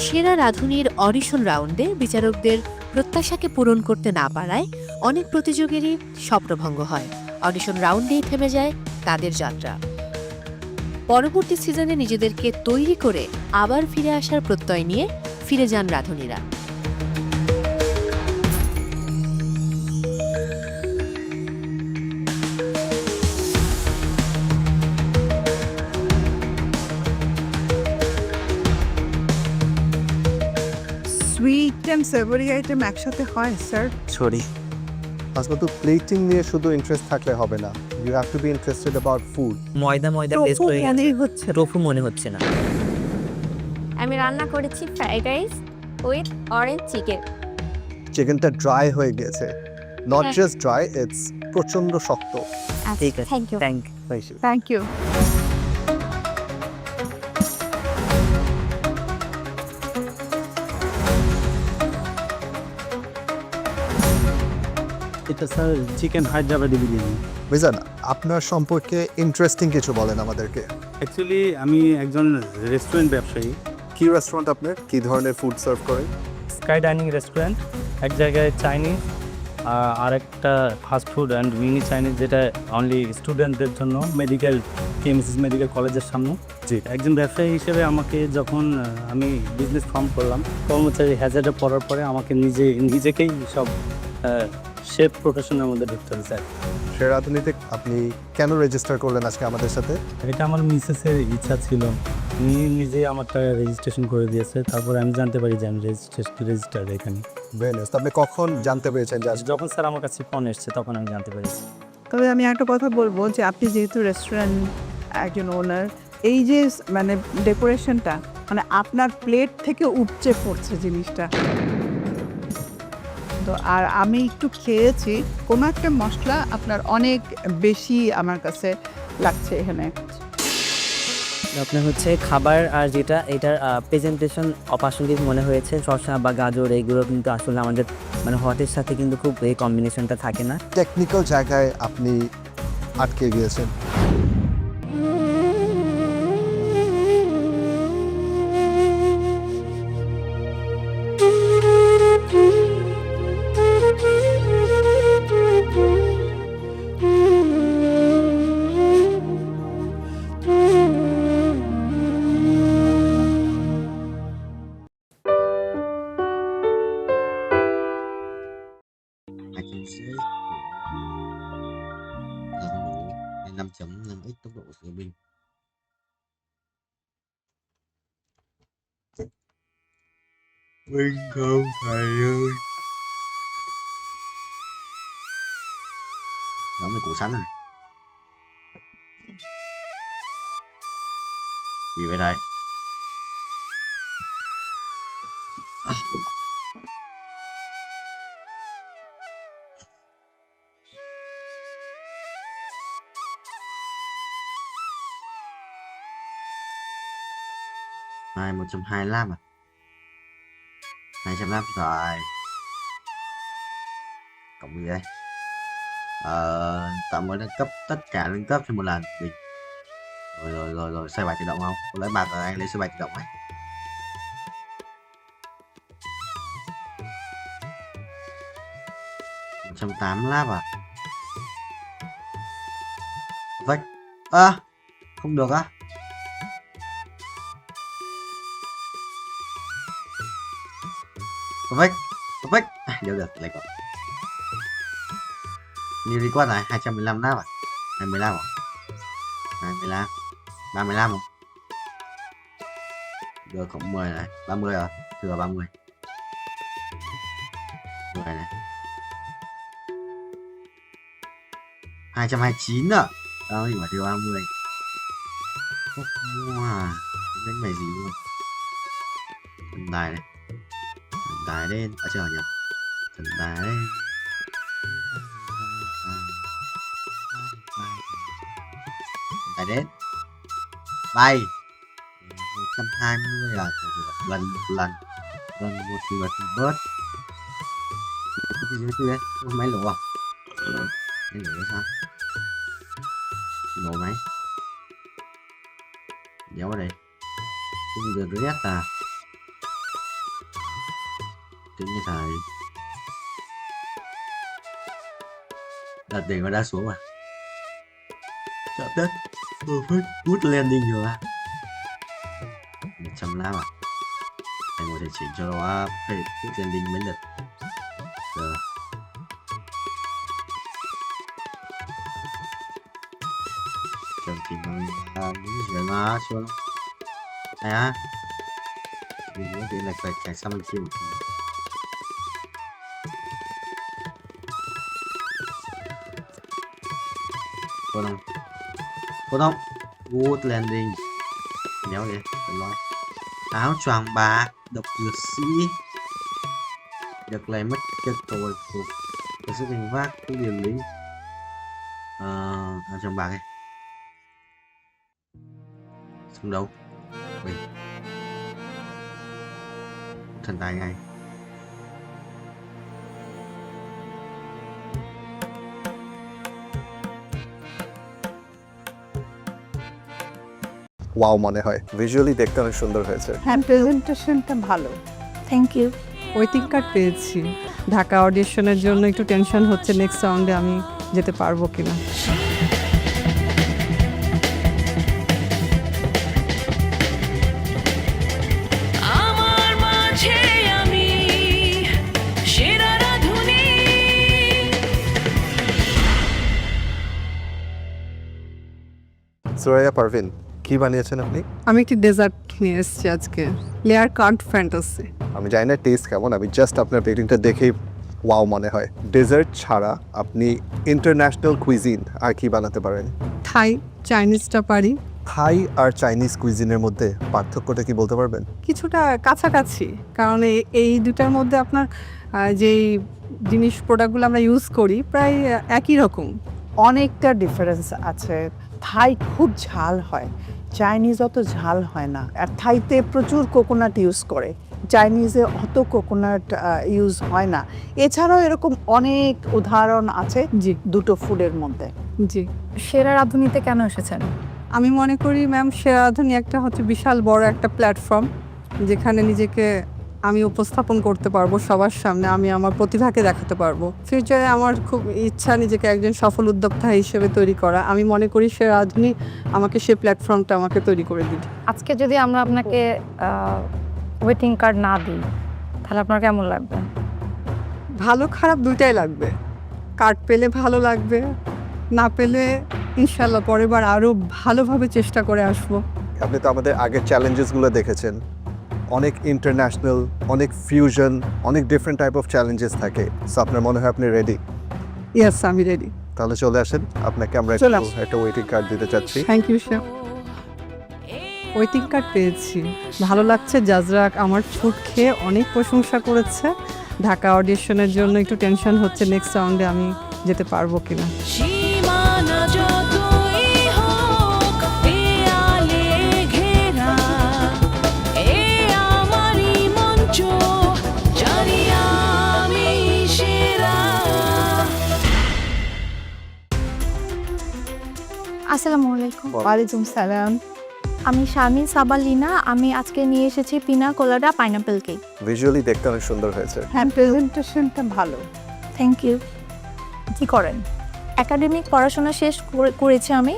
সেরা রাঁধুনির অডিশন রাউন্ডে বিচারকদের প্রত্যাশাকে পূরণ করতে না পারায় অনেক প্রতিযোগীরই স্বপ্নভঙ্গ হয়। অডিশন রাউন্ডেই থেমে যায় তাদের যাত্রা। পরবর্তী সিজনে নিজেদেরকে তৈরি করে আবার ফিরে আসার প্রত্যয় নিয়ে ফিরে যান রাঁধুনিরা। সুইট অ্যান্ড সেভরি আইটেম একসাথে হয় স্যার? সরি। আসলে প্লেটিং নিয়ে শুধু ইন্টারেস্ট থাকলে হবে না। You have to be interested about food. ময়দা পেস্ট হয়ে গেছে। টোফু মনে হচ্ছে না। আমি রান্না করেছি fried rice with orange chicken. চিকেনটা ড্রাই হয়ে গেছে। নট জাস্ট ড্রাই, ইটস প্রচন্ড শক্ত। ঠিক আছে, thank you. Thank you. Thank you. এটা স্যার চিকেন হায়দ্রাবাদি বিরিয়ানি। মিজান, আপনার সম্পর্কে ইন্টারেস্টিং কিছু বলেন আমাদেরকে। অ্যাকচুয়ালি আমি একজন রেস্টুরেন্ট ব্যবসায়ী। কি রেস্টুরেন্ট আপনার? কি ধরনের ফুড সার্ভ করেন? স্কাই ডাইনিং রেস্টুরেন্ট, এক জায়গায় চাইনিজ আর একটা fast food and mini Chinese, যেটা অনলি স্টুডেন্টদের জন্য, মেডিকেল কেএমসিস মেডিকেল কলেজের সামনে। জি, একজন ব্যবসায়ী হিসেবে আমাকে যখন আমি বিজনেস ফর্ম করলাম, কর্মচারী হ্যাজার্ডে পড়ার পরে আমাকে নিজেকেই সব শেফ প্রফেশনের মধ্যে ঢুকতে হবে স্যার। সে রাঁধুনিতে আপনি কেন রেজিস্টার করলেন আজকে আমাদের সাথে? এটা আমার মিসেসের ইচ্ছা ছিল, উনি নিজেই আমারটা রেজিস্ট্রেশন করে দিয়েছে, তারপরে আমি জানতে পারি যে আমি রেজিস্টার্ড এখানে। ভেনাস, আপনি কখন জানতে পেরেছেন যে যখন স্যার আমার কাছে ফোন এসছে তখন আমি জানতে পেরেছি। তবে আমি একটা কথা বলবো যে আপনি যেহেতু রেস্টুরেন্ট একজন ওনার, এই যে মানে ডেকোরেশনটা মানে আপনার প্লেট থেকে উপচে পড়ছে জিনিসটা। তো আর আমি একটু খেয়েছি, কোনো একটা মশলা আপনার অনেক বেশি আমার কাছে লাগছে এখানে। আপনার হচ্ছে খাবার আর যেটা এটার প্রেজেন্টেশন অপ্রাসঙ্গিক মনে হয়েছে। শসা বা গাজর এইগুলো কিন্তু আসলে আমাদের মানে হটের সাথে কিন্তু খুব এই কম্বিনেশনটা থাকে না। টেকনিক্যাল জায়গায় আপনি আটকে গিয়েছেন? Là 5.5x tốc độ sửa binh. Binh không thầy ơi. Đó mới củ sắn này. Gì vậy đây? Này 125 à? 200 rồi. Cộng gì đây? Tạm mới nâng cấp tất cả nâng cấp cho một lần. Bình. Rồi xoay bài tự động không? Có lấy bạc rồi anh lấy xoay bài tự động này. $185 à? Vách. Không được á? Perfect. Được, lấy có. New request này 215 nắp à? 25 à? 25. 35 không? Được, cộng 10 này, 30 rồi, thừa 30. 10 này. 229 à? Đó thì mà thừa 30. Wow, cái này gì luôn. Thần tài này. Thần tài lên, ở chờ nhỉ? Thần tài lên. Thần tài đến. Bay. 120 à? Lần một lần. Lần một lượt bớt. Cái gì đấy? Máy lỗ à? Máy lỗ sao? Lỗ máy. Đéo vào đây. Không được rét à? Tính như thầy. Đặt tiền nó đã xuống à? Chọn đất. Perfect. Good landing rồi à? 105 à? Thầy ngồi thầy chỉnh cho nó phải good landing mấy lượt. Rồi. Chọn chỉnh những gì nó xuống. Đây á. Vì nó bị lệch chạy sang bên kia một tí. Cô không? Good landing. Đéo đi, đừng nói. Áo choàng bạc, độc dược sĩ. Được lấy mất chất tội phục. Có sức hình vác, cái điều lính. Áo choàng bạc này. Xuống đâu? Bình. Thần tài ngay. Wow মনে হয়, visually দেখতে অনেক সুন্দর হয়েছে। হ্যাঁ, প্রেজেন্টেশনটা ভালো। Thank you. Waiting card পেয়েছি। ঢাকা অডিশনের জন্য একটু টেনশন হচ্ছে নেক্সট রাউন্ডে আমি যেতে পারবো কিনা। আমার মাঝে আমি সেরা রাধুনী। সুরাইয়া পারভিন, কি বানিয়েছেন আপনি? আমি একটি ডেজার্ট নিয়ে এসেছি আজকে, লেয়ার কার্ড ফ্যান্টাসি। আমি জানি না টেস্ট কেমন, আমি জাস্ট আপনার পেইন্টিংটা দেখেই ওয়াও মনে হয়। ডেজার্ট ছাড়া আপনি ইন্টারন্যাশনাল কুইজিন আর কি বানাতে পারেন? থাই, চাইনিজটা পারি। থাই আর চাইনিজ কুইজিনের মধ্যে পার্থক্যটা কি বলতে পারবেন? কিছুটা কাছাকাছি, কারণ এই দুটার মধ্যে আপনার যেই জিনিস প্রোডাক্টগুলো আমরা ইউজ করি প্রায় একই রকম। অনেকটা ডিফারেন্স আছে। থাই খুব ঝাল হয়, চাইনিজ অত ঝাল হয় না। আর থাইতে প্রচুর কোকোনাট ইউজ করে, চাইনিজে অত কোকোনাট ইউজ হয় না। এছাড়াও এরকম অনেক উদাহরণ আছে যে দুটো ফুডের মধ্যে। জি। সেরা রাঁধুনিতে কেন এসেছেন? আমি মনে করি ম্যাম সেরা রাঁধুনি একটা হচ্ছে বিশাল বড় একটা প্ল্যাটফর্ম, যেখানে নিজেকে আমি উপস্থাপন করতে পারবো সবার সামনে, আমি আমার প্রতিভাকে দেখাতে পারবো। ফিউচারে আমার খুব ইচ্ছা নিজেকে একজন সফল উদ্যোক্তা হিসেবে তৈরি করা। আমি মনে করি সে রাঁধুনি আমাকে সে প্ল্যাটফর্মটা আমাকে তৈরি করে দিবে। আজকে যদি আমরা আপনাকে ওয়েটিং কার্ড না দিই তাহলে আপনার কেমন লাগবে? ভালো খারাপ দুইটাই লাগবে। কার্ড পেলে ভালো লাগবে, না পেলে ইনশাল্লাহ পরের বার আরও ভালোভাবে চেষ্টা করে আসবো। আপনি তো আমাদের আগের চ্যালেঞ্জেসগুলো দেখেছেন, অনেক ইন্টারন্যাশনাল, অনেক ফিউশন, অনেক ডিফারেন্ট টাইপ অফ চ্যালেঞ্জেস থাকে। সো আপনার মনে হয় আপনি রেডি? ইয়েস, আমি রেডি। তাহলে চলে আসেন, আপনাকে আমরা একটা ওয়েটিং কার্ড দিতে চাচ্ছি। Thank you sir. Waiting card পেয়েছি, ভালো লাগছে। জাজরাক আমার ফুড খেয়ে অনেক প্রশংসা করেছে। ঢাকা অডিশনের জন্য একটু টেনশন হচ্ছে নেক্সট রাউন্ডে আমি যেতে পারবো কিনা। সীমানা যতই হোক দেয়ালে ঘেরা, এ আমারই মঞ্চ, জানি আমি সেরা। আসসালামু আলাইকুম। ওয়ালাইকুম সালাম। আমি শারমিন সাবালিনা। আমি আজকে নিয়ে এসেছি পিনা কোলাডা পাইনাপেল কেক। ভিজুয়ালি দেখতে অনেক সুন্দর হয়েছে। হ্যাঁ, প্রেজেন্টেশনটা ভালো। Thank you. কি করেন? একাডেমিক পড়াশোনা শেষ করেছি আমি,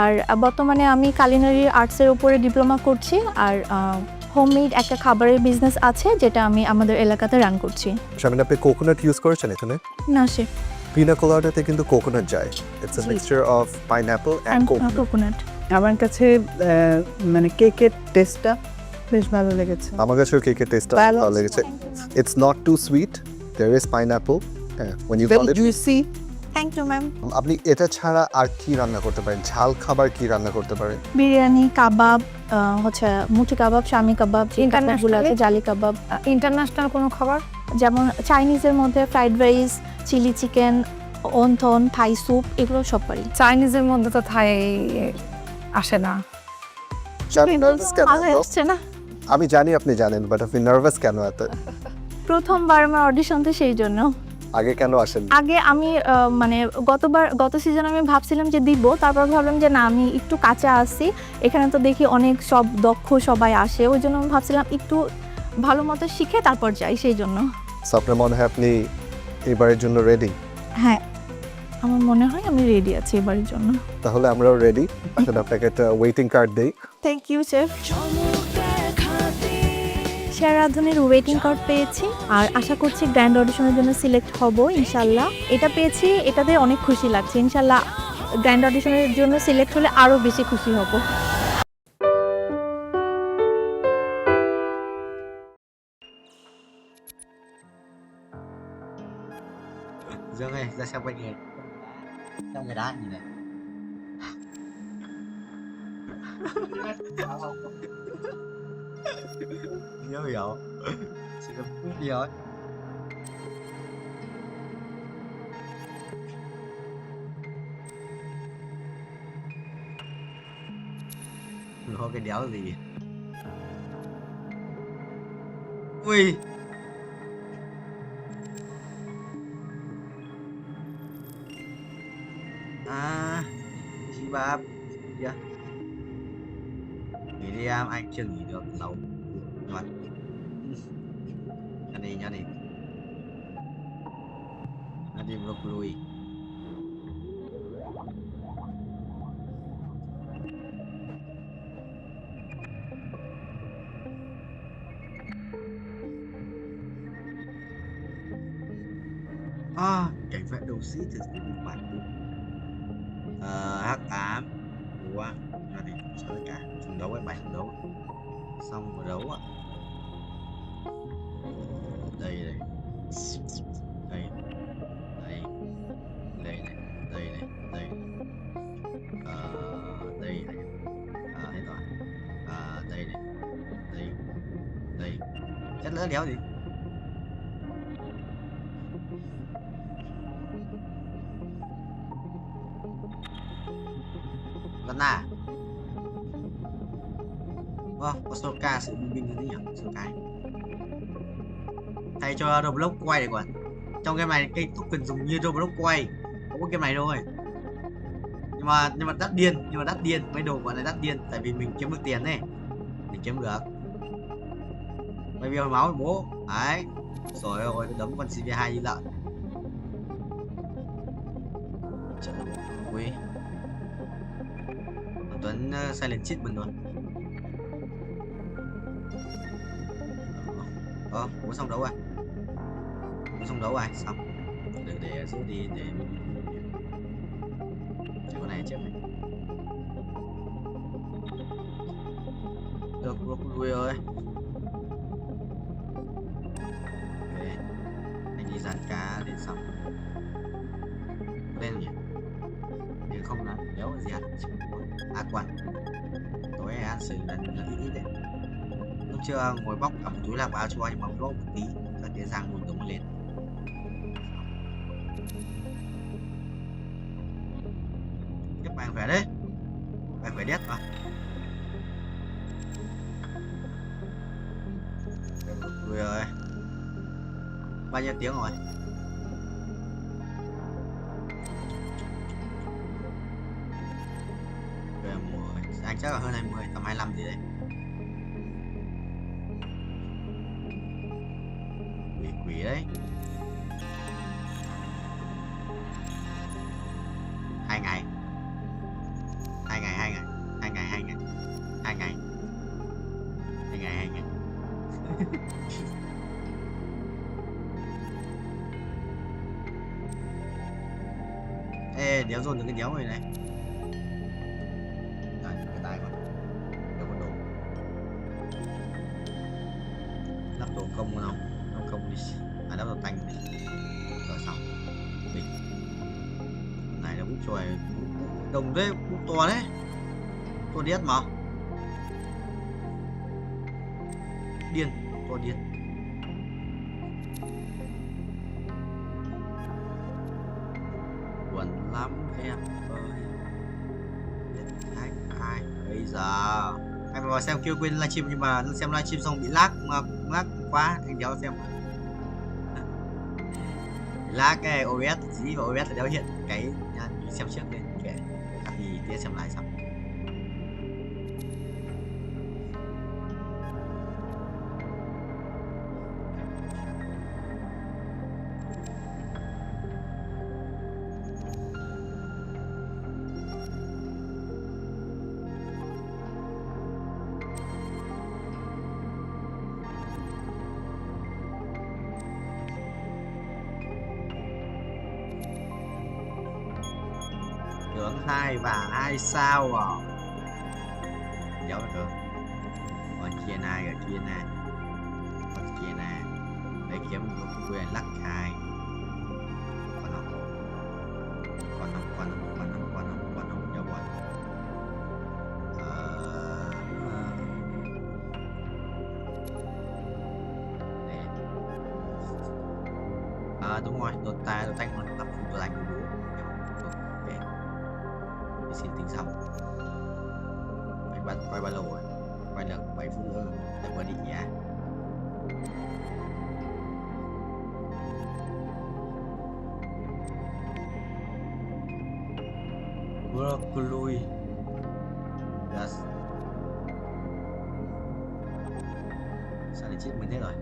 আর বর্তমানে আমি কালিনারি আর্টসের উপরে ডিপ্লোমা করছি। আর হোমমেড একটা খাবারের বিজনেস আছে যেটা আমি আমাদের এলাকাতে রান করছি। শামিন, আপনি কোকোনাট ইউজ করেছেন এখানে? না সে পিনা কোলাডাতে কিন্তু কোকোনাট যায়। It's a mixture of pineapple and coconut. আমার কাছে মানে কেকের টেস্টটা বেশ ভালো লেগেছে। আমার কাছেও কেকের টেস্টটা ভালো লেগেছে। It's not too sweet, there is pineapple when you call it juicy. Thank you ma'am. আপনি এটা ছাড়া আর কি রান্না করতে পারেন? ঝাল খাবার কি রান্না করতে পারেন? বিরিয়ানি, কাবাব, হচ্ছে মুঠি কাবাব, শামি কাবাব, কাবাবগুলো আছে, জালি কাবাব। ইন্টারন্যাশনাল কোনো খাবার যেমন চাইনিজের মধ্যে fried rice, chilli chicken, wonton, Thai soup, এগুলো সব পারি। চাইনিজের মধ্যে তো থাই আসে না। ভালো আসছে না? আমি জানি আপনি জানেন, বাট আপনি নার্ভাস কেন এত? প্রথমবার আমার অডিশন তো সেই জন্য। আগে কেন আসেন? আগে আমি মানে গত সিজনে আমি ভাবছিলাম যে দিব, তারপর ভাবলাম যে না, আমি একটু কাঁচা আসছি, এখানে তো দেখি অনেক সব দক্ষ সবাই আসে, ওই জন্য আমি ভাবছিলাম একটু ভালো মতো শিখে তারপর যাই, সেই জন্য। সো আপনার মনে হয় আপনি এবারের জন্য রেডি? হ্যাঁ, আমার মনে হয় আমি রেডি আছি এবারের জন্য। তাহলে আমরাও রেডি। এখন আপনাকে একটা ওয়েটিং কার্ড দেই। Thank you chef. সেরা রাঁধুনির ওয়েটিং কার্ড পেয়েছি, আর আশা করছি গ্র্যান্ড অডিশনের জন্য সিলেক্ট হব ইনশাল্লাহ। এটা পেয়েছি, এটাতে অনেক খুশি লাগছে। ইনশাল্লাহ গ্র্যান্ড অডিশনের জন্য সিলেক্ট হলে আরও বেশি খুশি হব। Dương ơi, ra xem quanh kìa. Trong người đá gì này. Nhớ hiểu. Chỉ có phút đi rồi. Nó cái đéo gì. Ui. À, chị ba dạ. Nghỉ đi anh chưa nghỉ được lâu mà nhá đi broccoli. Cảnh vẽ đầu sĩ thực sự một bản hắc ám. Ủa, ra thì sao cả trận đấu ấy, 7 trận đấu xong một đấu ạ. Đây đây đây đây đây này đây này đây đây này hết rồi đây này đây đây chất lỡ đéo gì lần nào có số ca sự bình minh như thế nhỉ? Số cái thay cho Roblox quay để quản trong game này cây token dùng như Roblox quay không có game này thôi, nhưng mà đắt điên mấy đồ gọi là đắt điên tại vì mình kiếm được tiền này, mình kiếm được bởi vì hồi máu với bố đấy rồi ôi đấm con CV2 như lợn trận quý Tuấn silent cheat mình rồi. Bố xong đấu rồi. Bố xong đấu rồi, xong. Để giữ đi để con này chết này. Được lui rồi. Ok. Anh đi dàn cá để xong. Lên nhỉ? Nếu không là đéo gì ăn. Quan. Tối ăn xử là ít đấy. Lúc chưa ngồi bóc cả một túi lạc vào cho nhưng mà lỗ một tí các cái răng mùi đống lên. Tiếp bạn khỏe đấy. Bạn khỏe đét mà. Rồi rồi. Bao nhiêu tiếng rồi? Anh chắc là hơn 20, tầm 25 gì đấy. Quỷ đấy. 2 ngày. Ê, đéo dồn được cái đéo này này. Không không đi đắp đầu tanh đi rồi xong bình này là bút chòi đồng đấy, bút to đấy, to điết mà điên, to điên buồn lắm em ơi. Ai bây giờ anh vào xem kêu quên livestream nhưng mà xem livestream xong bị lag quá anh đéo xem lag cái OBS gì và OBS đéo hiện cái xem trước lên kệ thì tiếp xem lại xong. Tướng 2 và 2 sao à? Dấu được. Còn kia này, ở kia này. Còn kia này. Để kiếm được quyền lắc 2. Còn không. Dấu rồi. Đúng rồi, đột thanh nó lắp phụ đánh của bố. Xin tính xong quay bao lâu rồi, quay được 7 phút nữa để qua định nha. Broccoli yes. Sao lại chết mình thế rồi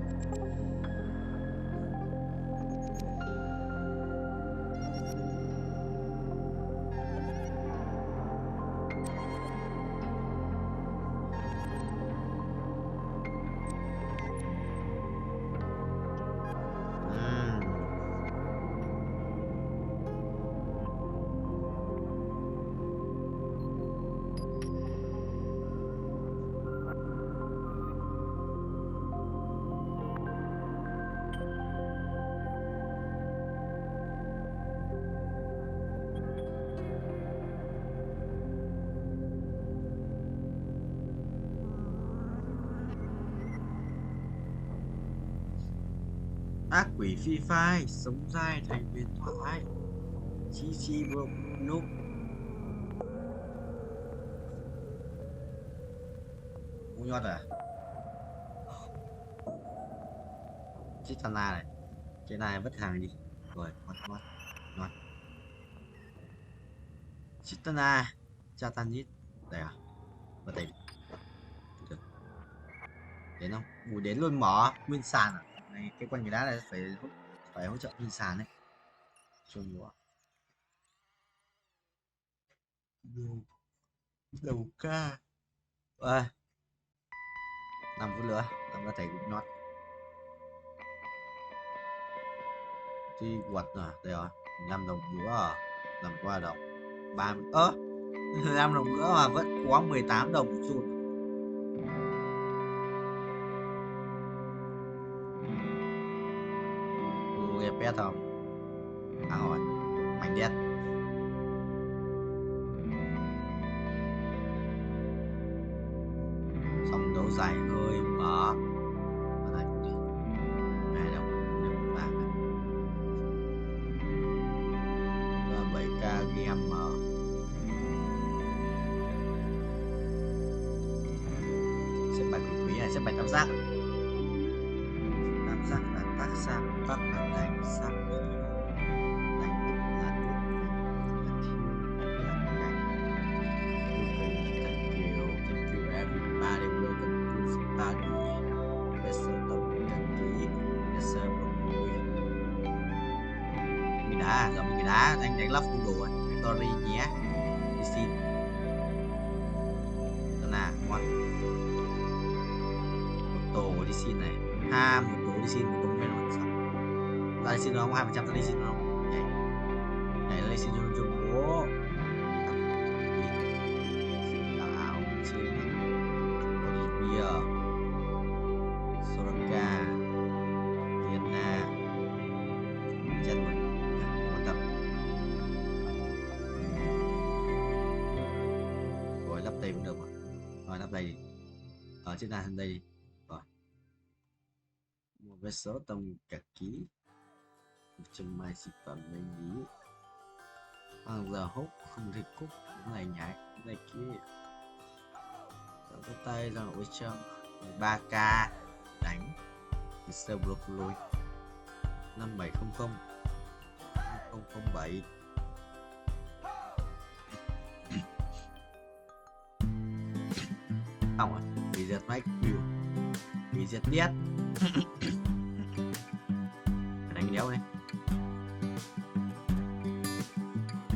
Ác quỷ phi phai, sống dai thành huyền thoại. Chi chi bro núp. Ngu nhọt à? Chitana này. Cái này vứt hàng đi. Rồi, ngon. Chitana. Chatanit. Đây à? Vào đây đi. Được. Đến không? Ủa đến luôn mở. Nguyên sàn à? Này, cái quanh cái đá này phải hỗ trợ nguyên sàn đấy. Cho nữa. Đầu ca. Ơi. 5 phút nữa. Làm có thể cũng nót. Thì quật à, đây rồi 5 đồng nữa làm qua đồng 30 5 đồng nữa mà vẫn có 18 đồng một chút. Ghép pet không? À rồi mảnh đét xong đấu dài hơi mở mà lại đi 2 đồng 7k game xếp bài cực quý này, xếp bài tam giác là tác sang tác là đánh sắc đánh là thank you everybody, welcome to Zimbabwe. Bây giờ tôi đăng ký bây giờ mình đã đánh lắp full đồ rồi. Sorry nhé, đi xin là ngon. Một tổ đi xin này, một tổ đi xin, một tổ nguyên một xong ta đi xin không 2% ta đi xin không này ta đi xin cho bố ảo xin bia Soraka Vienna chết rồi quan tâm rồi lắp đây cũng được rồi lắp đây đi ở trên này đây đi rồi một vé số tông cả ký trong mai xịt tầm bên lý hàng giờ hút không thể cúc cái này nhảy cái này kia cái tay ra ở trong 3k đánh sơ broccoli 5700 007 không à bị giật máy view bị giật biết đánh đéo này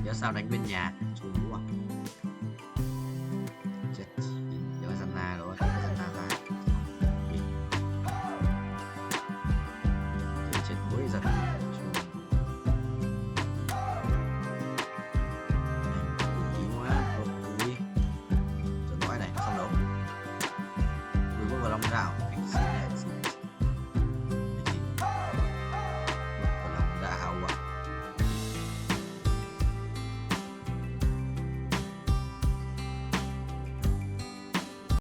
đéo sao đánh bên nhà chú đúng không